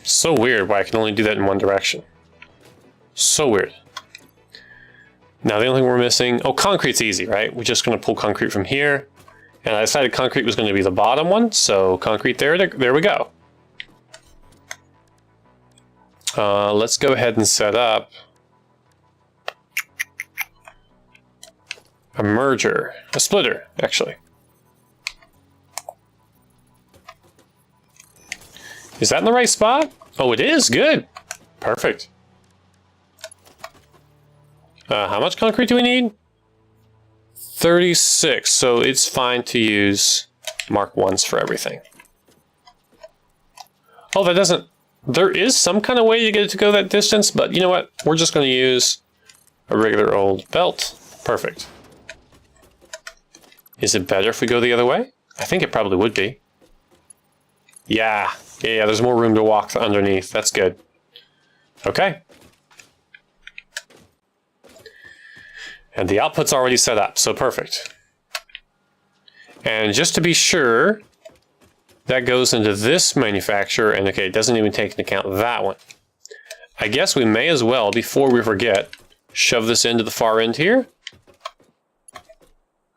So weird why I can only do that in one direction. So weird. Now the only thing we're missing... Oh, concrete's easy, right? We're just going to pull concrete from here. And I decided concrete was going to be the bottom one, so concrete there we go. Let's go ahead and set up a merger, a splitter, actually. Is that in the right spot? Oh, it is. Good. Perfect. How much concrete do we need? 36. So it's fine to use Mark 1s for everything. Oh, that doesn't... There is some kind of way to get it to go that distance, but you know what? We're just going to use a regular old belt. Perfect. Is it better if we go the other way? I think it probably would be. Yeah, there's more room to walk underneath. That's good. Okay. And the output's already set up, so perfect. And just to be sure, that goes into this manufacturer, and okay, it doesn't even take into account that one. I guess we may as well, before we forget, shove this into the far end here.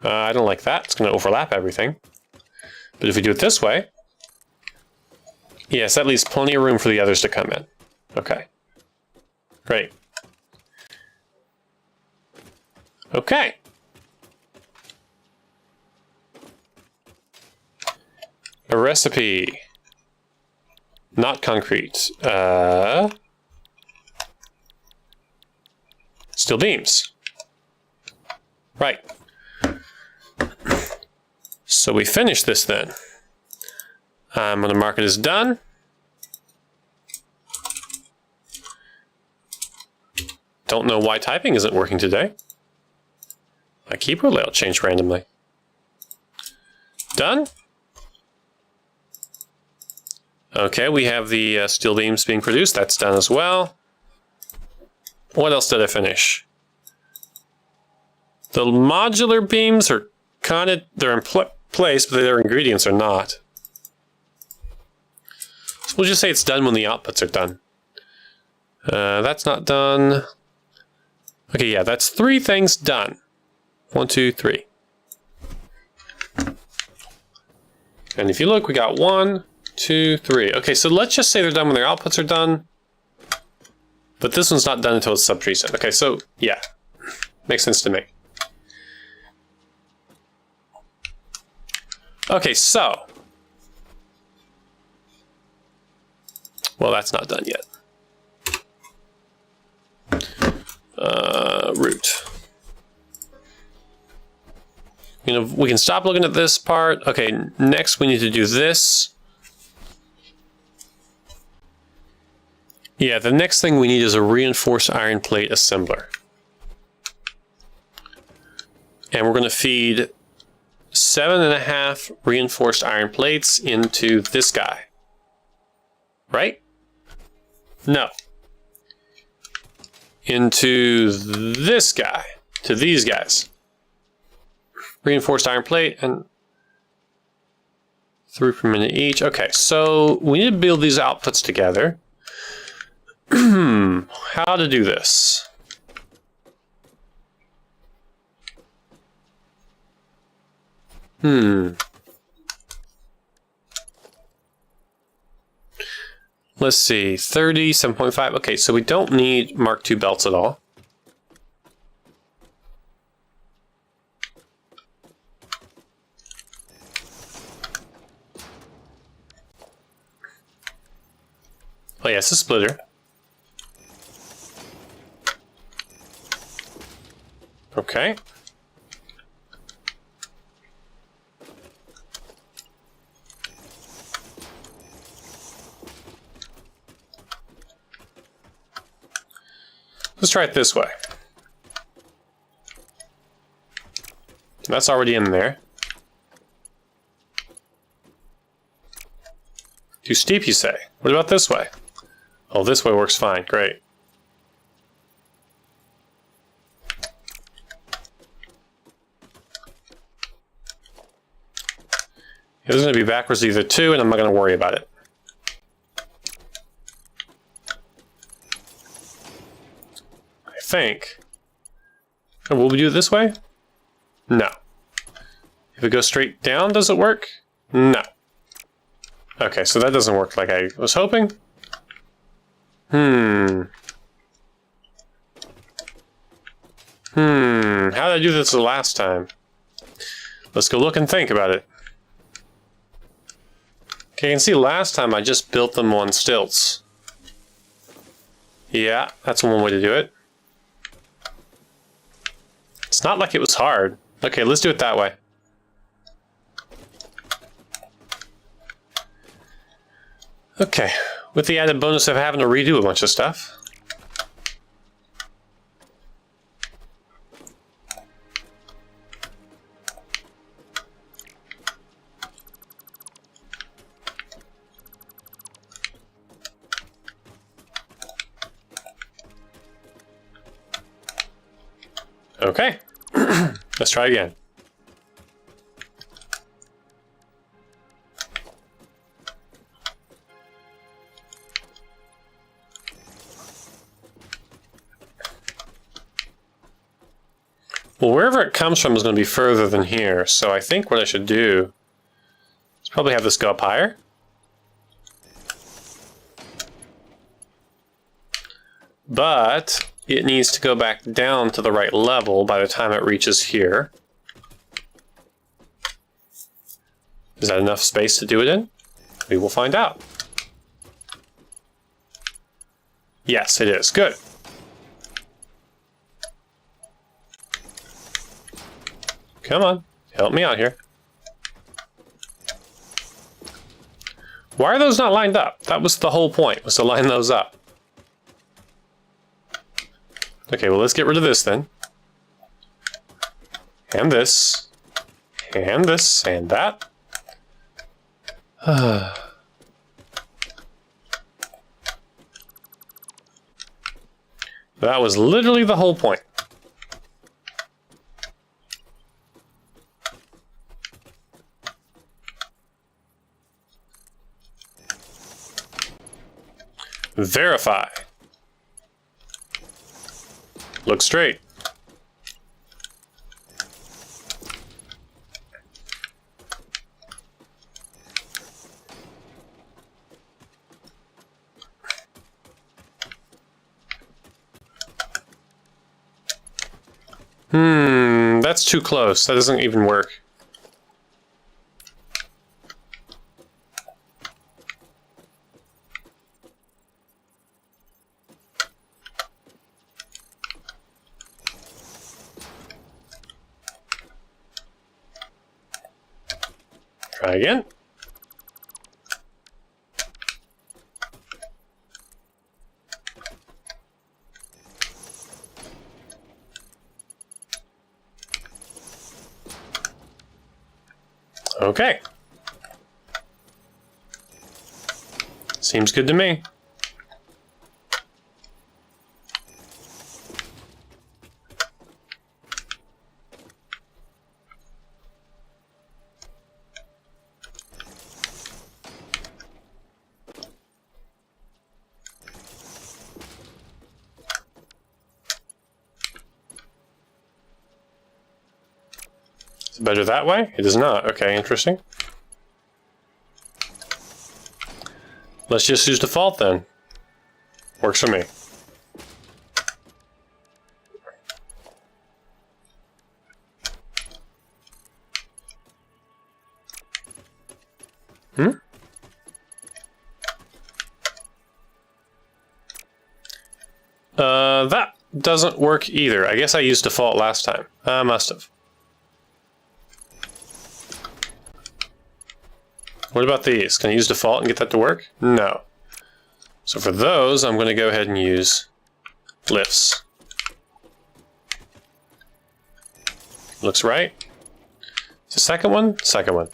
I don't like that. It's going to overlap everything. But if we do it this way, yes, that leaves plenty of room for the others to come in. Okay. Great. Okay. A recipe. Not concrete. Steel beams. Right. So we finish this then. I'm going to mark it as done. Don't know why typing isn't working today. My keyboard layout changed randomly. Done. Okay, we have the steel beams being produced. That's done as well. What else did I finish? The modular beams are kind of, they're in place, but their ingredients are not. So we'll just say it's done when the outputs are done. That's not done. Okay, yeah, that's 3 things done. 1, 2, 3. And if you look, we got 1, 2, 3. Okay, so let's just say they're done when their outputs are done. But this one's not done until it's sub-treason. Okay, so yeah, makes sense to me. Okay, so. Well, that's not done yet. Root. You know, we can stop looking at this part. Okay, next we need to do this. Yeah, the next thing we need is a reinforced iron plate assembler. And we're going to feed 7.5 reinforced iron plates into this guy. Right? No. Into this guy. To these guys. Reinforced iron plate and 3 per minute each. Okay, so we need to build these outputs together. How to do this? Let's see, 30, 7.5. Okay, so we don't need Mark II belts at all. Oh yeah, it's a splitter. Okay. Let's try it this way. That's already in there. Too steep, you say? What about this way? Oh, this way works fine. Great. It's going to be backwards either too, and I'm not going to worry about it. I think. Oh, will we do it this way? No. If it goes straight down, does it work? No. Okay, so that doesn't work like I was hoping. How did I do this the last time? Let's go look and think about it. Okay, you can see last time I just built them on stilts. Yeah, that's one way to do it. It's not like it was hard. Okay, let's do it that way. Okay, with the added bonus of having to redo a bunch of stuff. Okay, let's try again. Well, wherever it comes from is going to be further than here, so I think what I should do is probably have this go up higher. But it needs to go back down to the right level by the time it reaches here. Is that enough space to do it in? We will find out. Yes, it is. Good. Come on, help me out here. Why are those not lined up? That was the whole point, was to line those up. Okay, well, let's get rid of this then. And this. And this. And that. That was literally the whole point. Verify. Look straight. That's too close. That doesn't even work. Try again. Okay. Seems good to me. Is it better that way? It is not. Okay, interesting. Let's just use default then. Works for me. That doesn't work either. I guess I used default last time. I must have. What about these? Can I use default and get that to work? No. So for those, I'm going to go ahead and use lifts. Looks right. The second one? Second one.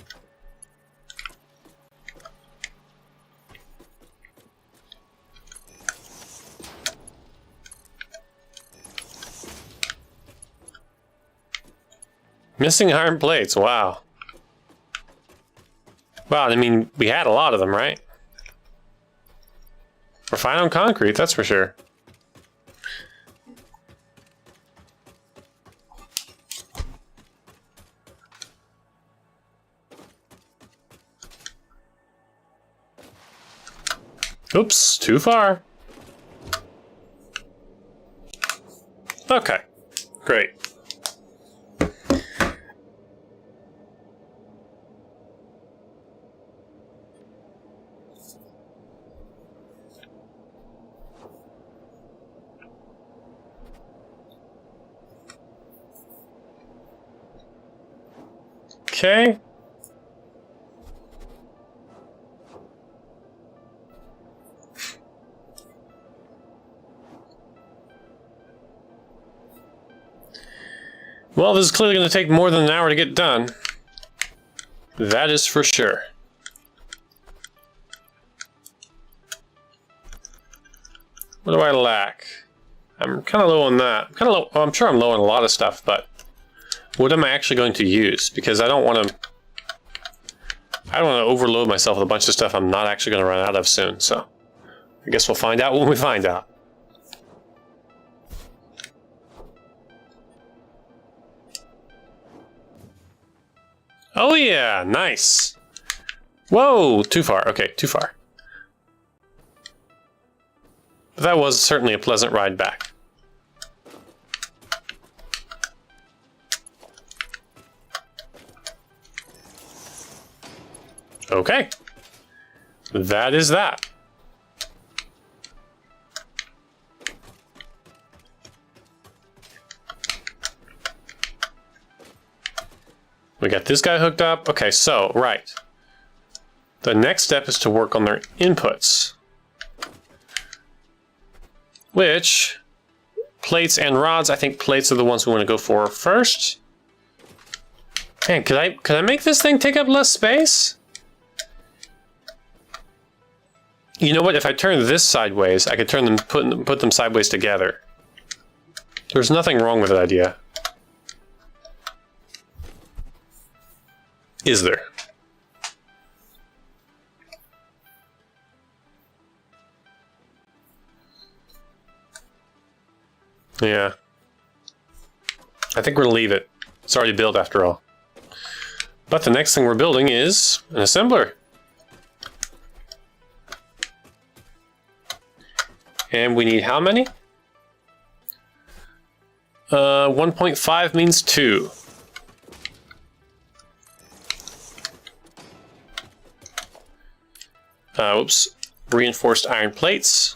Missing iron plates, wow. Well, I mean, we had a lot of them, right? We're fine on concrete, that's for sure. Oops, too far. Okay, great. Okay. Well, this is clearly going to take more than an hour to get done. That is for sure. What do I lack? I'm kind of low on that. I'm kind of low. Well, I'm sure I'm low on a lot of stuff, but what am I actually going to use? Because I don't want to. I don't want to overload myself with a bunch of stuff I'm not actually going to run out of soon. So, I guess we'll find out when we find out. Oh yeah, nice. Whoa, too far. Okay, too far. But that was certainly a pleasant ride back. Okay. That is that. We got this guy hooked up. Okay, so, right. The next step is to work on their inputs. Which, plates and rods, I think plates are the ones we want to go for first. Man, could I make this thing take up less space? You know what, if I turn this sideways, I could turn them, put them sideways together. There's nothing wrong with that idea. Is there? Yeah. I think we're gonna leave it. It's already built after all. But the next thing we're building is an assembler. And we need how many? 1.5 means 2. Oops. Reinforced iron plates.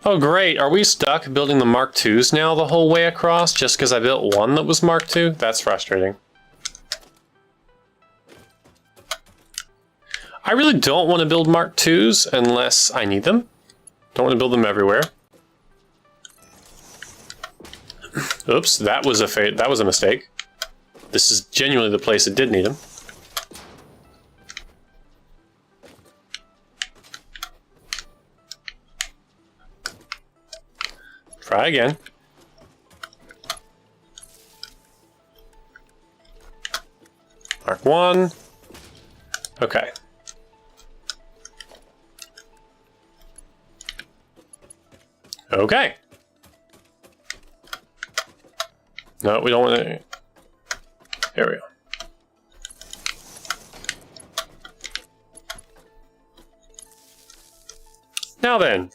Oh great, are we stuck building the Mark IIs now the whole way across just because I built one that was Mark II? That's frustrating. I really don't want to build Mark IIs unless I need them. Don't want to build them everywhere. Oops, that was a mistake. This is genuinely the place that did need them. Try again. Mark 1. Okay. Okay. No, we don't want to. There we go. Now then.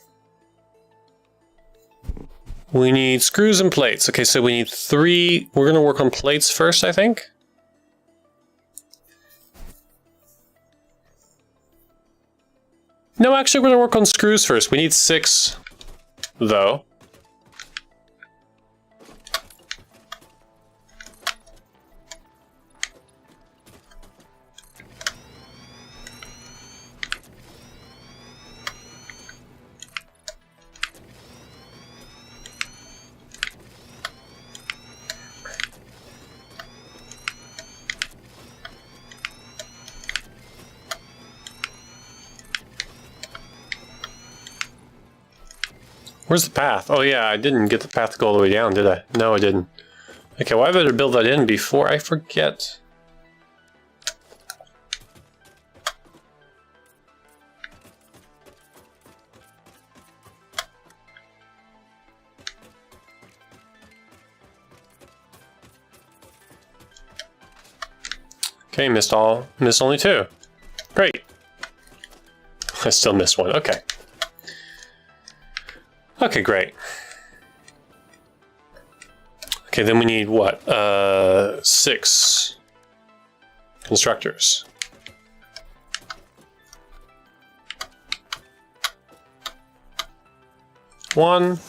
We need screws and plates. Okay, so we need 3. We're going to work on plates first, I think. No, actually, we're going to work on screws first. We need 6, though. Where's the path? Oh yeah, I didn't get the path to go all the way down, did I? No, I didn't. Okay, well I better build that in before I forget. Okay, missed only 2. Great. I still missed 1, okay. Okay, great. Okay, then we need what? 6 constructors. 1,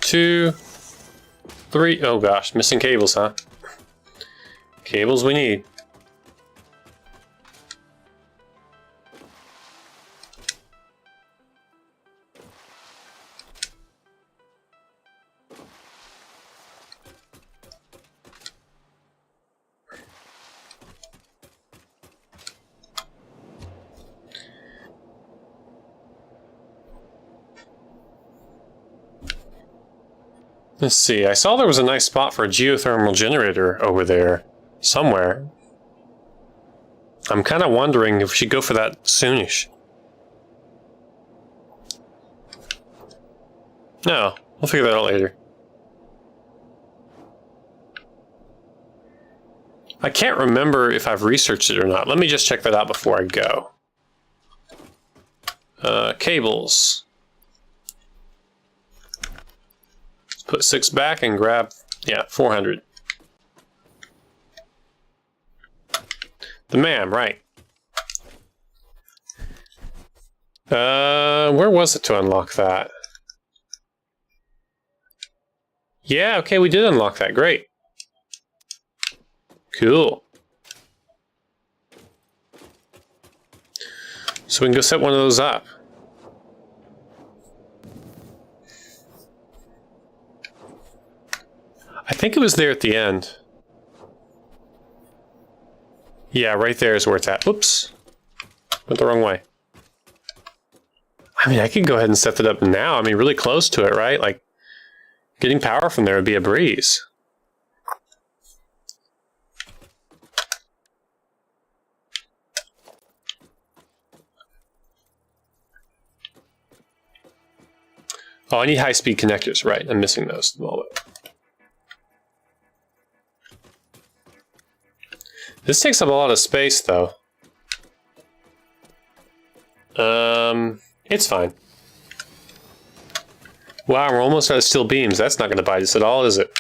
2, 3. Oh gosh, missing cables, huh? Cables we need. Let's see, I saw there was a nice spot for a geothermal generator over there somewhere. I'm kind of wondering if we should go for that soonish. No, we'll figure that out later. I can't remember if I've researched it or not. Let me just check that out before I go. Cables. Put 6 back and grab, yeah, 400. The MAM, right. Where was it to unlock that? Yeah, okay, we did unlock that. Great. Cool. So we can go set one of those up. I think it was there at the end. Yeah, right there is where it's at. Whoops. Went the wrong way. I mean, I could go ahead and set that up now. I mean, really close to it, right? Like, getting power from there would be a breeze. Oh, I need high-speed connectors, right? I'm missing those at the moment. This takes up a lot of space, though. It's fine. Wow, we're almost out of steel beams. That's not going to bite us at all, is it?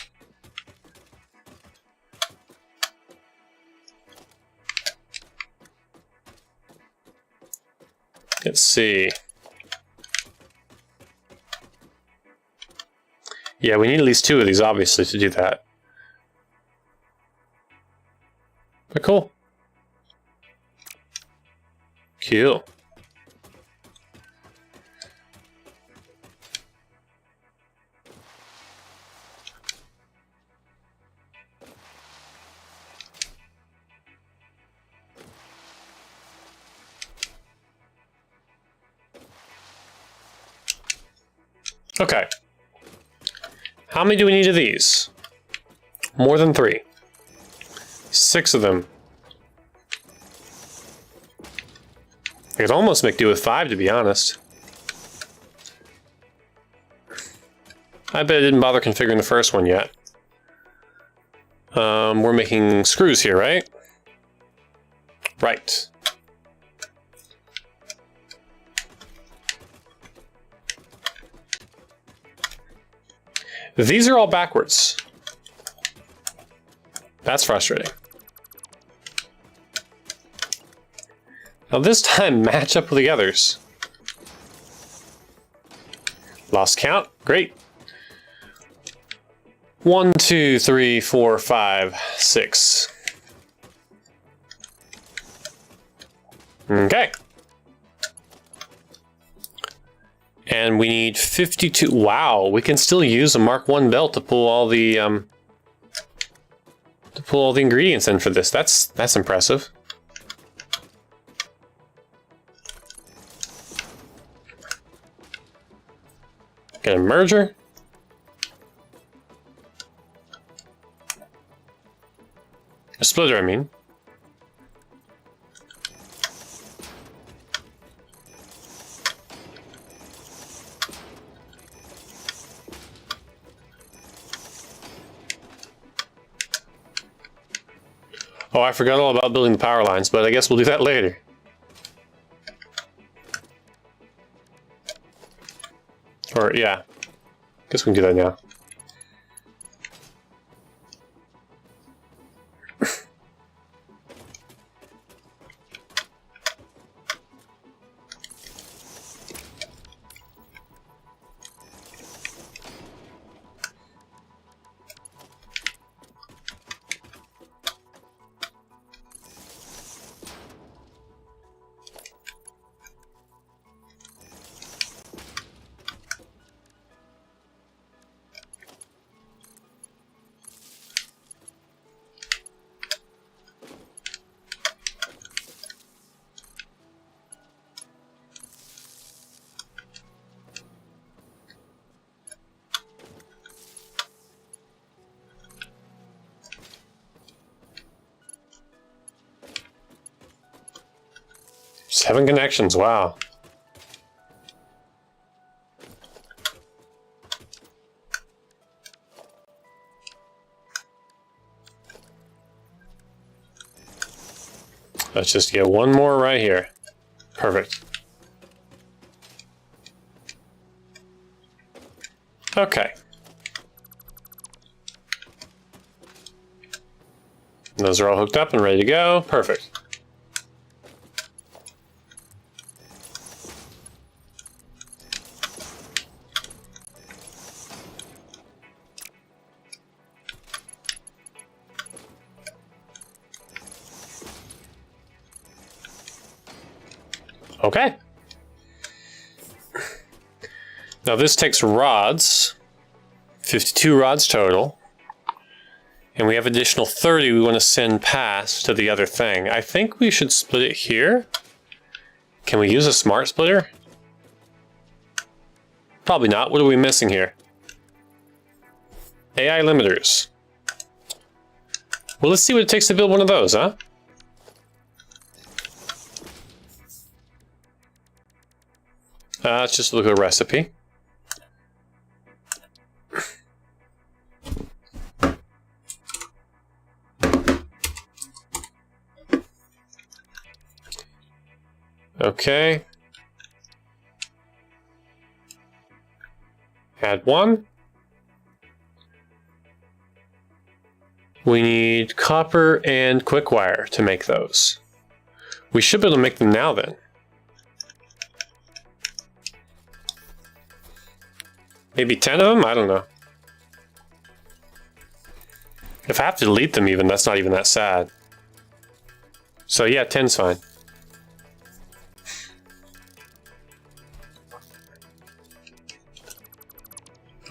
Let's see. Yeah, we need at least 2 of these, obviously, to do that. But cool. Cool. Okay. How many do we need of these? More than 3. 6 of them. I could almost make do with 5, to be honest. I bet I didn't bother configuring the first one yet. We're making screws here, right? Right. These are all backwards. That's frustrating. Now this time, match up with the others. Lost count. Great. 1, 2, 3, 4, 5, 6. Okay. And we need 52. Wow, we can still use a Mark I belt to pull all the ingredients in for this. That's impressive. Get a merger. A splitter, I mean. Oh, I forgot all about building the power lines, but I guess we'll do that later. Or, yeah. Guess we can do that now. Seven connections, wow. Let's just get one more right here. Perfect. Okay. Those are all hooked up and ready to go. Perfect. Okay. Now this takes rods, 52 rods total, and we have additional 30 we want to send past to the other thing. I think we should split it here. Can we use a smart splitter? Probably not. What are we missing here? AI limiters. Well, let's see what it takes to build one of those, huh? Let's just look at a recipe. Okay. Add one. We need copper and quick wire to make those. We should be able to make them now then. Maybe 10 of them? I don't know. If I have to delete them even, that's not even that sad. So yeah, 10's fine.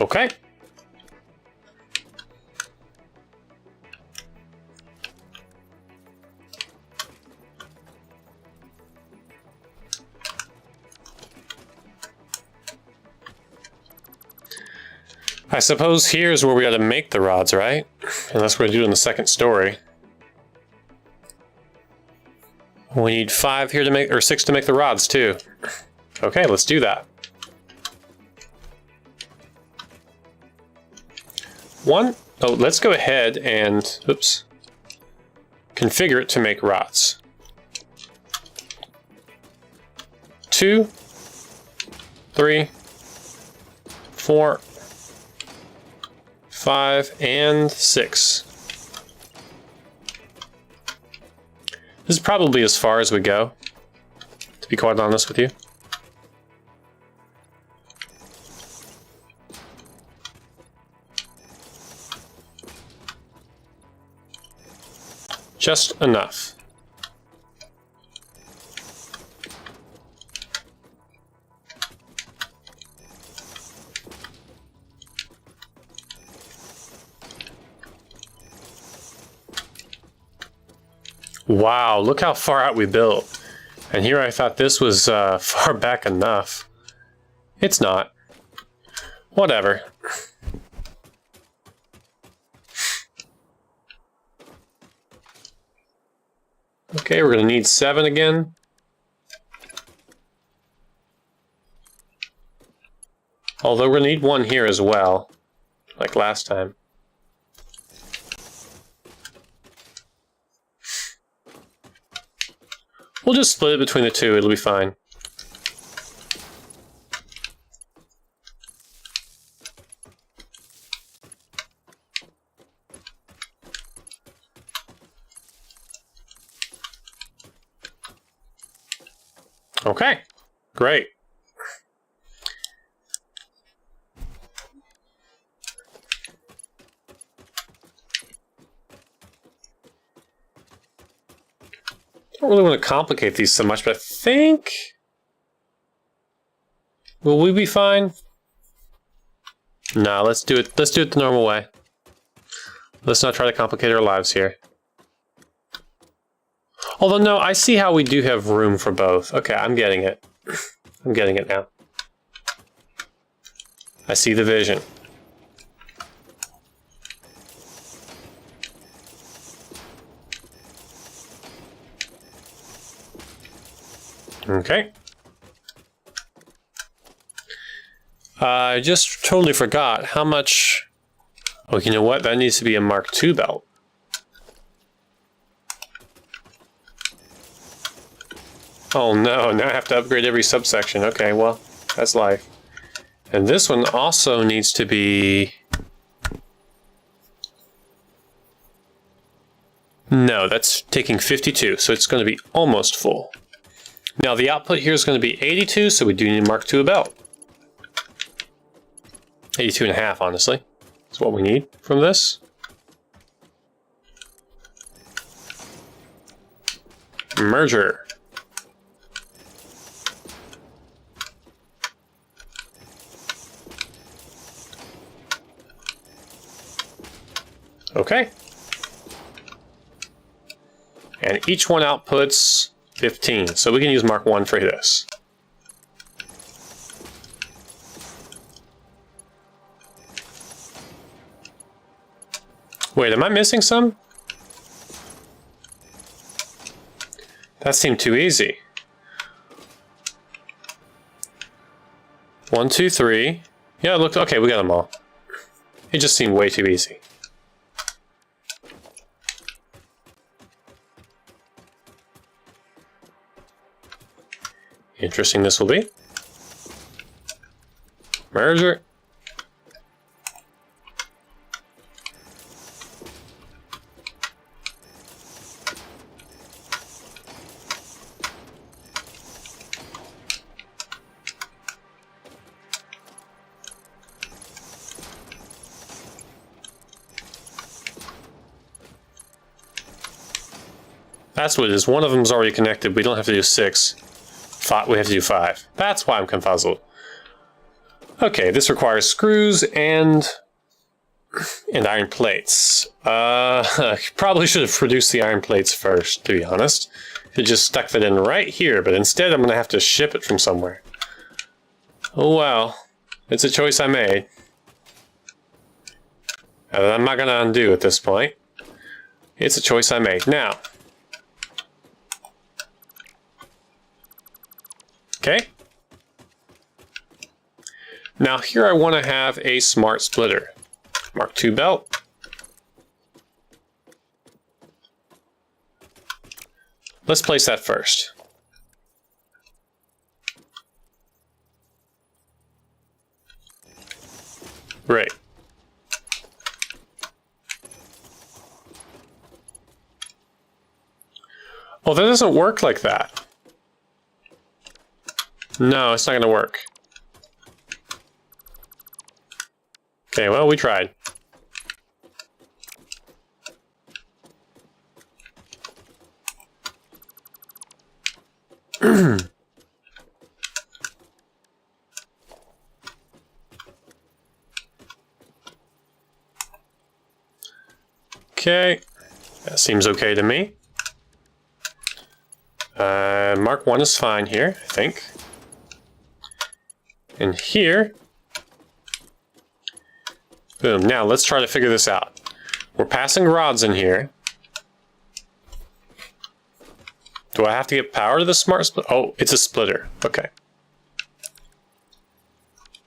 Okay. I suppose here's where we got to make the rods, right? Unless we're doing the second story. We need 5 here to make, or 6 to make the rods too. Okay, let's do that. 1. Oh, let's go ahead and, oops, configure it to make rods. 2, 3, 4, 5, and 6. This is probably as far as we go, to be quite honest with you. Just enough. Wow, look how far out we built. And here I thought this was far back enough. It's not. Whatever. Okay, we're going to need 7 again. Although we're going to need 1 here as well, like last time. We'll just split it between the 2, it'll be fine. Okay, great. Don't really want to complicate these so much, but I think... Will we be fine? No, let's do it. Let's do it the normal way. Let's not try to complicate our lives here. Although, no, I see how we do have room for both. Okay, I'm getting it. I'm getting it now. I see the vision. Okay. I just totally forgot how much... Oh, you know what? That needs to be a Mark II belt. Oh no, now I have to upgrade every subsection. Okay, well, that's life. And this one also needs to be... No, that's taking 52, so it's going to be almost full. Now the output here is going to be 82, so we do need to Mark II belt. 82.5, honestly, is what we need from this. Merger. Okay. And each one outputs 15, so we can use Mark I for this. Wait, am I missing some? That seemed too easy. 1, 2, 3. Yeah, it looked okay, we got them all. It just seemed way too easy. Interesting this will be. Merger. That's what it is. One of them is already connected. We don't have to do 6. 5, we have to do 5. That's why I'm confuzzled. Okay, this requires screws and iron plates. Probably should have produced the iron plates first, to be honest. It just stuck that in right here, but instead I'm going to have to ship it from somewhere. Oh well, it's a choice I made. That I'm not going to undo at this point. It's a choice I made. Now, okay. Now here I want to have a smart splitter. Mark II belt. Let's place that first. Great. Oh, that doesn't work like that. No, it's not going to work. Okay, well, we tried. Okay, that seems okay to me. Mark 1 is fine here, I think. And here, Boom. Now let's try to figure this out. We're passing rods in here. Do I have to get power to the smart split? Oh, it's a splitter. Okay.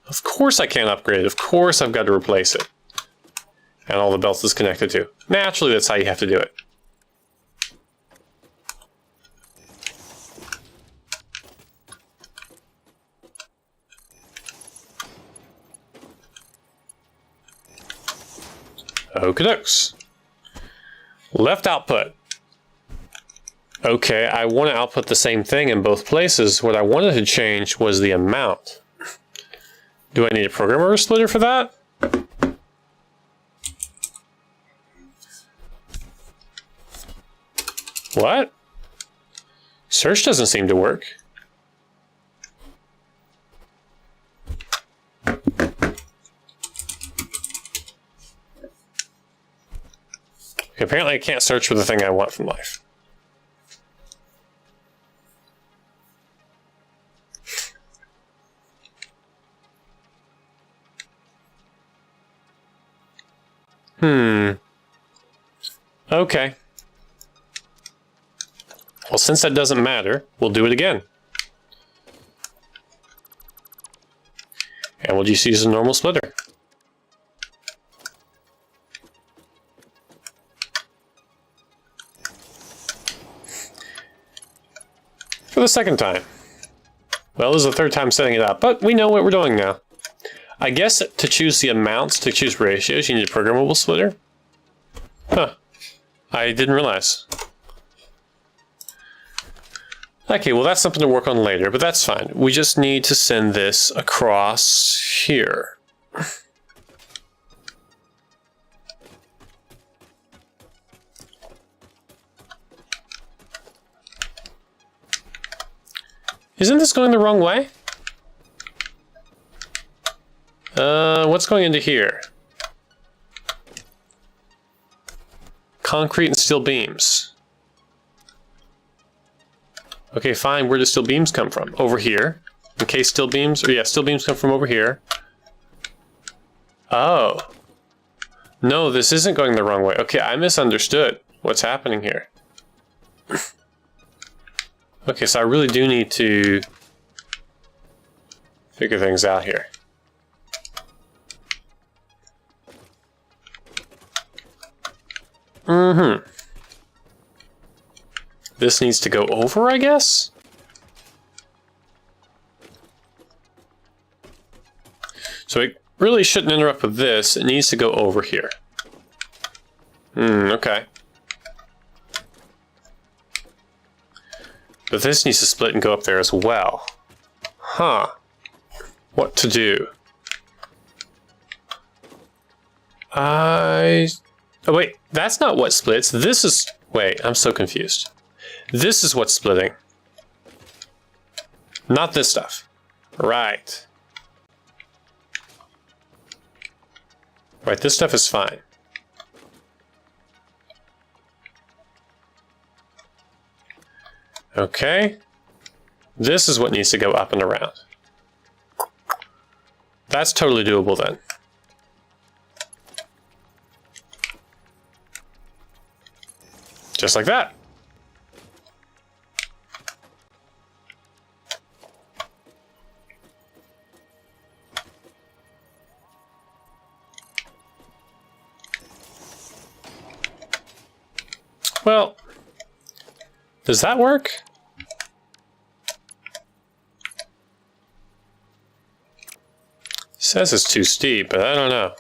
Of course I can't upgrade it. Of course I've got to replace it. And all the belts it's connected to. Naturally, that's how you have to do it. Okie dokes. Left output. Okay, I want to output the same thing in both places. What I wanted to change was the amount. Do I need a programmer splitter for that? What? Search doesn't seem to work. Apparently I can't search for the thing I want from life. Okay. Well, since that doesn't matter, we'll do it again. And we'll just use a normal splitter. For the second time. Well, this is the third time setting it up, but we know what we're doing now. I guess to choose the amounts, to choose ratios, you need a programmable splitter. Huh. I didn't realize. Okay, well that's something to work on later, but that's fine. We just need to send this across here. Isn't this going the wrong way? What's going into here? Concrete and steel beams. Okay, fine. Where do steel beams come from? Over here. In case steel beams, or yeah, steel beams come from over here. Oh. No, this isn't going the wrong way. Okay, I misunderstood what's happening here. Okay, so I really do need to figure things out here. This needs to go over, I guess? So it really shouldn't interrupt with this. It needs to go over here. Okay. But this needs to split and go up there as well. Huh. What to do? Oh wait, that's not what splits. This is... Wait, I'm so confused. This is what's splitting. Not this stuff. Right. Right, this stuff is fine. Okay. This is what needs to go up and around. That's totally doable then. Just like that. Well, does that work? Says it's too steep, but I don't know.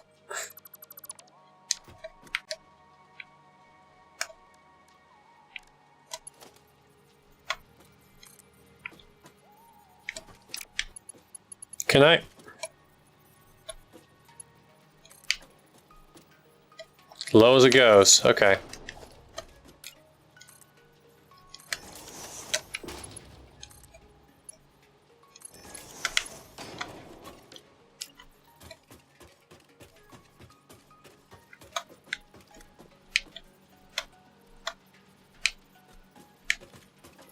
Can I? Low as it goes. Okay.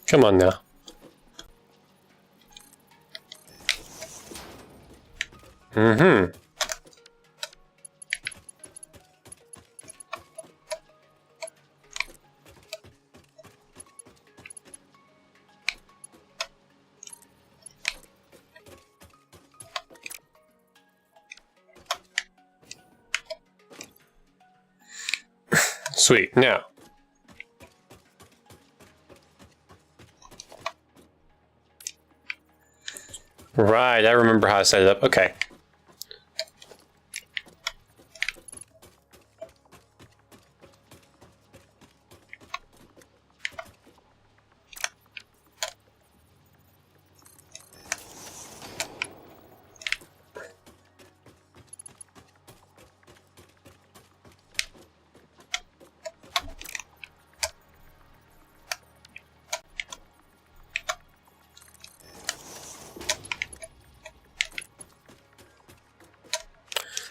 Come on now. Sweet. Now. Right, I remember how to set it up. Okay.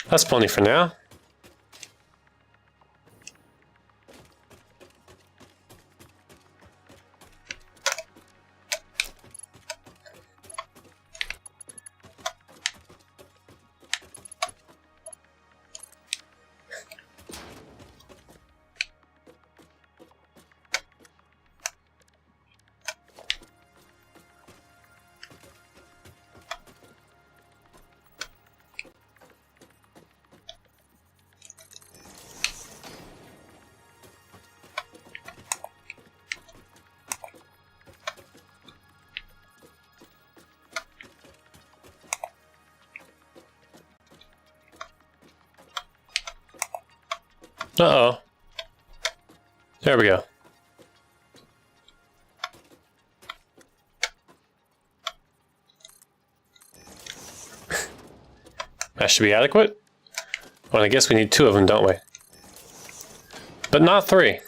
That's plenty for now. Uh-oh. There we go. That should be adequate. Well, I guess we need 2 of them, don't we? But not 3.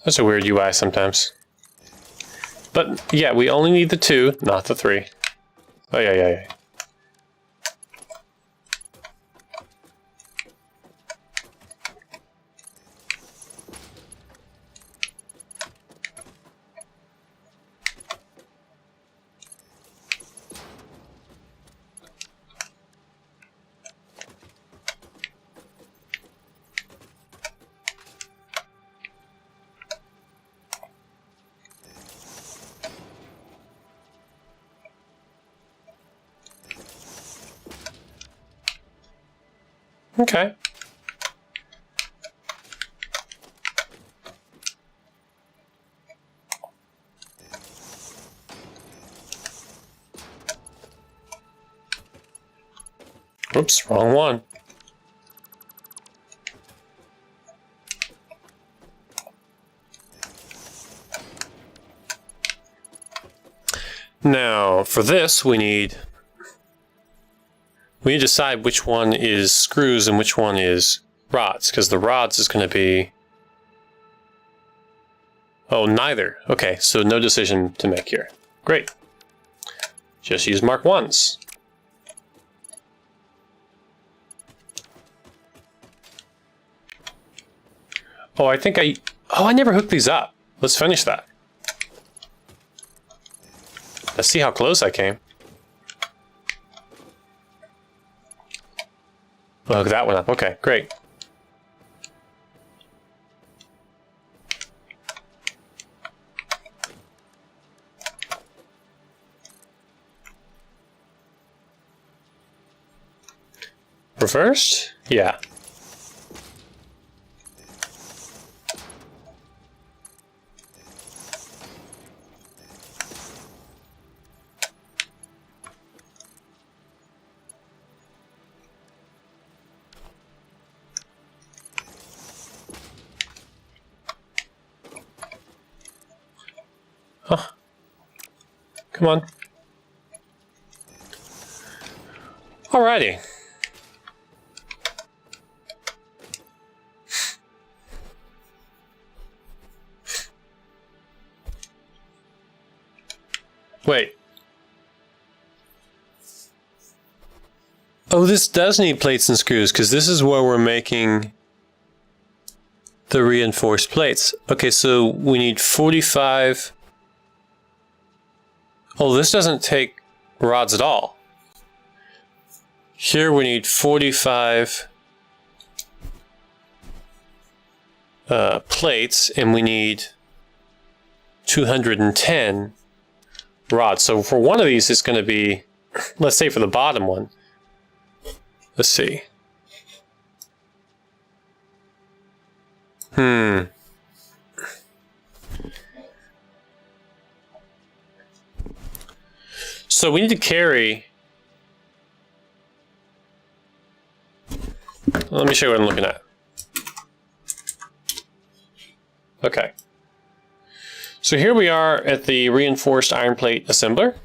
That's a weird UI sometimes. But yeah, we only need the 2, not the 3. Oh yeah. Okay. Oops, wrong one. Now, for this, we need to decide which one is screws and which one is rods, because the rods is going to be... Oh, neither. Okay, so no decision to make here. Great. Just use Mark 1s. Oh, I never hooked these up. Let's finish that. Let's see how close I came. I'll hook that one up. Okay, great. Reversed? Yeah. Huh. Come on. Alrighty. Wait. Oh, this does need plates and screws, because this is where we're making the reinforced plates. Okay, so we need 45... Oh, this doesn't take rods at all. Here we need 45 plates, and we need 210 rods. So for one of these, it's going to be, let's say for the bottom one, let's see. So we need to carry... Let me show you what I'm looking at. Okay. So here we are at the reinforced iron plate assembler.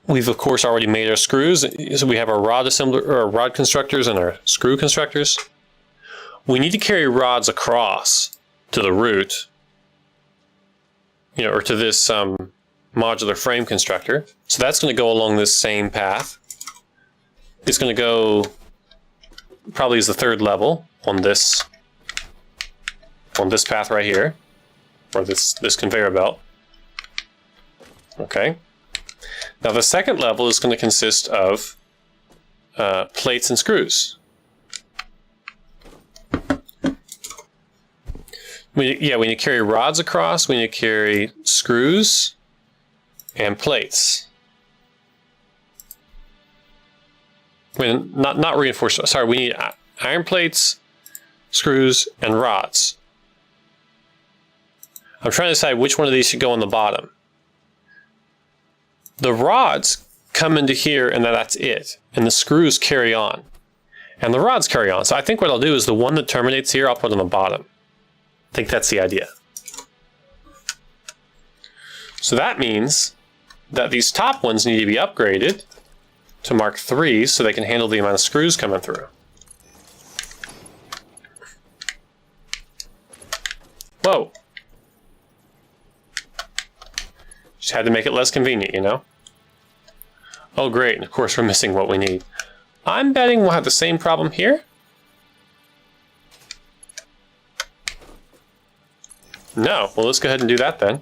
We've of course already made our screws. So we have our rod assembler or our rod constructors and our screw constructors. We need to carry rods across to the root, or to this modular frame constructor. So that's going to go along this same path. It's going to go probably as the third level on this path right here, or this conveyor belt. Okay. Now the second level is going to consist of plates and screws. We need to carry rods across. We need to carry screws and plates. Not reinforced. Sorry, we need iron plates, screws, and rods. I'm trying to decide which one of these should go on the bottom. The rods come into here and that's it. And the screws carry on. And the rods carry on. So I think what I'll do is the one that terminates here, I'll put on the bottom. I think that's the idea. So that means that these top ones need to be upgraded to Mark III so they can handle the amount of screws coming through. Whoa. Just had to make it less convenient, Oh, great. And of course, we're missing what we need. I'm betting we'll have the same problem here. No. Well, let's go ahead and do that then.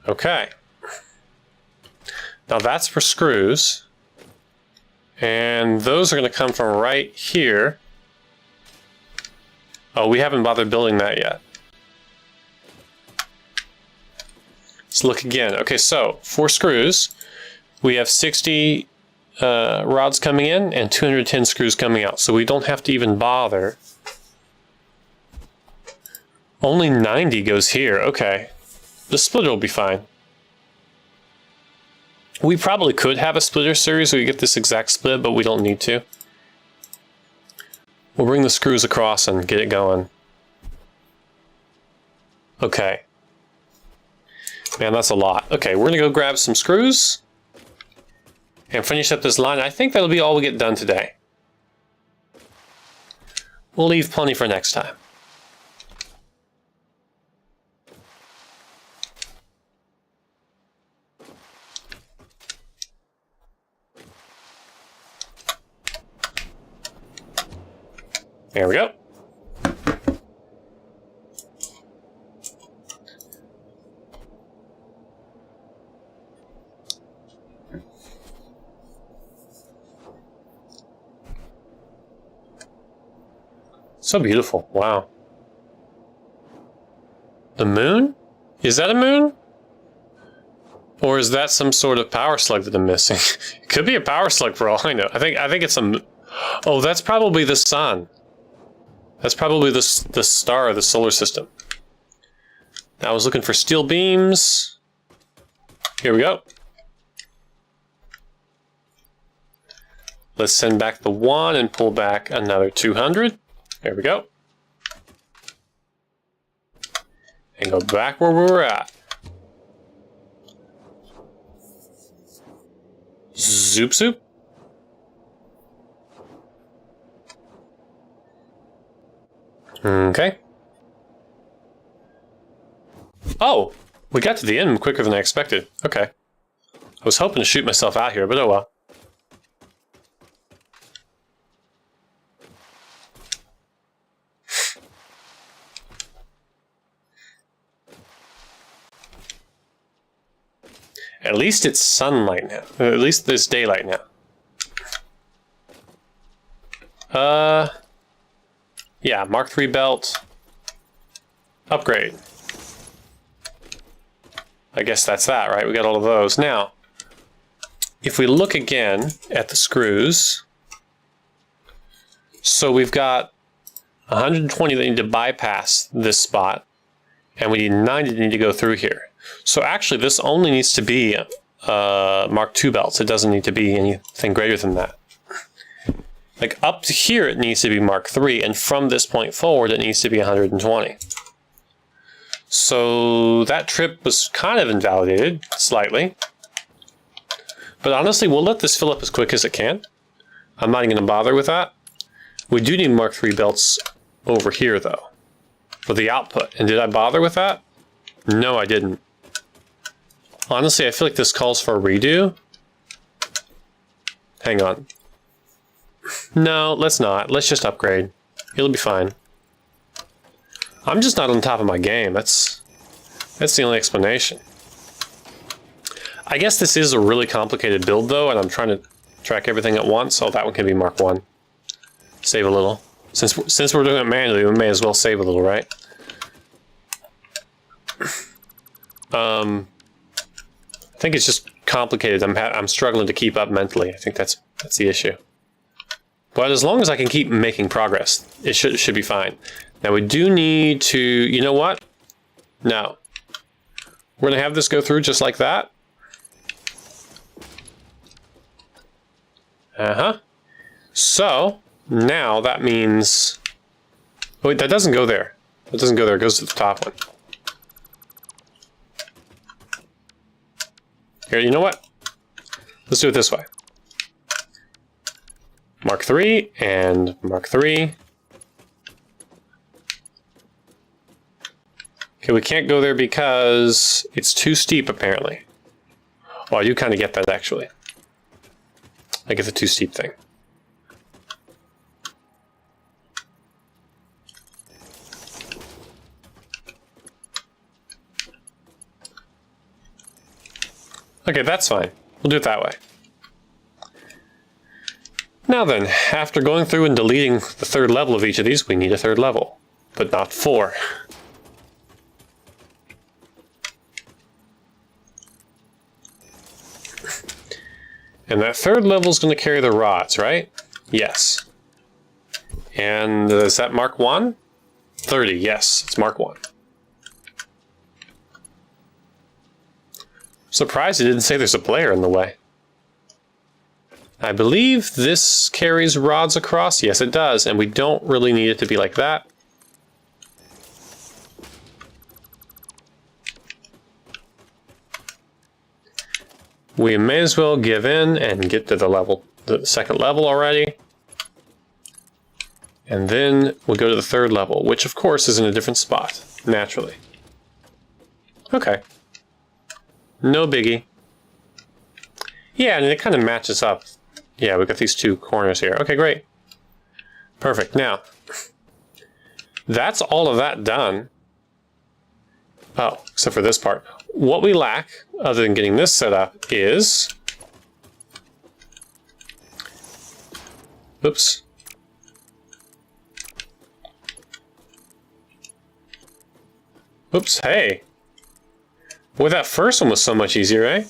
Okay. Now that's for screws. And those are going to come from right here. Oh, we haven't bothered building that yet. Let's look again. Okay, so for screws, we have 60 rods coming in and 210 screws coming out. So we don't have to even bother. Only 90 goes here. Okay. The splitter will be fine. We probably could have a splitter series so we get this exact split, but we don't need to. We'll bring the screws across and get it going. Okay. Man, that's a lot. Okay, we're gonna go grab some screws and finish up this line. I think that'll be all we get done today. We'll leave plenty for next time. There we go. So beautiful. Wow. The moon? Is that a moon? Or is that some sort of power slug that I'm missing? It could be a power slug for all I know. I think it's a... Oh, that's probably the sun. That's probably the star of the solar system. Now I was looking for steel beams. Here we go. Let's send back the 1 and pull back another 200. There we go. And go back where we were at. Zoop zoop. Okay. Oh, we got to the end quicker than I expected. Okay. I was hoping to shoot myself out here, but oh well. At least it's sunlight now. At least there's daylight now. Yeah, Mark III belt. Upgrade. I guess that's that, right? We got all of those. Now, if we look again at the screws, so we've got 120 that need to bypass this spot, and we need 90 that need to go through here. So actually, this only needs to be Mark II belts. It doesn't need to be anything greater than that. Like up to here, it needs to be Mark III, and from this point forward, it needs to be 120. So that trip was kind of invalidated, slightly. But honestly, we'll let this fill up as quick as it can. I'm not even going to bother with that. We do need Mark III belts over here, though, for the output. And did I bother with that? No, I didn't. Honestly, I feel like this calls for a redo. Hang on. No, let's not. Let's just upgrade. It'll be fine. I'm just not on top of my game. That's the only explanation. I guess this is a really complicated build, though, and I'm trying to track everything at once. Oh, that one can be Mark I. Save a little. Since we're doing it manually, we may as well save a little, right? I think it's just complicated. I'm struggling to keep up mentally. I think that's the issue. But as long as I can keep making progress, it should be fine. Now we do need to, you know what? No. We're going to have this go through just like that. So, now that means... Oh, wait, that doesn't go there. That doesn't go there. It goes to the top one. Here, you know what? Let's do it this way. Mark III and Mark III. Okay, we can't go there because it's too steep, apparently. Well, I do kind of get that, actually. I get the too steep thing. Okay, that's fine. We'll do it that way. Now then, after going through and deleting the third level of each of these, we need a third level, but not 4. And that third level is going to carry the rods, right? Yes. And is that Mark I? 30, yes, it's Mark I. Surprised it didn't say there's a player in the way. I believe this carries rods across. Yes, it does, and we don't really need it to be like that. We may as well give in and get to the second level already. And then we'll go to the third level, which of course is in a different spot, naturally. Okay. No biggie. Yeah, and it kind of matches up. Yeah, we've got these two corners here. Okay, great. Perfect. Now, that's all of that done. Oh, except for this part. What we lack, other than getting this set up, is... Oops. Oops, hey. Boy, that first one was so much easier, eh?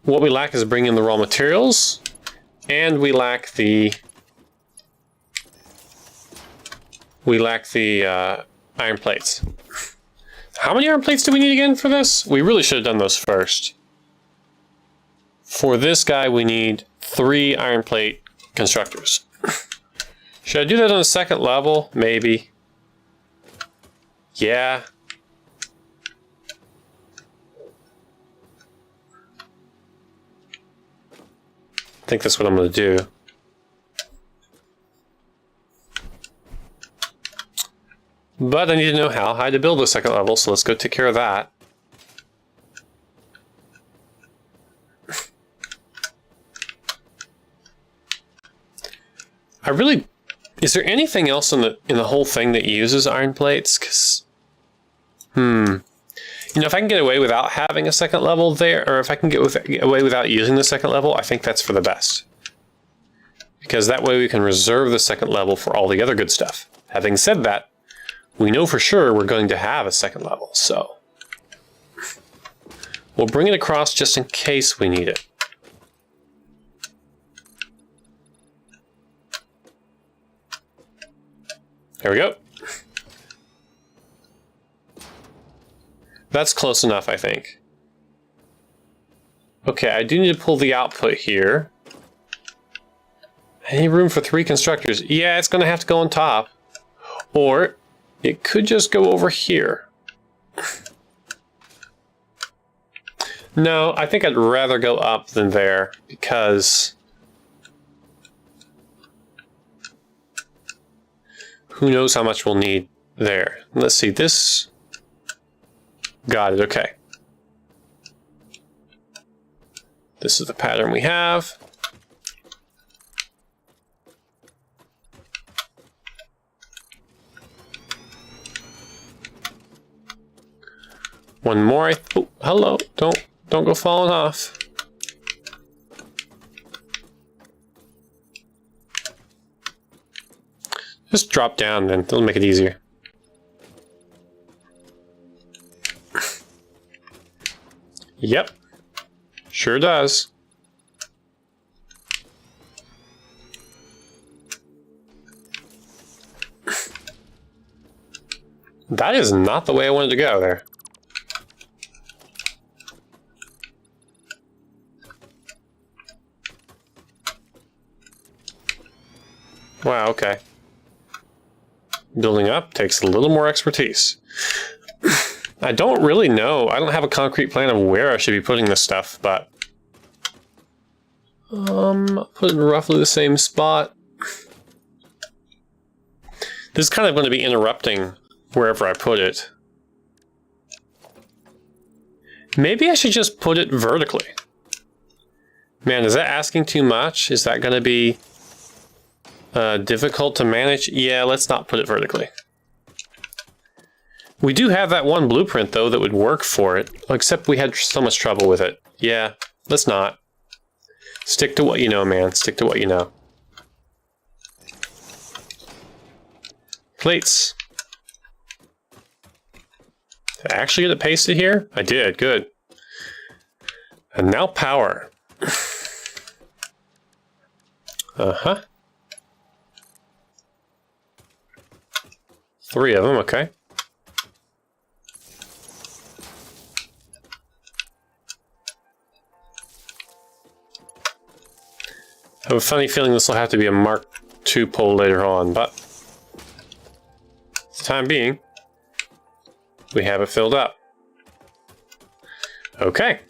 What we lack is bringing in the raw materials, and we lack the iron plates. How many iron plates do we need again for this? We really should have done those first. For this guy, we need 3 iron plate constructors. Should I do that on the second level? Maybe. Yeah. I think that's what I'm going to do. But I need to know how high to build the second level, so let's go take care of that. Is there anything else in the whole thing that uses iron plates? 'Cause, you know, if I can get away without having a second level there, or if I can get away without using the second level, I think that's for the best. Because that way we can reserve the second level for all the other good stuff. Having said that, we know for sure we're going to have a second level, so we'll bring it across just in case we need it. There we go. That's close enough, I think. Okay, I do need to pull the output here. Any room for 3 constructors? Yeah, it's going to have to go on top. Or it could just go over here. No, I think I'd rather go up than there, because who knows how much we'll need there. Let's see, this... Got it, okay. This is the pattern we have. One more. Oh, hello. Don't go falling off. Just drop down, then it'll make it easier. Yep. Sure does. That is not the way I wanted to go there. Wow, okay. Building up takes a little more expertise. I don't really know. I don't have a concrete plan of where I should be putting this stuff, but put it in roughly the same spot. This is kind of going to be interrupting wherever I put it. Maybe I should just put it vertically. Man, is that asking too much? Is that going to be difficult to manage? Yeah, let's not put it vertically. We do have that one blueprint, though, that would work for it, except we had so much trouble with it. Yeah, let's not. Stick to what you know, man. Stick to what you know. Plates. Did I actually get it pasted here? I did, good. And now power. Uh-huh. 3 of them, okay. I have a funny feeling this will have to be a Mark II pole later on, but for the time being, we have it filled up. Okay.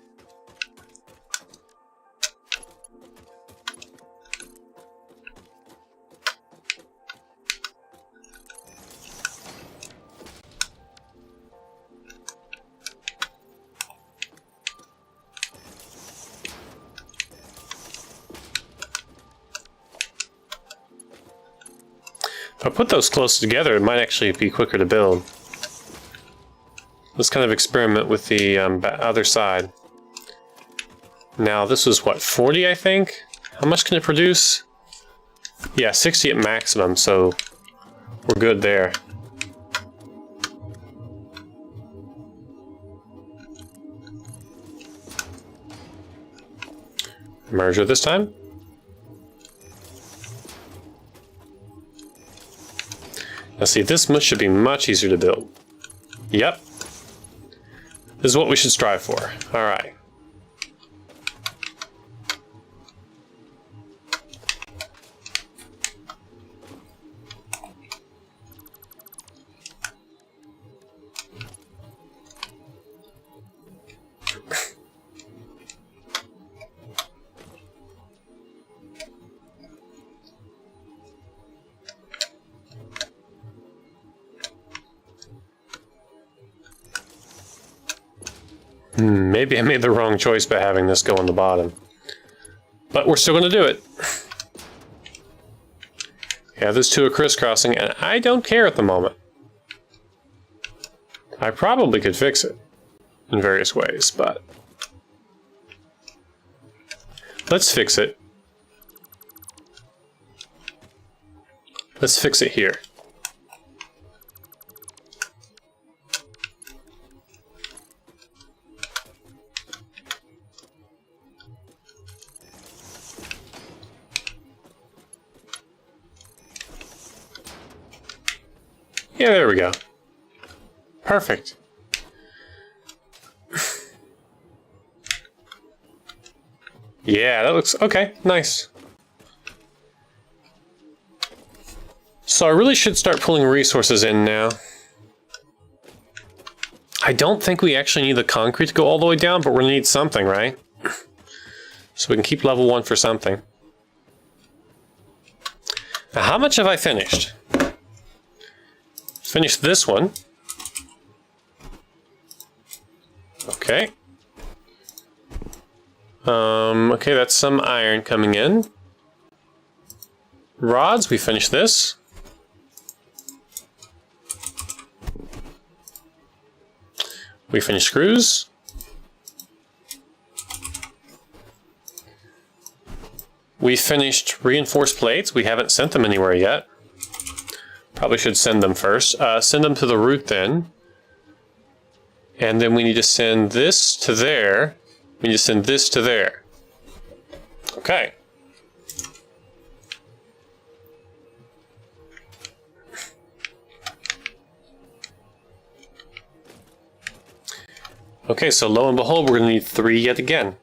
If I put those close together, it might actually be quicker to build. Let's kind of experiment with the other side. Now, this was what, 40, I think? How much can it produce? Yeah, 60 at maximum, so we're good there. Merger this time. Now see, this should be much easier to build. Yep. This is what we should strive for. Alright. Maybe I made the wrong choice by having this go on the bottom. But we're still going to do it. Yeah, those two are crisscrossing, and I don't care at the moment. I probably could fix it in various ways, but let's fix it. Let's fix it here. Yeah, there we go. Perfect. Yeah, that looks okay. Nice. So I really should start pulling resources in now. I don't think we actually need the concrete to go all the way down, but we're gonna need something, right? So we can keep level 1 for something. Now, how much have I finished? Finished this one. Okay. Okay, that's some iron coming in. Rods, we finished this. We finished screws. We finished reinforced plates. We haven't sent them anywhere yet. Probably should send them first. Send them to the root then. And then we need to send this to there. We need to send this to there. Okay. Okay, so lo and behold, we're going to need 3 yet again.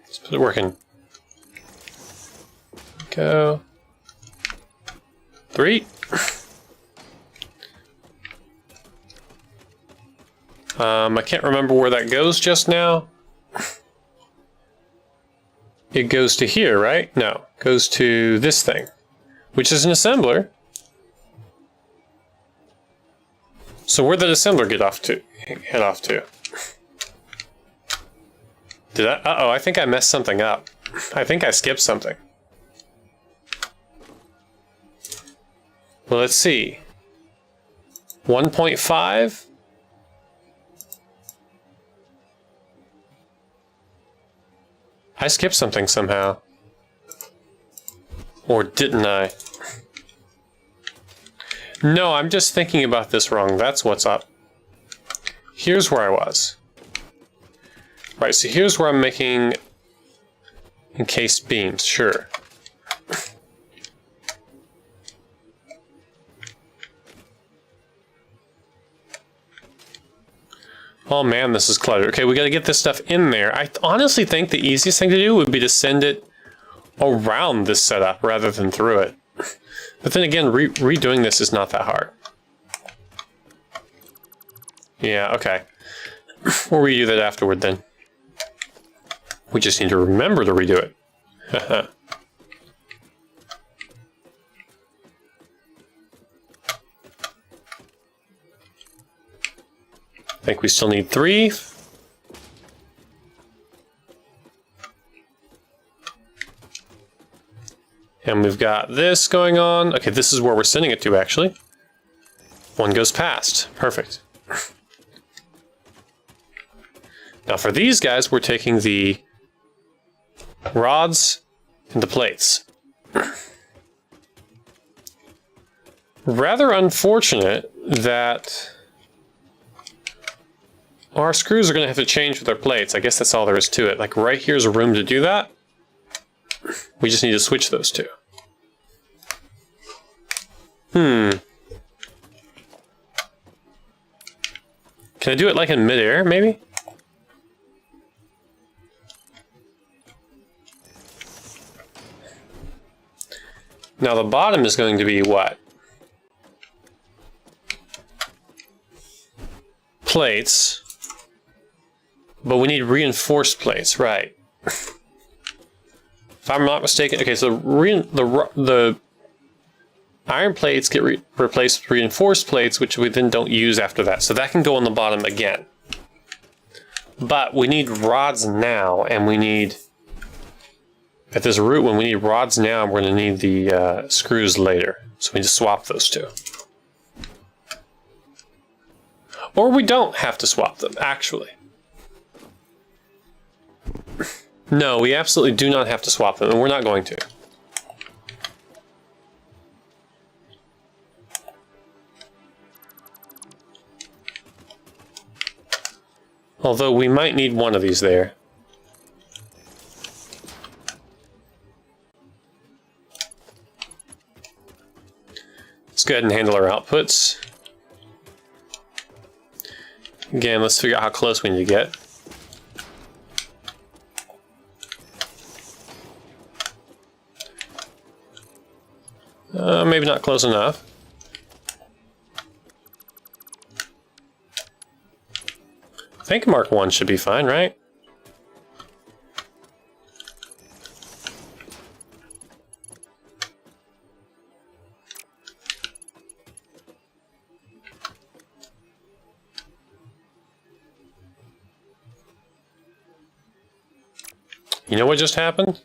Let's put it working. Go. 3. I can't remember where that goes just now. It goes to here, right? No, it goes to this thing, which is an assembler. So where'd that assembler head off to? Did I? Uh-oh, I think I messed something up. I think I skipped something. Well, let's see. 1.5. I skipped something somehow. Or didn't I? No, I'm just thinking about this wrong. That's what's up. Here's where I was. Right, so here's where I'm making encased beams, sure. Oh man, this is cluttered. Okay, we gotta get this stuff in there. I honestly think the easiest thing to do would be to send it around this setup rather than through it. But then again, redoing this is not that hard. Yeah, okay. We'll redo that afterward then. We just need to remember to redo it. I think we still need 3. And we've got this going on. Okay, this is where we're sending it to, actually. 1 goes past. Perfect. Now for these guys, we're taking the rods and the plates. Rather unfortunate that our screws are going to have to change with our plates. I guess that's all there is to it. Like right here's a room to do that. We just need to switch those two. Can I do it like in midair, maybe? Now the bottom is going to be what? Plates. But we need reinforced plates, right? If I'm not mistaken, okay, so the iron plates get replaced with reinforced plates, which we then don't use after that. So that can go on the bottom again. But we need rods now, and we need... At this root one, we need rods now, and we're going to need the screws later. So we just swap those two. Or we don't have to swap them, actually. No, we absolutely do not have to swap them, and we're not going to. Although we might need one of these there. Let's go ahead and handle our outputs. Again, let's figure out how close we need to get. Maybe not close enough. I think Mark 1 should be fine, right? You know what just happened?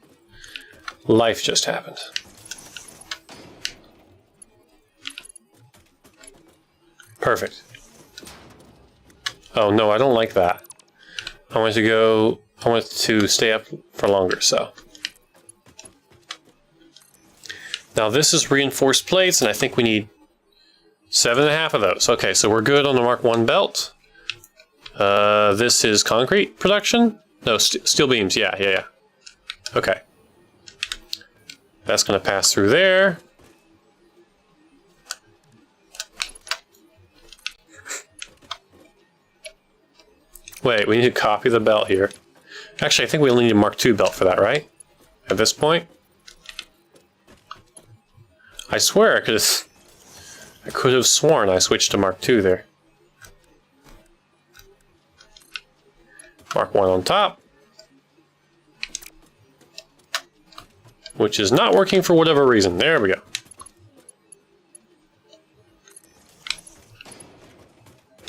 Life just happened. Perfect. Oh no, I don't like that. I want to stay up for longer, so. Now this is reinforced plates, and I think we need 7.5 of those. Okay, so we're good on the Mark 1 belt. This is concrete production? No, steel beams, yeah. Okay. That's gonna pass through there. Wait, we need to copy the belt here. Actually, I think we only need a Mark II belt for that, right? At this point? I swear I could have sworn I switched to Mark II there. Mark 1 on top. Which is not working for whatever reason. There we go.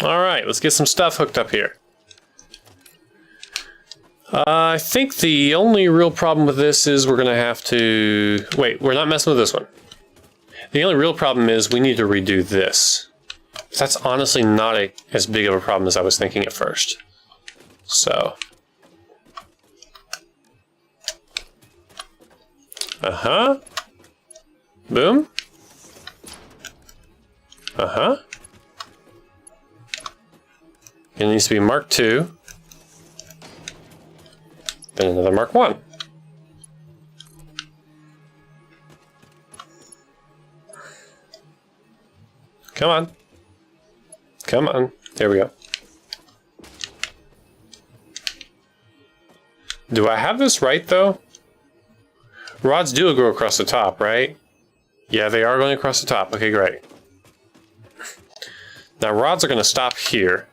Alright, let's get some stuff hooked up here. I think the only real problem with this is we're going to have to... Wait, we're not messing with this one. The only real problem is we need to redo this. That's honestly not as big of a problem as I was thinking at first. So... Uh-huh. Boom. Uh-huh. It needs to be Mark II. Then another Mark 1. Come on. Come on. There we go. Do I have this right, though? Rods do go across the top, right? Yeah, they are going across the top. Okay, great. Now, rods are going to stop here.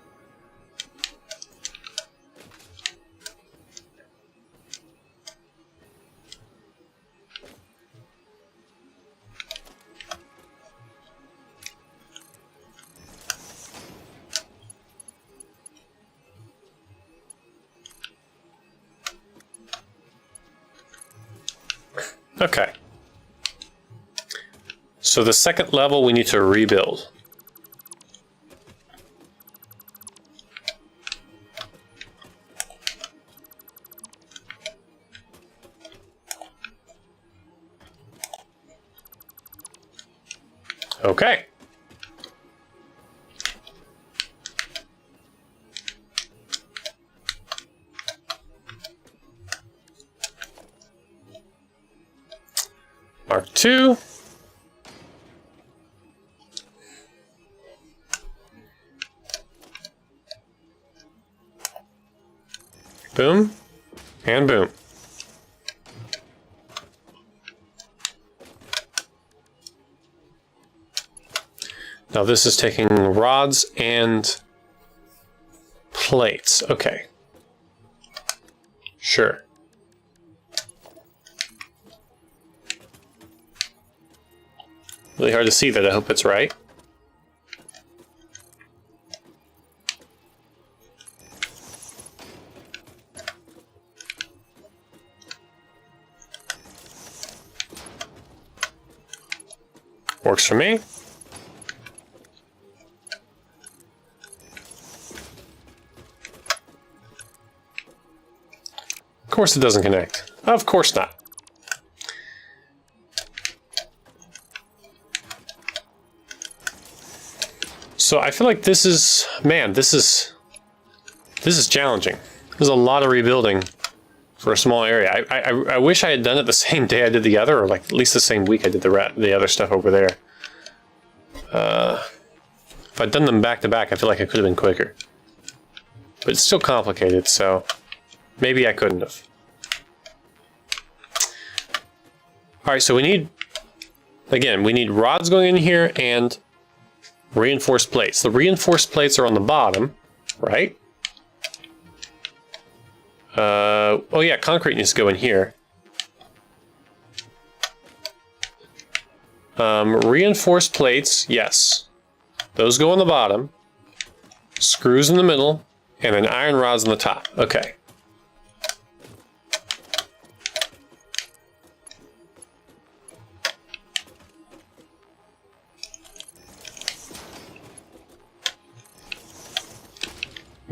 Okay. So the second level we need to rebuild. Okay. Mark II. Boom. And boom. Now this is taking rods and plates. Okay. Sure. Really hard to see that. I hope it's right. Works for me. Of course it doesn't connect. Of course not. So I feel like this is, man, this is This is challenging. There's a lot of rebuilding for a small area. I wish I had done it the same day I did the other, or like at least the same week I did the other stuff over there. If I'd done them back to back, I feel like I could have been quicker. But it's still complicated, so maybe I couldn't have. Alright, so we need, again, we need rods going in here and reinforced plates. The reinforced plates are on the bottom, right? Oh yeah, concrete needs to go in here. Reinforced plates, yes. Those go on the bottom. Screws in the middle, and then iron rods on the top. Okay.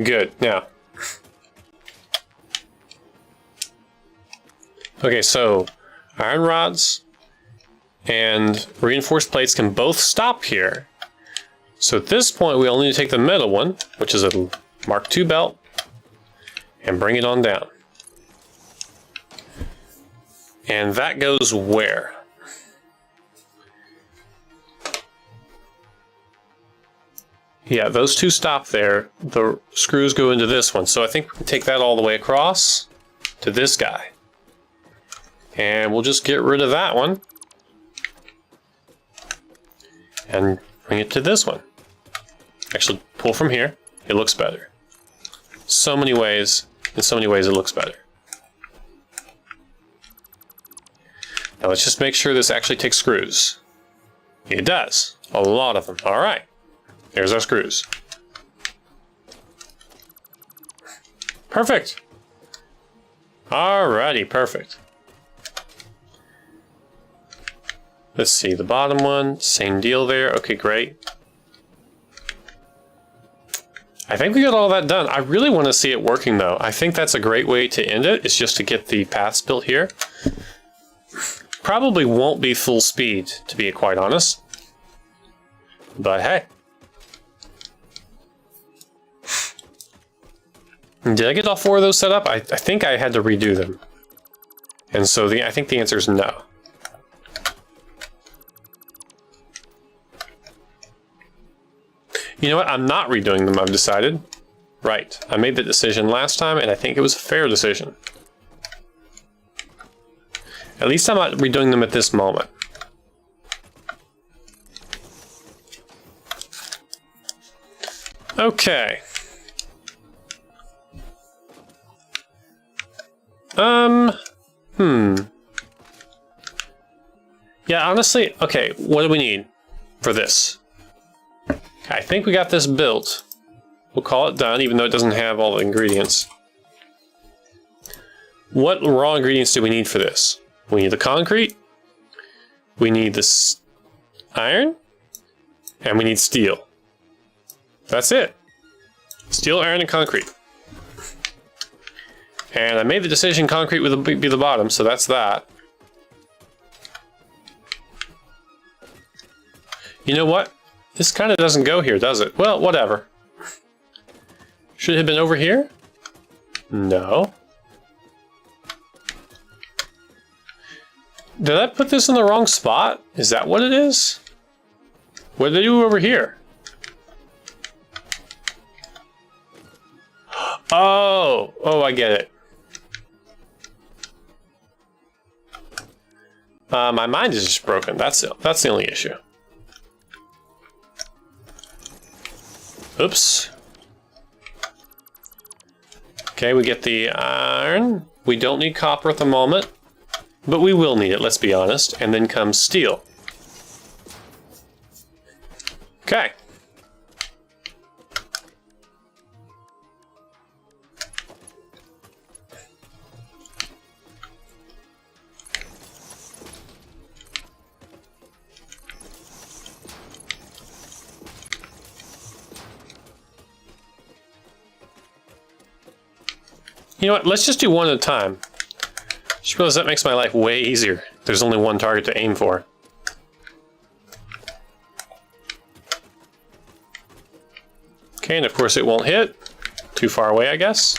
Good. Now. Okay, so iron rods and reinforced plates can both stop here. So at this point, we only need to take the middle one, which is a Mark II belt, and bring it on down. And that goes where? Yeah, those two stop there. The screws go into this one. So I think we can take that all the way across to this guy. And we'll just get rid of that one. And bring it to this one. Actually, pull from here. It looks better. So many ways. In so many ways, it looks better. Now let's just make sure this actually takes screws. It does. A lot of them. All right. There's our screws. Perfect. Alrighty, perfect. Let's see, the bottom one, same deal there. Okay, great. I think we got all that done. I really want to see it working though. I think that's a great way to end it, is just to get the paths built here. Probably won't be full speed, to be quite honest. But hey. Did I get all four of those set up? I think I had to redo them. And so I think the answer is no. You know what? I'm not redoing them, I've decided. Right. I made the decision last time, and I think it was a fair decision. At least I'm not redoing them at this moment. Okay. Yeah, honestly, okay, what do we need for this? I think we got this built. We'll call it done, even though it doesn't have all the ingredients. What raw ingredients do we need for this? We need the concrete, we need this iron, and we need steel. That's it. Steel, iron, and concrete. And I made the decision concrete would be the bottom, so that's that. You know what? This kind of doesn't go here, does it? Well, whatever. Should it have been over here? No. Did I put this in the wrong spot? Is that what it is? What did I do over here? Oh, I get it. My mind is just broken. That's the only issue. Oops. Okay, we get the iron. We don't need copper at the moment, but we will need it, let's be honest. And then comes steel. Okay. You know what, let's just do one at a time. Just realize that makes my life way easier. There's only one target to aim for. Okay, and of course it won't hit. Too far away, I guess.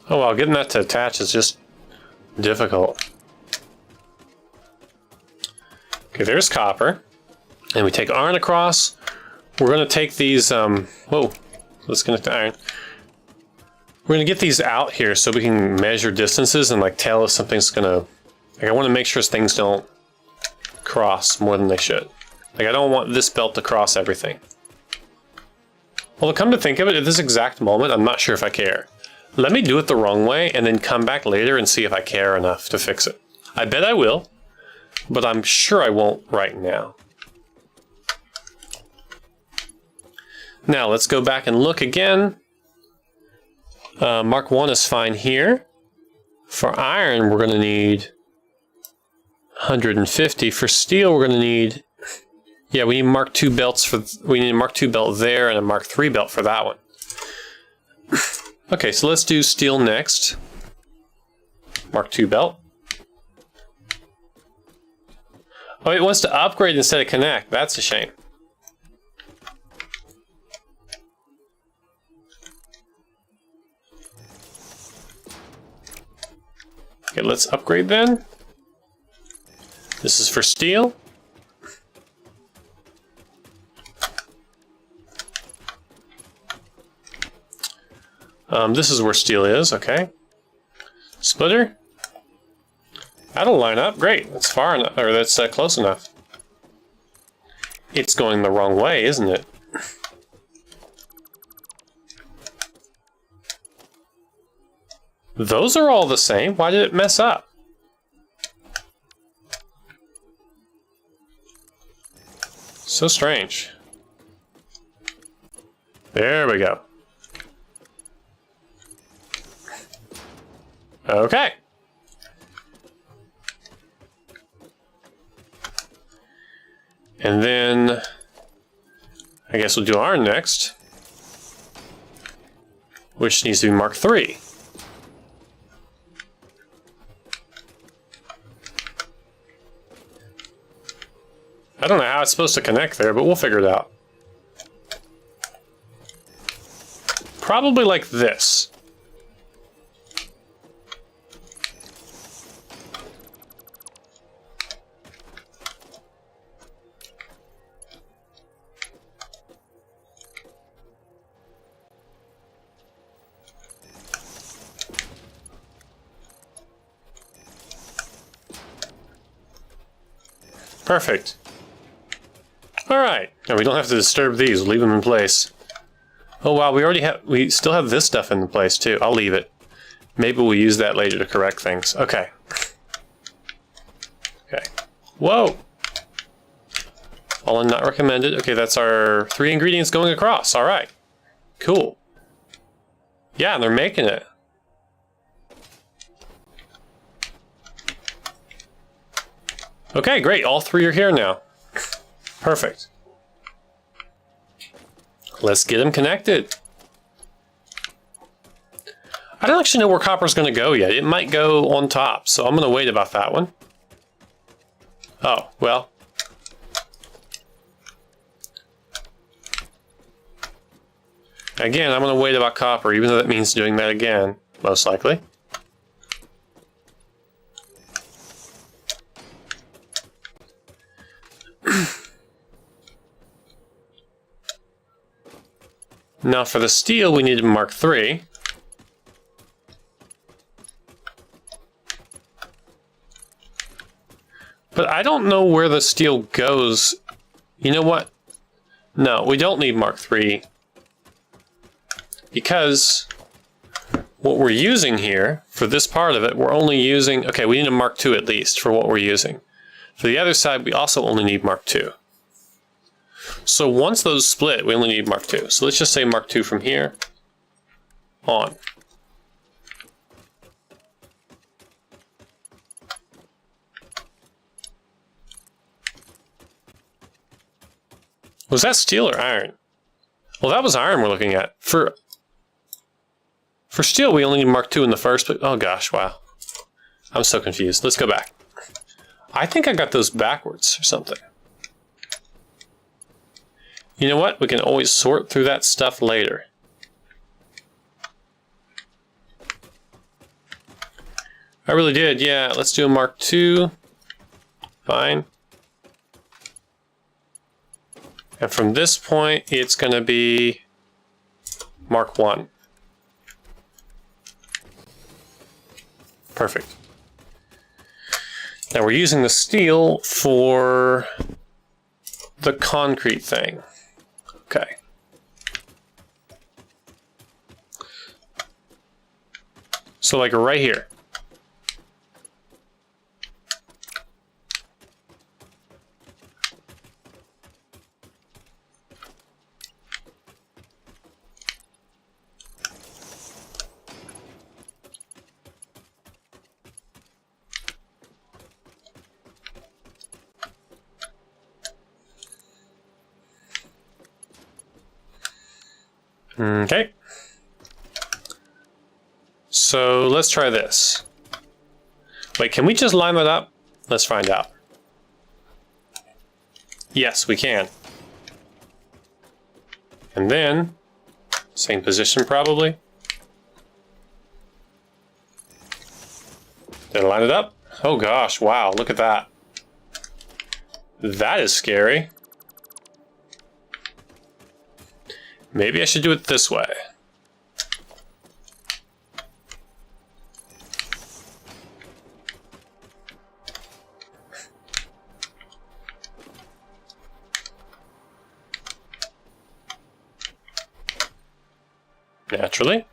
Oh well, getting that to attach is just difficult. Okay, there's copper. And we take iron across. We're going to take these, whoa, let's connect the iron. We're going to get these out here so we can measure distances and like tell if something's going to, like I want to make sure things don't cross more than they should. Like I don't want this belt to cross everything. Well, to come to think of it, at this exact moment, I'm not sure if I care. Let me do it the wrong way and then come back later and see if I care enough to fix it. I bet I will, but I'm sure I won't right now. Now let's go back and look again. Mark 1 is fine here. For iron, we're going to need 150. For steel, we're going to need, yeah, we need Mark 2 belts for, we need a Mark 2 belt there and a Mark 3 belt for that one. Okay, so let's do steel next. Mark 2 belt. Oh, it wants to upgrade instead of connect. That's a shame. Okay, let's upgrade then. This is for steel. This is where steel is, okay. Splitter. That'll line up, great. That's far enough, or that's close enough. It's going the wrong way, isn't it? Those are all the same. Why did it mess up? So strange. There we go. Okay. And then I guess we'll do iron next, which needs to be Mark 3. I don't know how it's supposed to connect there, but we'll figure it out. Probably like this. Perfect. Alright, now we don't have to disturb these, we'll leave them in place. Oh wow, we still have this stuff in place too. I'll leave it. Maybe we'll use that later to correct things. Okay. Okay. Whoa! All in not recommended. Okay, that's our 3 ingredients going across. Alright. Cool. Yeah, they're making it. Okay, great. All 3 are here now. Perfect. Let's get them connected. I don't actually know where copper's going to go yet. It might go on top, so I'm going to wait about that one. Oh, well. Again, I'm going to wait about copper, even though that means doing that again, most likely. Now for the steel, we need Mark 3. But I don't know where the steel goes. You know what? No, we don't need Mark 3. Because what we're using here, for this part of it, we're only using... Okay, we need a Mark 2 at least for what we're using. For the other side, we also only need Mark 2. So once those split, we only need Mark II. So let's just say Mark II from here on. Was that steel or iron? Well, that was iron we're looking at. For steel, we only need Mark II in the first, but oh gosh, wow. I'm so confused. Let's go back. I think I got those backwards or something. You know what? We can always sort through that stuff later. I really did, yeah. Let's do a Mark II. Fine. And from this point, it's going to be Mark I. Perfect. Now we're using the steel for the concrete thing. Okay. So like right here. Okay. So let's try this. Wait, can we just line that up? Let's find out. Yes, we can. And then, same position probably. Did I line it up? Oh gosh, wow, look at that. That is scary. Maybe I should do it this way. Naturally.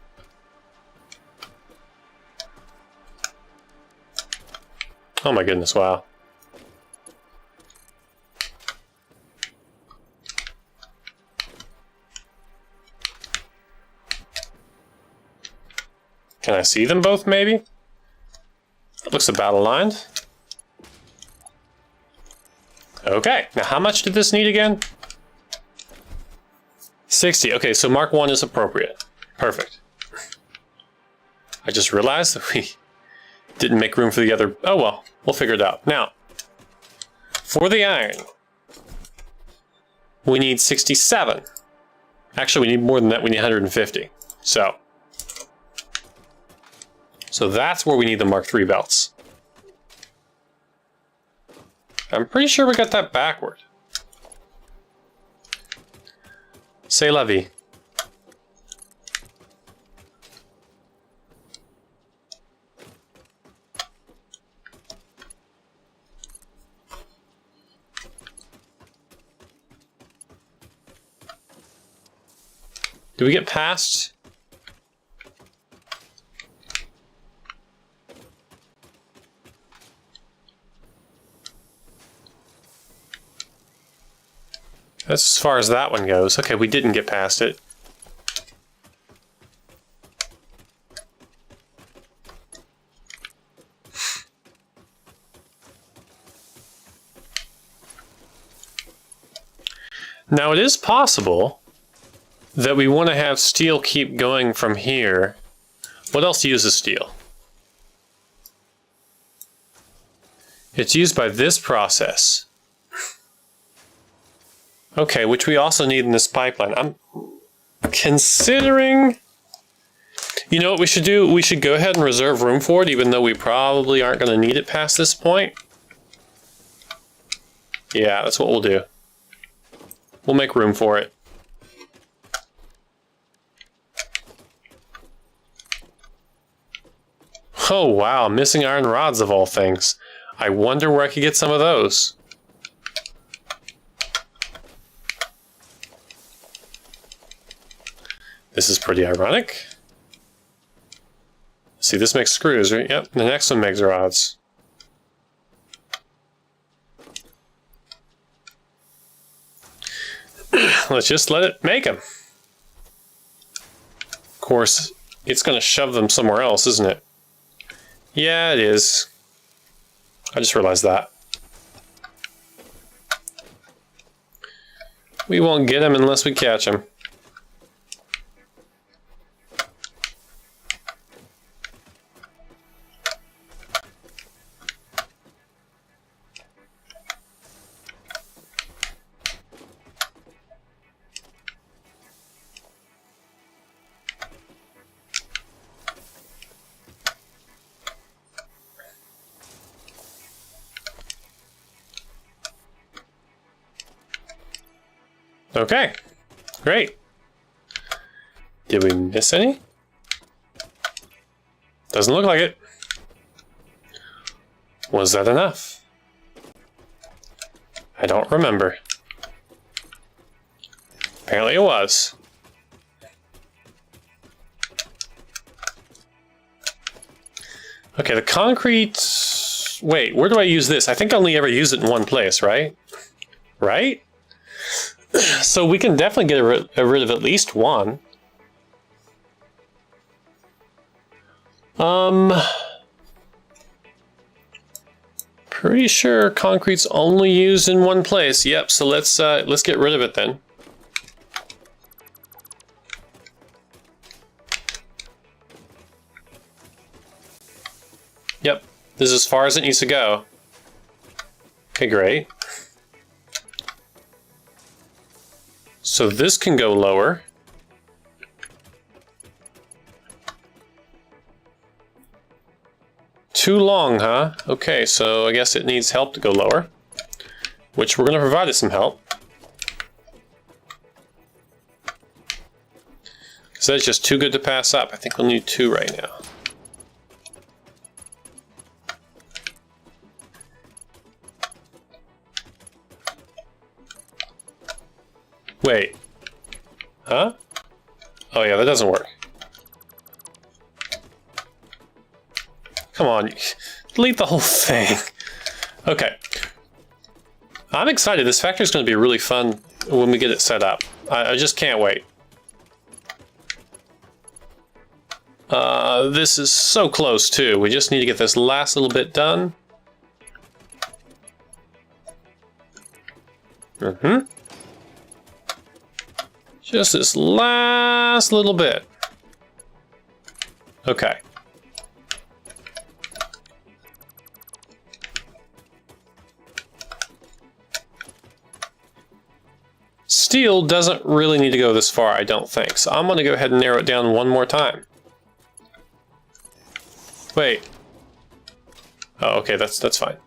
Oh my goodness, wow. Can I see them both, maybe? That looks about aligned. Okay, now how much did this need again? 60. Okay, so Mark I is appropriate. Perfect. I just realized that we didn't make room for the other. Oh well, we'll figure it out. Now, for the iron, we need 67. Actually, we need more than that. We need 150. So that's where we need the Mark III belts. I'm pretty sure we got that backward. C'est la vie. Do we get past? That's as far as that one goes. Okay, we didn't get past it. Now it is possible that we want to have steel keep going from here. What else uses steel? It's used by this process. Okay, which we also need in this pipeline. I'm considering, you know what we should do? We should go ahead and reserve room for it, even though we probably aren't going to need it past this point. Yeah, that's what we'll do. We'll make room for it. Oh wow, missing iron rods of all things. I wonder where I could get some of those. This is pretty ironic. See, this makes screws, right? Yep, the next one makes rods. Let's just let it make them. Of course, it's going to shove them somewhere else, isn't it? Yeah, it is. I just realized that. We won't get them unless we catch them. Okay, great. Did we miss any? Doesn't look like it. Was that enough? I don't remember. Apparently it was. Okay, the concrete... Wait, where do I use this? I think I only ever use it in one place, right? Right? So we can definitely get rid of at least one. Pretty sure concrete's only used in one place. Yep, so let's get rid of it then. Yep, this is as far as it needs to go. Okay, great. So this can go lower. Too long, huh? Okay, so I guess it needs help to go lower, which we're going to provide it some help. Because that's just too good to pass up. I think we'll need 2 right now. Wait. Huh? Oh yeah, that doesn't work. Come on. Delete the whole thing. Okay. I'm excited. This factory is going to be really fun when we get it set up. I just can't wait. This is so close too. We just need to get this last little bit done. Just this last little bit. Okay. Steel doesn't really need to go this far, I don't think. So I'm going to go ahead and narrow it down one more time. Wait. Oh, okay, that's fine.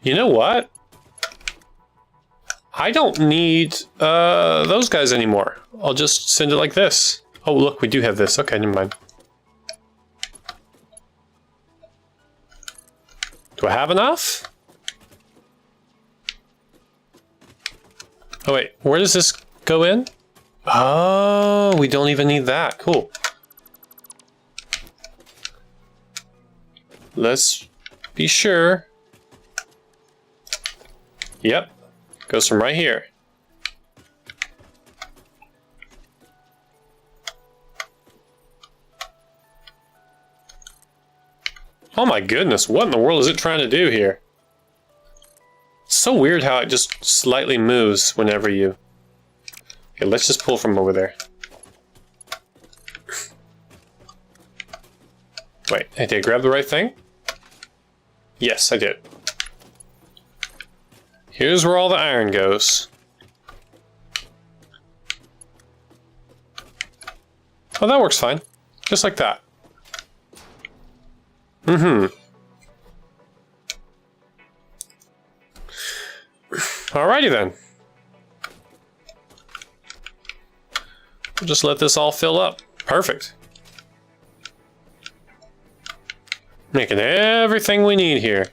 You know what? I don't need those guys anymore. I'll just send it like this. Oh, look, we do have this. Okay, never mind. Do I have enough? Oh, wait. Where does this go in? Oh, we don't even need that. Cool. Let's be sure. Yep. Goes from right here. Oh my goodness, what in the world is it trying to do here? It's so weird how it just slightly moves whenever you... Okay, let's just pull from over there. Wait, did I grab the right thing? Yes, I did. Here's where all the iron goes. Oh, that works fine. Just like that. Alrighty then. We'll just let this all fill up. Perfect. Making everything we need here.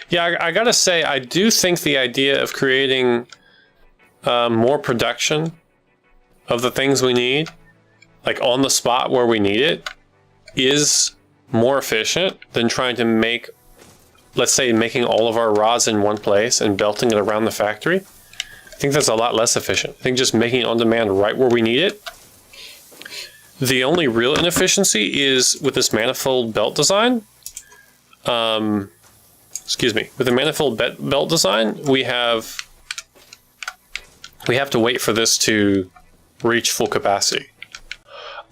Yeah, I gotta say, I do think the idea of creating more production of the things we need, like on the spot where we need it, is more efficient than trying to make, let's say, making all of our rods in one place and belting it around the factory. I think that's a lot less efficient. I think just making it on demand right where we need it. The only real inefficiency is with this manifold belt design. Excuse me. With the manifold belt design, we have to wait for this to reach full capacity.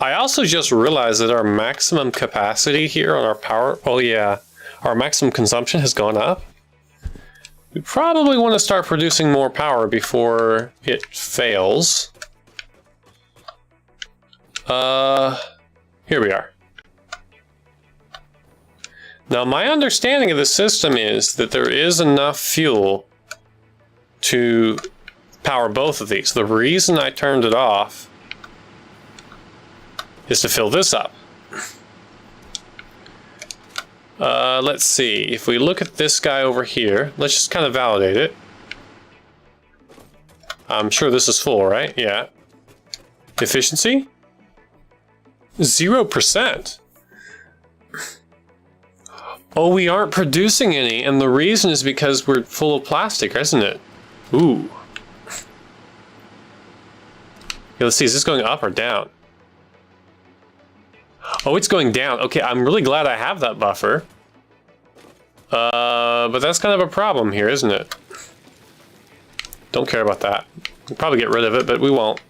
I also just realized that our maximum capacity here on our power, our maximum consumption has gone up. We probably want to start producing more power before it fails. Here we are. Now, my understanding of the system is that there is enough fuel to power both of these. The reason I turned it off is to fill this up. Let's see, if we look at this guy over here, let's just kind of validate it. I'm sure this is full, right? Yeah. Efficiency? 0%. Oh, we aren't producing any, and the reason is because we're full of plastic, isn't it? Ooh. Okay, let's see, is this going up or down? Oh, it's going down. Okay, I'm really glad I have that buffer. But that's kind of a problem here, isn't it? Don't care about that. We'll probably get rid of it, but we won't.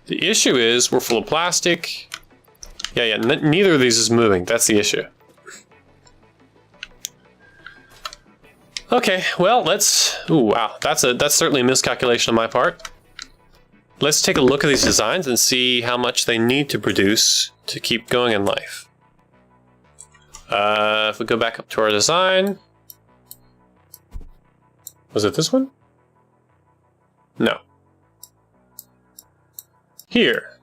The issue is we're full of plastic. Yeah, neither of these is moving. That's the issue. Okay, well, let's... Ooh, wow. That's certainly a miscalculation on my part. Let's take a look at these designs and see how much they need to produce to keep going in life. If we go back up to our design... Was it this one? No. Here.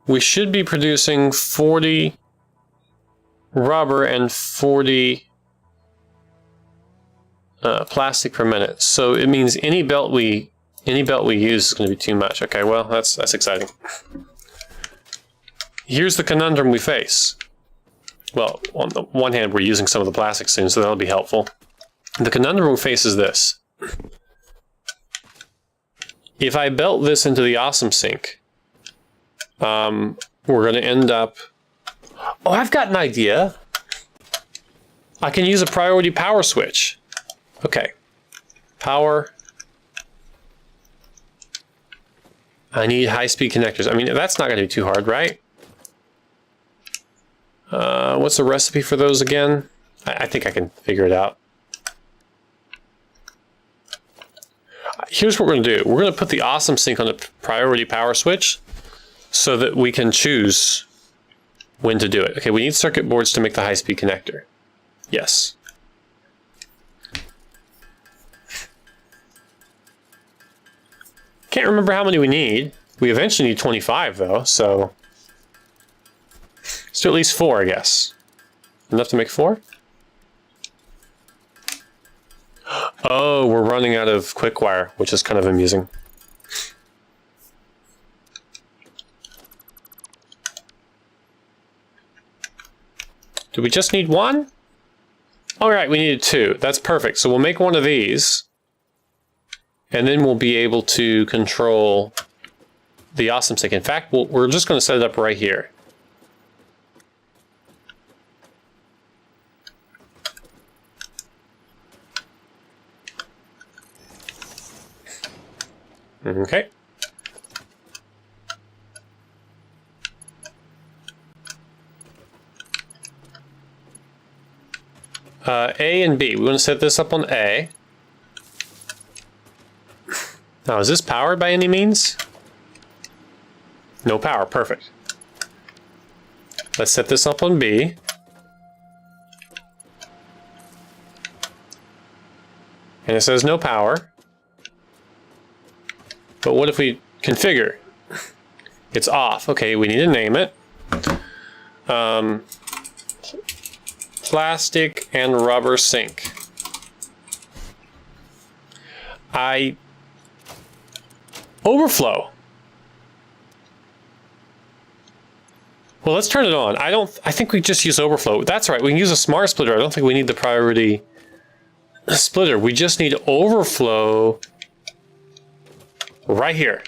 We should be producing 40 rubber and 40 plastic per minute. So it means any belt we use is going to be too much. Okay, well, that's exciting. Here's the conundrum we face. Well, on the one hand, we're using some of the plastic soon, so that'll be helpful. The conundrum we face is this. If I belt this into the awesome sink, we're going to end up... Oh, I've got an idea. I can use a priority power switch. Okay. Power. I need high-speed connectors. I mean, that's not going to be too hard, right? What's the recipe for those again? I think I can figure it out. Here's what we're going to do. We're going to put the awesome sink on a priority power switch so that we can choose when to do it. Okay, we need circuit boards to make the high-speed connector. Yes. Can't remember how many we need. We eventually need 25 though, so let's do at least 4, I guess. Enough to make 4? Oh, we're running out of quick wire, which is kind of amusing. Do we just need 1? All right, we needed 2. That's perfect. So we'll make one of these, and then we'll be able to control the awesome sink. In fact, we're just going to set it up right here. Okay. A and B. We want to set this up on A. Now, is this powered by any means? No power. Perfect. Let's set this up on B. And it says no power. But what if we configure? It's off. Okay, we need to name it. Plastic and rubber sink. Overflow. Well, let's turn it on. I think we just use overflow. That's right, we can use a smart splitter. I don't think we need the priority splitter. We just need overflow right here.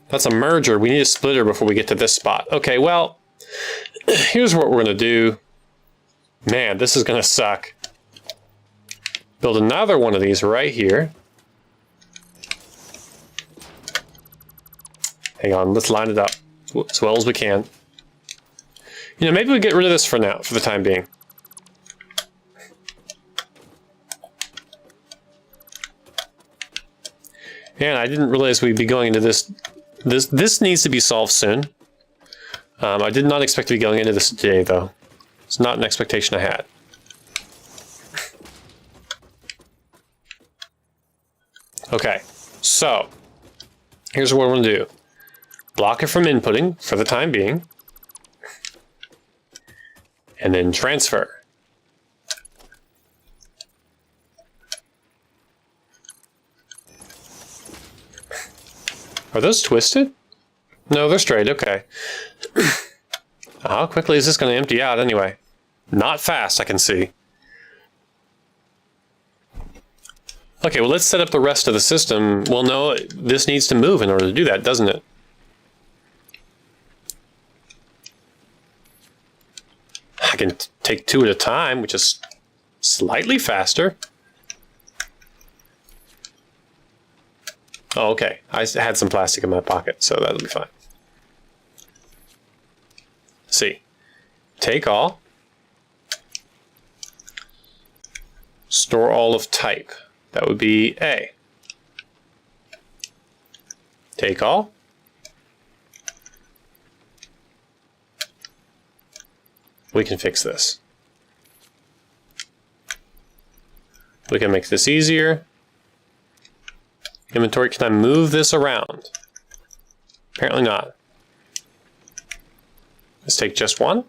That's a merger. We need a splitter before we get to this spot. Okay, well, here's what we're going to do. Man, this is going to suck. Build another one of these right here. Hang on, let's line it up as well as we can. You know, maybe we get rid of this for now, for the time being. And I didn't realize we'd be going into this. This needs to be solved soon. I did not expect to be going into this today, though. It's not an expectation I had. Okay, so here's what we're going to do. Block it from inputting for the time being. And then transfer. Are those twisted? No, they're straight. Okay. How quickly is this going to empty out anyway? Not fast, I can see. Okay, well, let's set up the rest of the system. Well, no, this needs to move in order to do that, doesn't it? I can take two at a time, which is slightly faster. Oh, okay. I had some plastic in my pocket, so that'll be fine. See. Take all. Store all of type. That would be A. Take all. We can fix this. We can make this easier. Inventory, can I move this around? Apparently not. Let's take just one.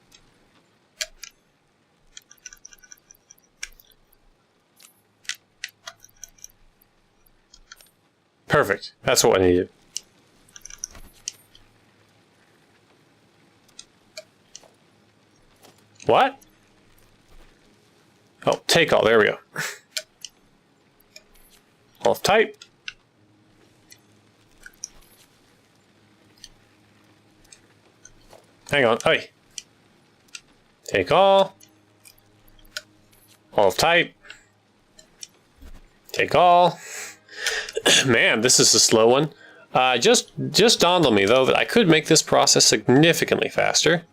Perfect. That's what I needed. What? Oh, take all. There we go. All of type. Hang on. Hey. Take all. All of type. Take all. Man, this is a slow one. Just dawned on me, though, that I could make this process significantly faster.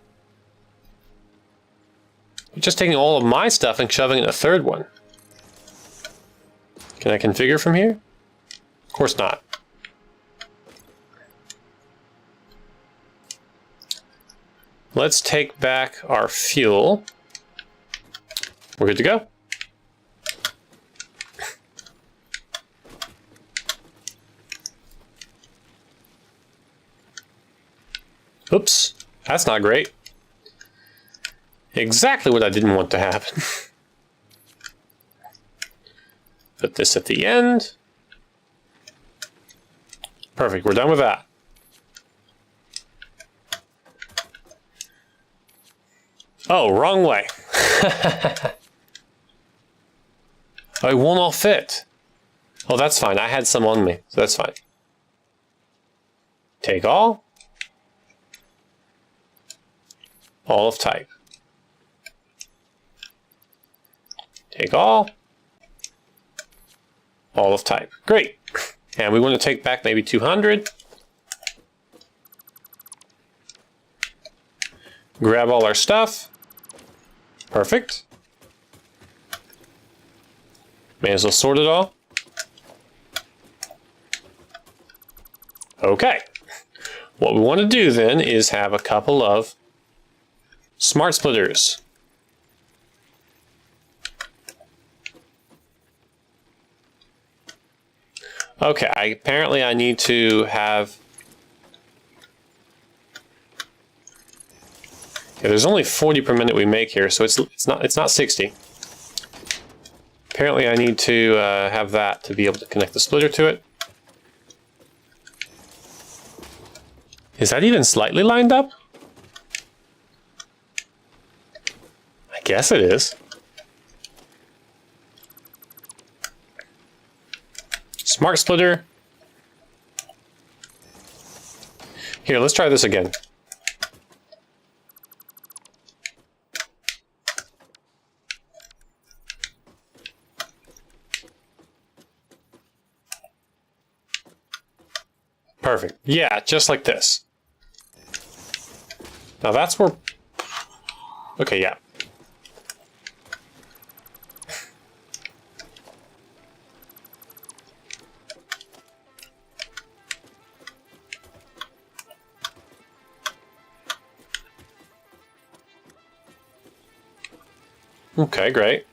Just taking all of my stuff and shoving in a third one. Can I configure from here? Of course not. Let's take back our fuel. We're good to go. Oops, that's not great. Exactly what I didn't want to happen. Put this at the end. Perfect, we're done with that. Oh, wrong way. Oh, it won't all fit. Oh, that's fine. I had some on me, so that's fine. Take all. All of type. Take all. All of type. Great. And we want to take back maybe 200. Grab all our stuff. Perfect. May as well sort it all. Okay. What we want to do then is have a couple of smart splitters. Okay, apparently I need to have... Yeah, there's only 40 per minute we make here, so it's not 60. Apparently I need to have that to be able to connect the splitter to it. Is that even slightly lined up? guess it is. Smart splitter. Here, let's try this again. Perfect. Yeah, just like this. Now that's where... Okay, yeah. Okay, great.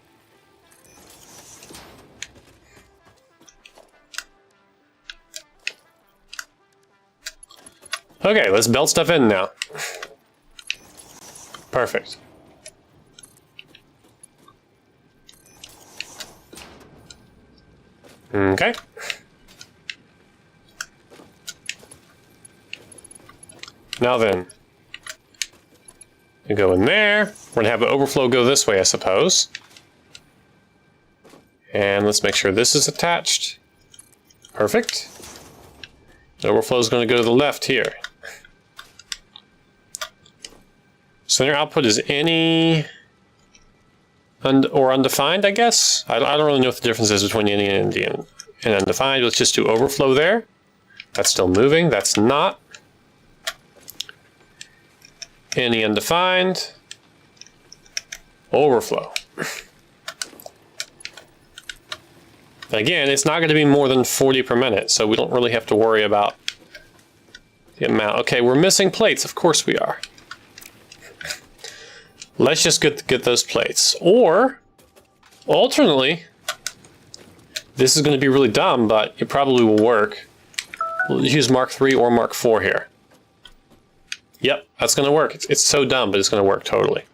Okay, let's belt stuff in now. Perfect. Okay. Now then, you go in there. We're going to have the overflow go this way, I suppose. And let's make sure this is attached. Perfect. The overflow is going to go to the left here. Center output is any or undefined, I guess. I don't really know what the difference is between any and undefined. Let's just do overflow there. That's still moving. That's not. Any undefined. Overflow. Again, it's not going to be more than 40 per minute, so we don't really have to worry about the amount. Okay, we're missing plates. Of course we are. Let's just get those plates. Or, alternately, this is going to be really dumb, but it probably will work. We'll use Mark 3 or Mark 4 here. Yep, that's going to work. It's so dumb, but it's going to work totally.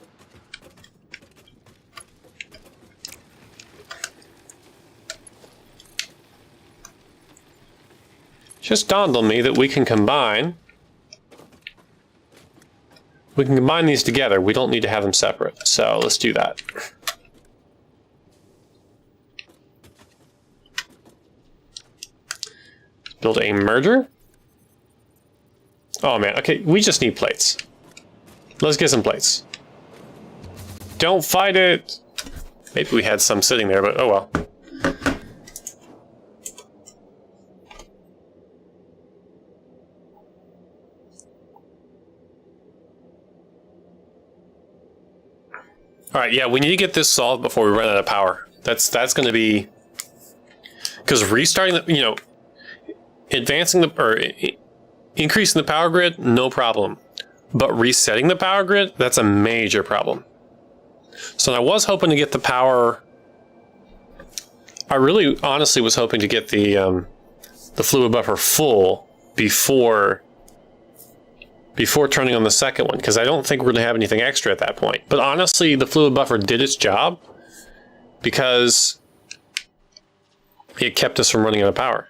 Just dawned on me that we can combine these together. We don't need to have them separate. So let's do that. Build a merger. Oh man, okay, we just need plates. Let's get some plates. Don't fight it! Maybe we had some sitting there, but oh well. Alright, yeah, we need to get this solved before we run out of power. That's going to be... Because restarting the, advancing the, or increasing the power grid, no problem. But resetting the power grid, that's a major problem. So I was hoping to get the power... I really honestly was hoping to get the fluid buffer full before turning on the second one, because I don't think we're going to have anything extra at that point. But honestly, the fluid buffer did its job because it kept us from running out of power.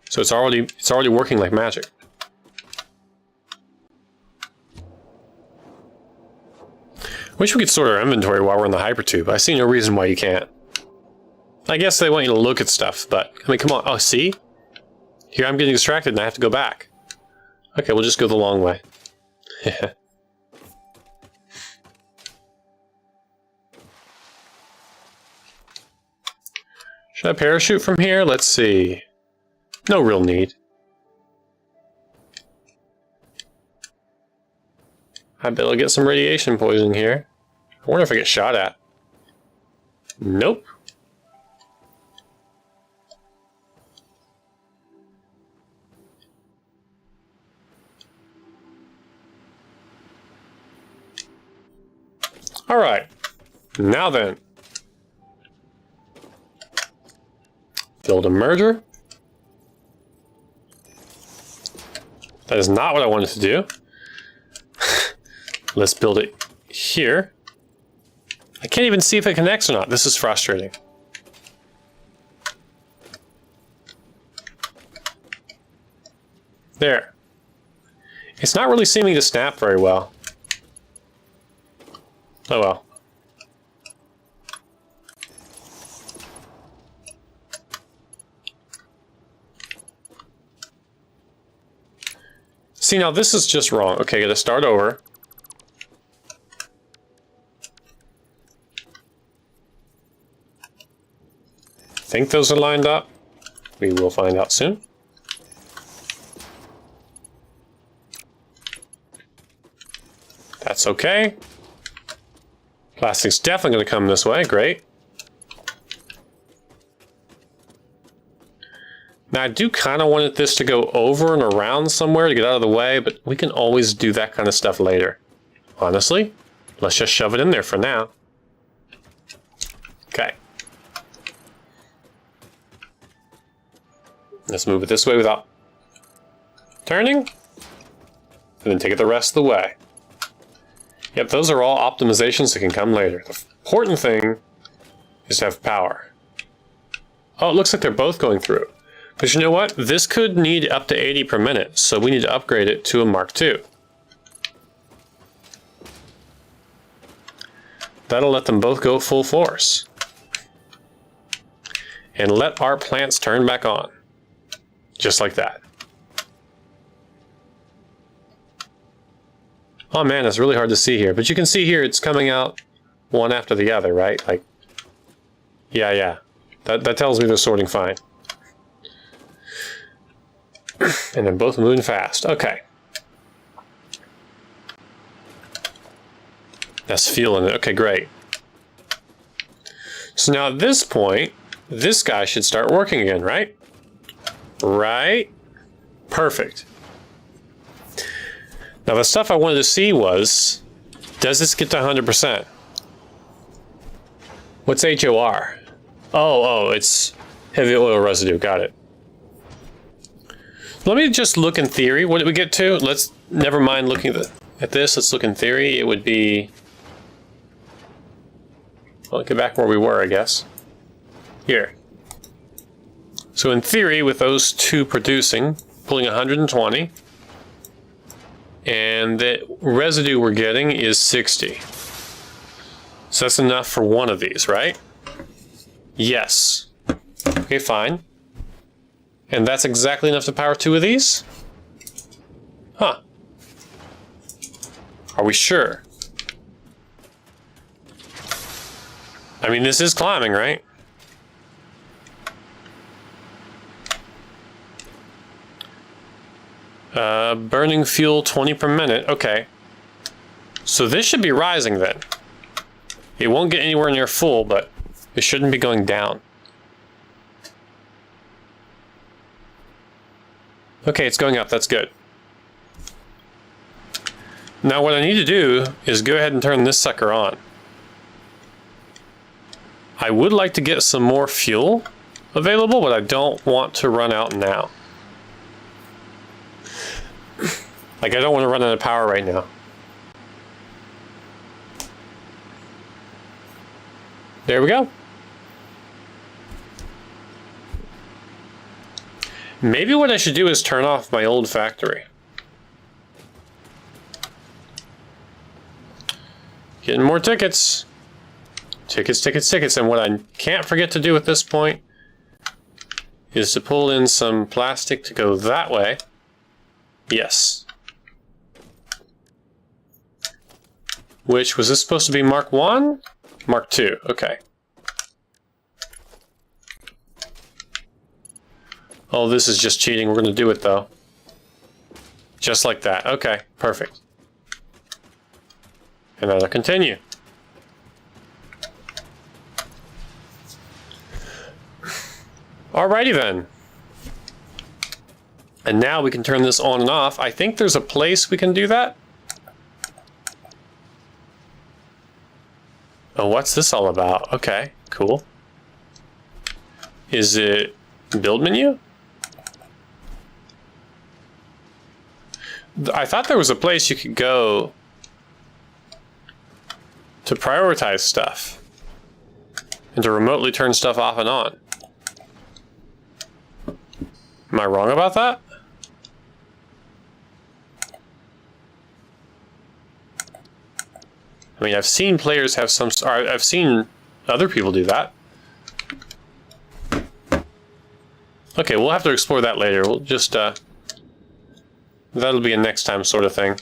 So it's already working like magic. Wish we could sort our inventory while we're in the hypertube. I see no reason why you can't. I guess they want you to look at stuff, but I mean, come on. Oh, see? Here I'm getting distracted and I have to go back. Okay, we'll just go the long way. Should I parachute from here? Let's see. No real need. I bet I'll get some radiation poisoning here. I wonder if I get shot at. Nope. All right, now then, build a merger. That is not what I wanted to do. Let's build it here. I can't even see if it connects or not. This is frustrating. There. It's not really seeming to snap very well. Oh well. See, now this is just wrong. Okay, gotta start over. Think those are lined up? We will find out soon. That's okay. Plastic's definitely going to come this way. Great. Now, I do kind of want this to go over and around somewhere to get out of the way, but we can always do that kind of stuff later. Honestly, let's just shove it in there for now. Okay. Let's move it this way without turning, and then take it the rest of the way. Yep, those are all optimizations that can come later. The important thing is to have power. Oh, it looks like they're both going through. But you know what? This could need up to 80 per minute, so we need to upgrade it to a Mark II. That'll let them both go full force. And let our plants turn back on. Just like that. Oh man, it's really hard to see here. But you can see here it's coming out one after the other, right? Like, yeah. That tells me they're sorting fine. And they're both moving fast. Okay. That's feeling it. Okay, great. So now at this point, this guy should start working again, right? Right? Perfect. Now the stuff I wanted to see was, does this get to 100%? What's HOR? Oh, it's heavy oil residue. Got it. Let me just look in theory. What did we get to? Let's, never mind looking at this. Let's look in theory. It would be, well, get back where we were, I guess. Here. So in theory, with those two producing, pulling 120, and the residue we're getting is 60. So that's enough for one of these, right? Yes. Okay, fine. And that's exactly enough to power two of these? Huh. Are we sure? I mean, this is climbing, right? Burning fuel 20 per minute. Okay. So this should be rising then. It won't get anywhere near full, but it shouldn't be going down. Okay, it's going up. That's good. Now what I need to do is go ahead and turn this sucker on. I would like to get some more fuel available, but I don't want to run out now. Like, I don't want to run out of power right now. There we go. Maybe what I should do is turn off my old factory. Getting more tickets. Tickets. And what I can't forget to do at this point is to pull in some plastic to go that way. Yes. Which, was this supposed to be Mark 1? Mark 2, okay. Oh, this is just cheating. We're going to do it, though. Just like that. Okay, perfect. And now to continue. Alrighty then. And now we can turn this on and off. I think there's a place we can do that. Oh, what's this all about? Okay, cool. Is it build menu? I thought there was a place you could go to prioritize stuff and to remotely turn stuff off and on. Am I wrong about that? I mean, I've seen players have some, or I've seen other people do that. Okay, we'll have to explore that later. We'll just That'll be a next time sort of thing.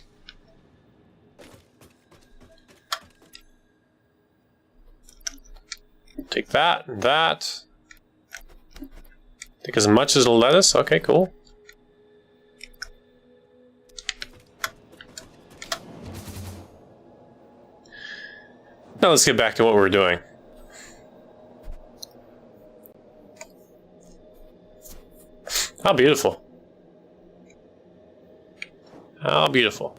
Take that and that. Take as much as it'll let us. Okay, cool. Now let's get back to what we were doing. How beautiful. How beautiful.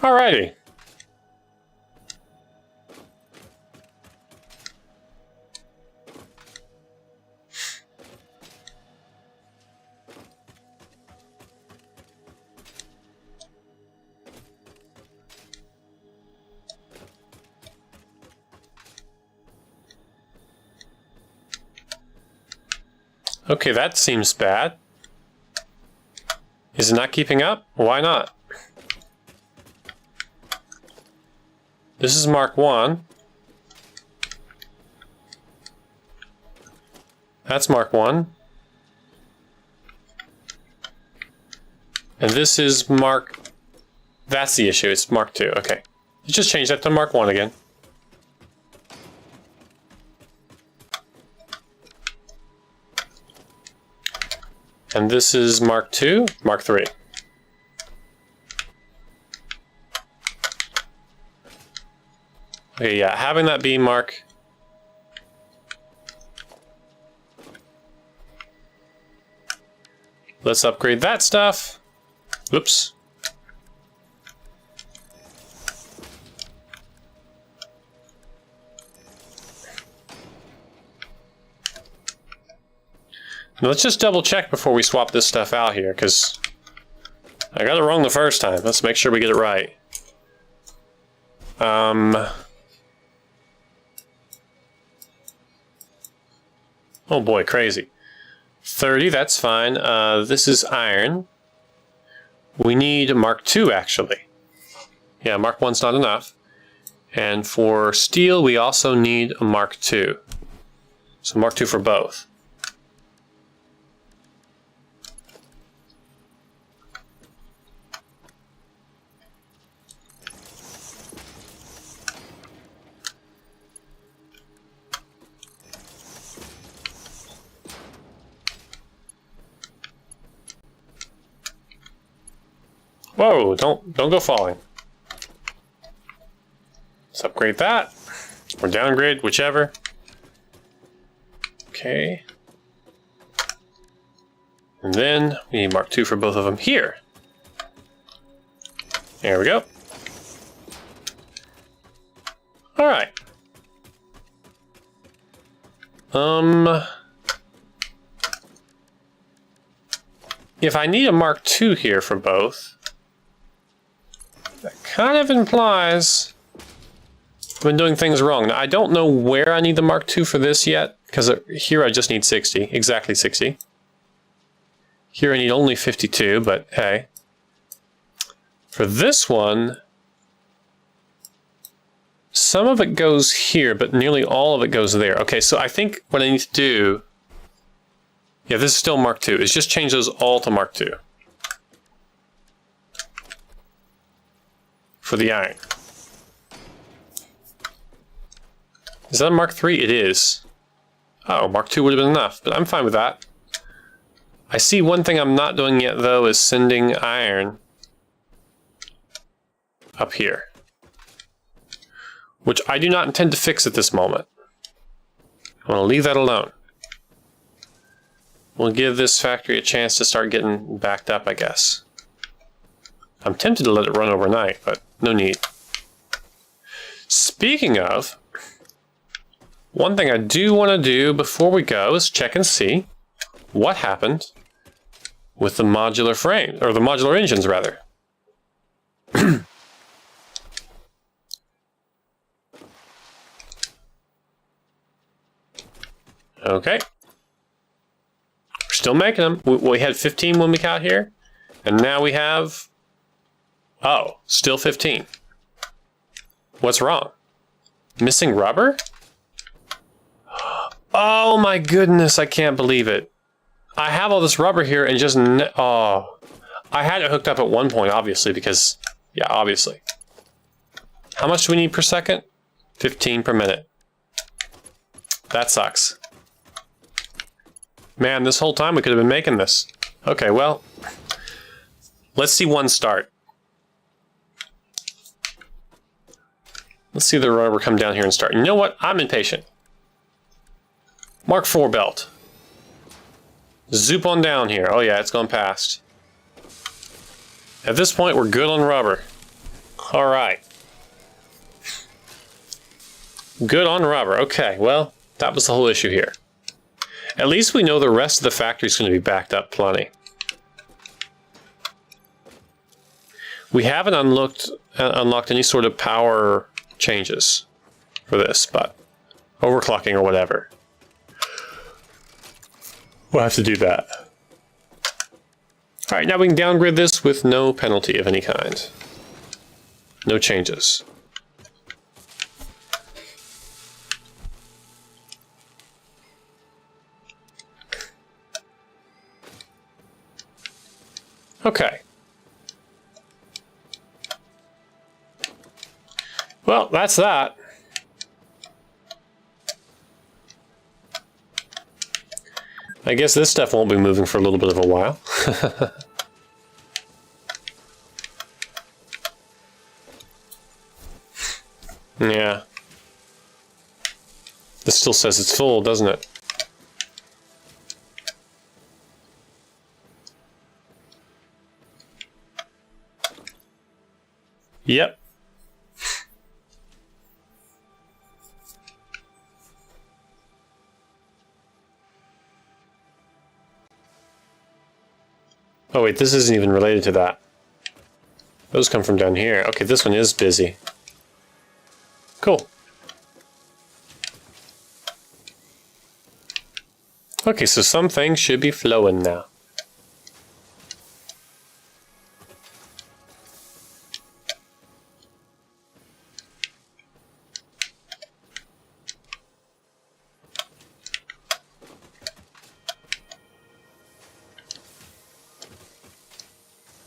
Alrighty. Okay, that seems bad. Is it not keeping up? Why not? This is Mark 1. That's Mark 1. And this is Mark... That's the issue, it's Mark 2, okay. You just change that to Mark 1 again. And this is Mark 2, Mark 3. Okay, yeah, having that be Mark. Let's upgrade that stuff. Whoops. Now let's just double check before we swap this stuff out here, because I got it wrong the first time. Let's make sure we get it right. Oh boy, crazy. 30, that's fine. This is iron. We need Mark II, actually. Yeah, Mark 1's not enough. And for steel, we also need a Mark II. So Mark II for both. Whoa, don't go falling. Let's upgrade that. Or downgrade, whichever. Okay. And then we need Mark II for both of them here. There we go. Alright. If I need a Mark II here for both, that kind of implies I've been doing things wrong. Now, I don't know where I need the Mark II for this yet, because here I just need 60, exactly 60. Here I need only 52, but hey. For this one, some of it goes here, but nearly all of it goes there. Okay, so I think what I need to do, yeah, this is still Mark II, is just change those all to Mark II. For the iron. Is that a Mark III? It is. Oh, Mark II would have been enough, but I'm fine with that. I see one thing I'm not doing yet, though, is sending iron up here. Which I do not intend to fix at this moment. I'm going to leave that alone. We'll give this factory a chance to start getting backed up, I guess. I'm tempted to let it run overnight, but no need. Speaking of, one thing I do want to do before we go is check and see what happened with the modular frame, or the modular engines, rather. Okay. We're still making them. We had 15 when we got here, and now we have... Oh, still 15. What's wrong? Missing rubber? Oh my goodness, I can't believe it. I have all this rubber here and just... Oh. I had it hooked up at one point, obviously, because... Yeah, obviously. How much do we need per second? 15 per minute. That sucks. Man, this whole time we could have been making this. Okay, well... Let's see one start. Let's see the rubber come down here and start. You know what? I'm impatient. Mark 4 belt. Zoop on down here. Oh yeah, it's gone past. At this point, we're good on rubber. Alright. Good on rubber. Okay, well, that was the whole issue here. At least we know the rest of the factory is going to be backed up plenty. We haven't unlocked any sort of power changes for this, but overclocking or whatever. We'll have to do that. Alright, now we can downgrade this with no penalty of any kind. No changes. Okay. Well, that's that. I guess this stuff won't be moving for a little bit of a while. Yeah. This still says it's full, doesn't it? Yep. Oh wait, this isn't even related to that. Those come from down here. Okay, this one is busy. Cool. Okay, so some things should be flowing now.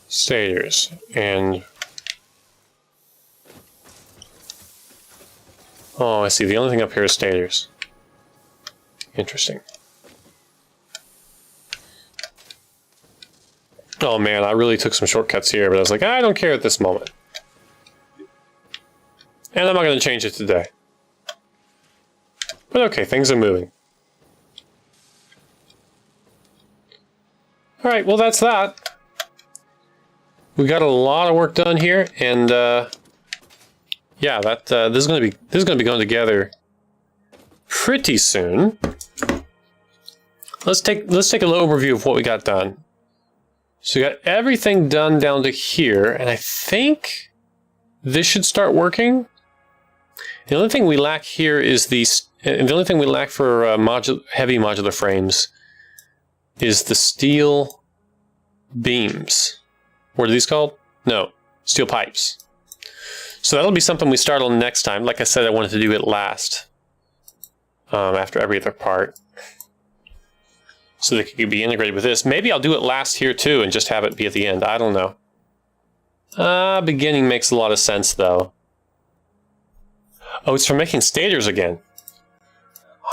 Stators and... Oh, I see. The only thing up here is stators. Interesting. Oh man, I really took some shortcuts here, but I was like, I don't care at this moment. And I'm not going to change it today. But okay, things are moving. Alright, well that's that. We got a lot of work done here, and yeah, that this is going to be going together pretty soon. Let's take a little overview of what we got done. So we got everything done down to here, and I think this should start working. The only thing we lack here is the only thing we lack for heavy modular frames is the steel beams. What are these called? No, steel pipes. So that'll be something we start on next time. Like I said, I wanted to do it last, after every other part, so that it could be integrated with this. Maybe I'll do it last here too and just have it be at the end. I don't know. Beginning makes a lot of sense though. Oh, it's for making stators again.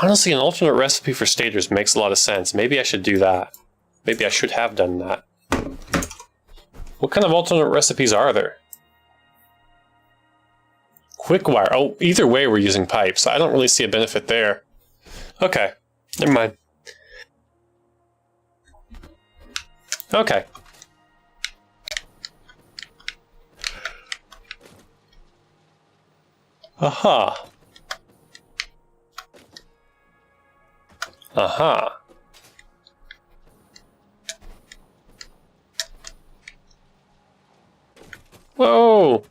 Honestly, an alternate recipe for stators makes a lot of sense. Maybe I should do that. Maybe I should have done that. What kind of alternate recipes are there? Quick wire. Oh, either way we're using pipes. I don't really see a benefit there. Okay, never mind. Okay. Aha. Aha. Whoa!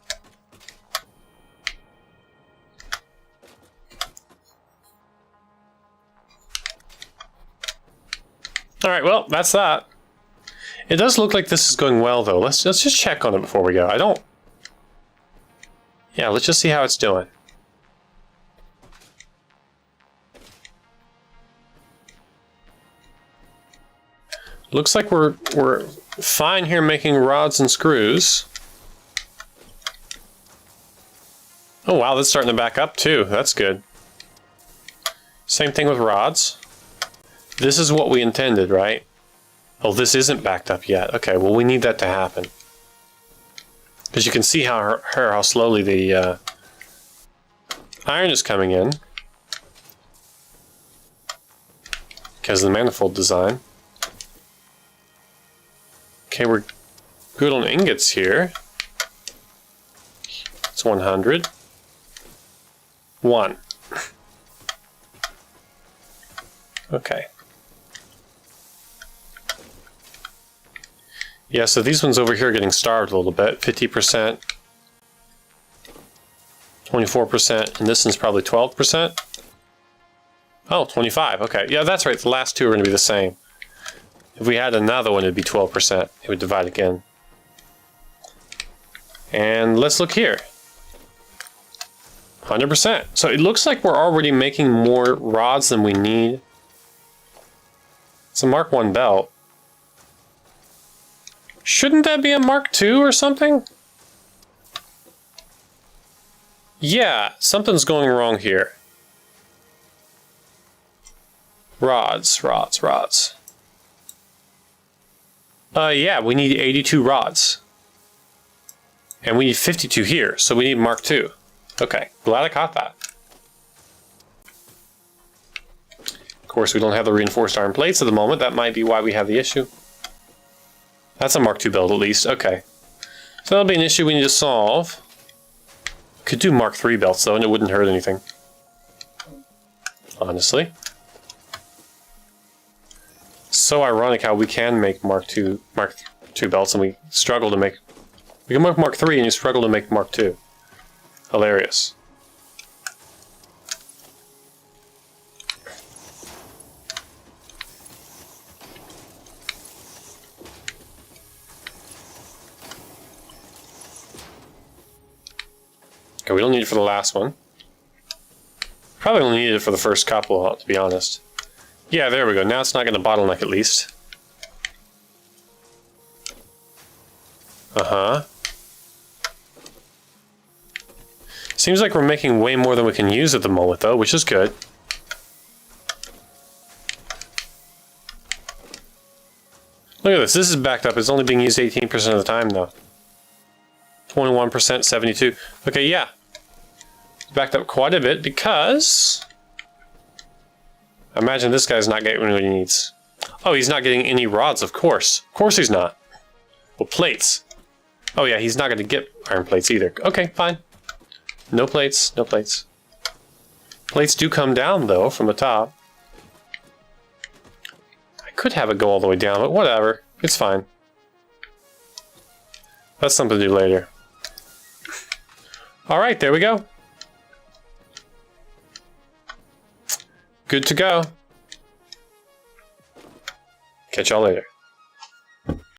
All right, well, that's that. It does look like this is going well, though. Let's just check on it before we go. Yeah, let's just see how it's doing. Looks like we're fine here making rods and screws. Oh wow, that's starting to back up too. That's good. Same thing with rods. This is what we intended, right? Oh, this isn't backed up yet. Okay, well we need that to happen. Because you can see how slowly the iron is coming in. Because of the manifold design. Okay, we're good on ingots here. It's 100. 1. Okay. Yeah, so these ones over here are getting starved a little bit. 50%, 24%, and this one's probably 12%. Oh, 25. Okay, yeah, that's right. The last two are going to be the same. If we had another one, it'd be 12%. It would divide again. And let's look here. 100%. So it looks like we're already making more rods than we need. It's a Mark 1 belt. Shouldn't that be a Mark 2 or something? Yeah, something's going wrong here. Rods. Yeah, we need 82 rods. And we need 52 here, so we need Mark 2. Okay, glad I caught that. Of course, we don't have the reinforced iron plates at the moment. That might be why we have the issue. That's a Mark 2 build at least. Okay. So that'll be an issue we need to solve. Could do Mark 3 belts though, and it wouldn't hurt anything. Honestly. So ironic how we can make Mark 2 belts and we struggle to make... We can make Mark 3 and you struggle to make Mark 2. Hilarious. Okay, we don't need it for the last one. Probably only need it for the first couple, to be honest. Yeah, there we go. Now it's not going to bottleneck at least. Uh-huh. Seems like we're making way more than we can use at the moment, though, which is good. Look at this. This is backed up. It's only being used 18% of the time, though. 21%, 72. Okay, yeah. Backed up quite a bit because... I imagine this guy's not getting what he needs. Oh, he's not getting any rods, of course. Of course he's not. Well, plates. Oh yeah, he's not going to get iron plates either. Okay, fine. No plates, no plates. Plates do come down, though, from the top. I could have it go all the way down, but whatever. It's fine. That's something to do later. Alright, there we go. Good to go. Catch y'all later.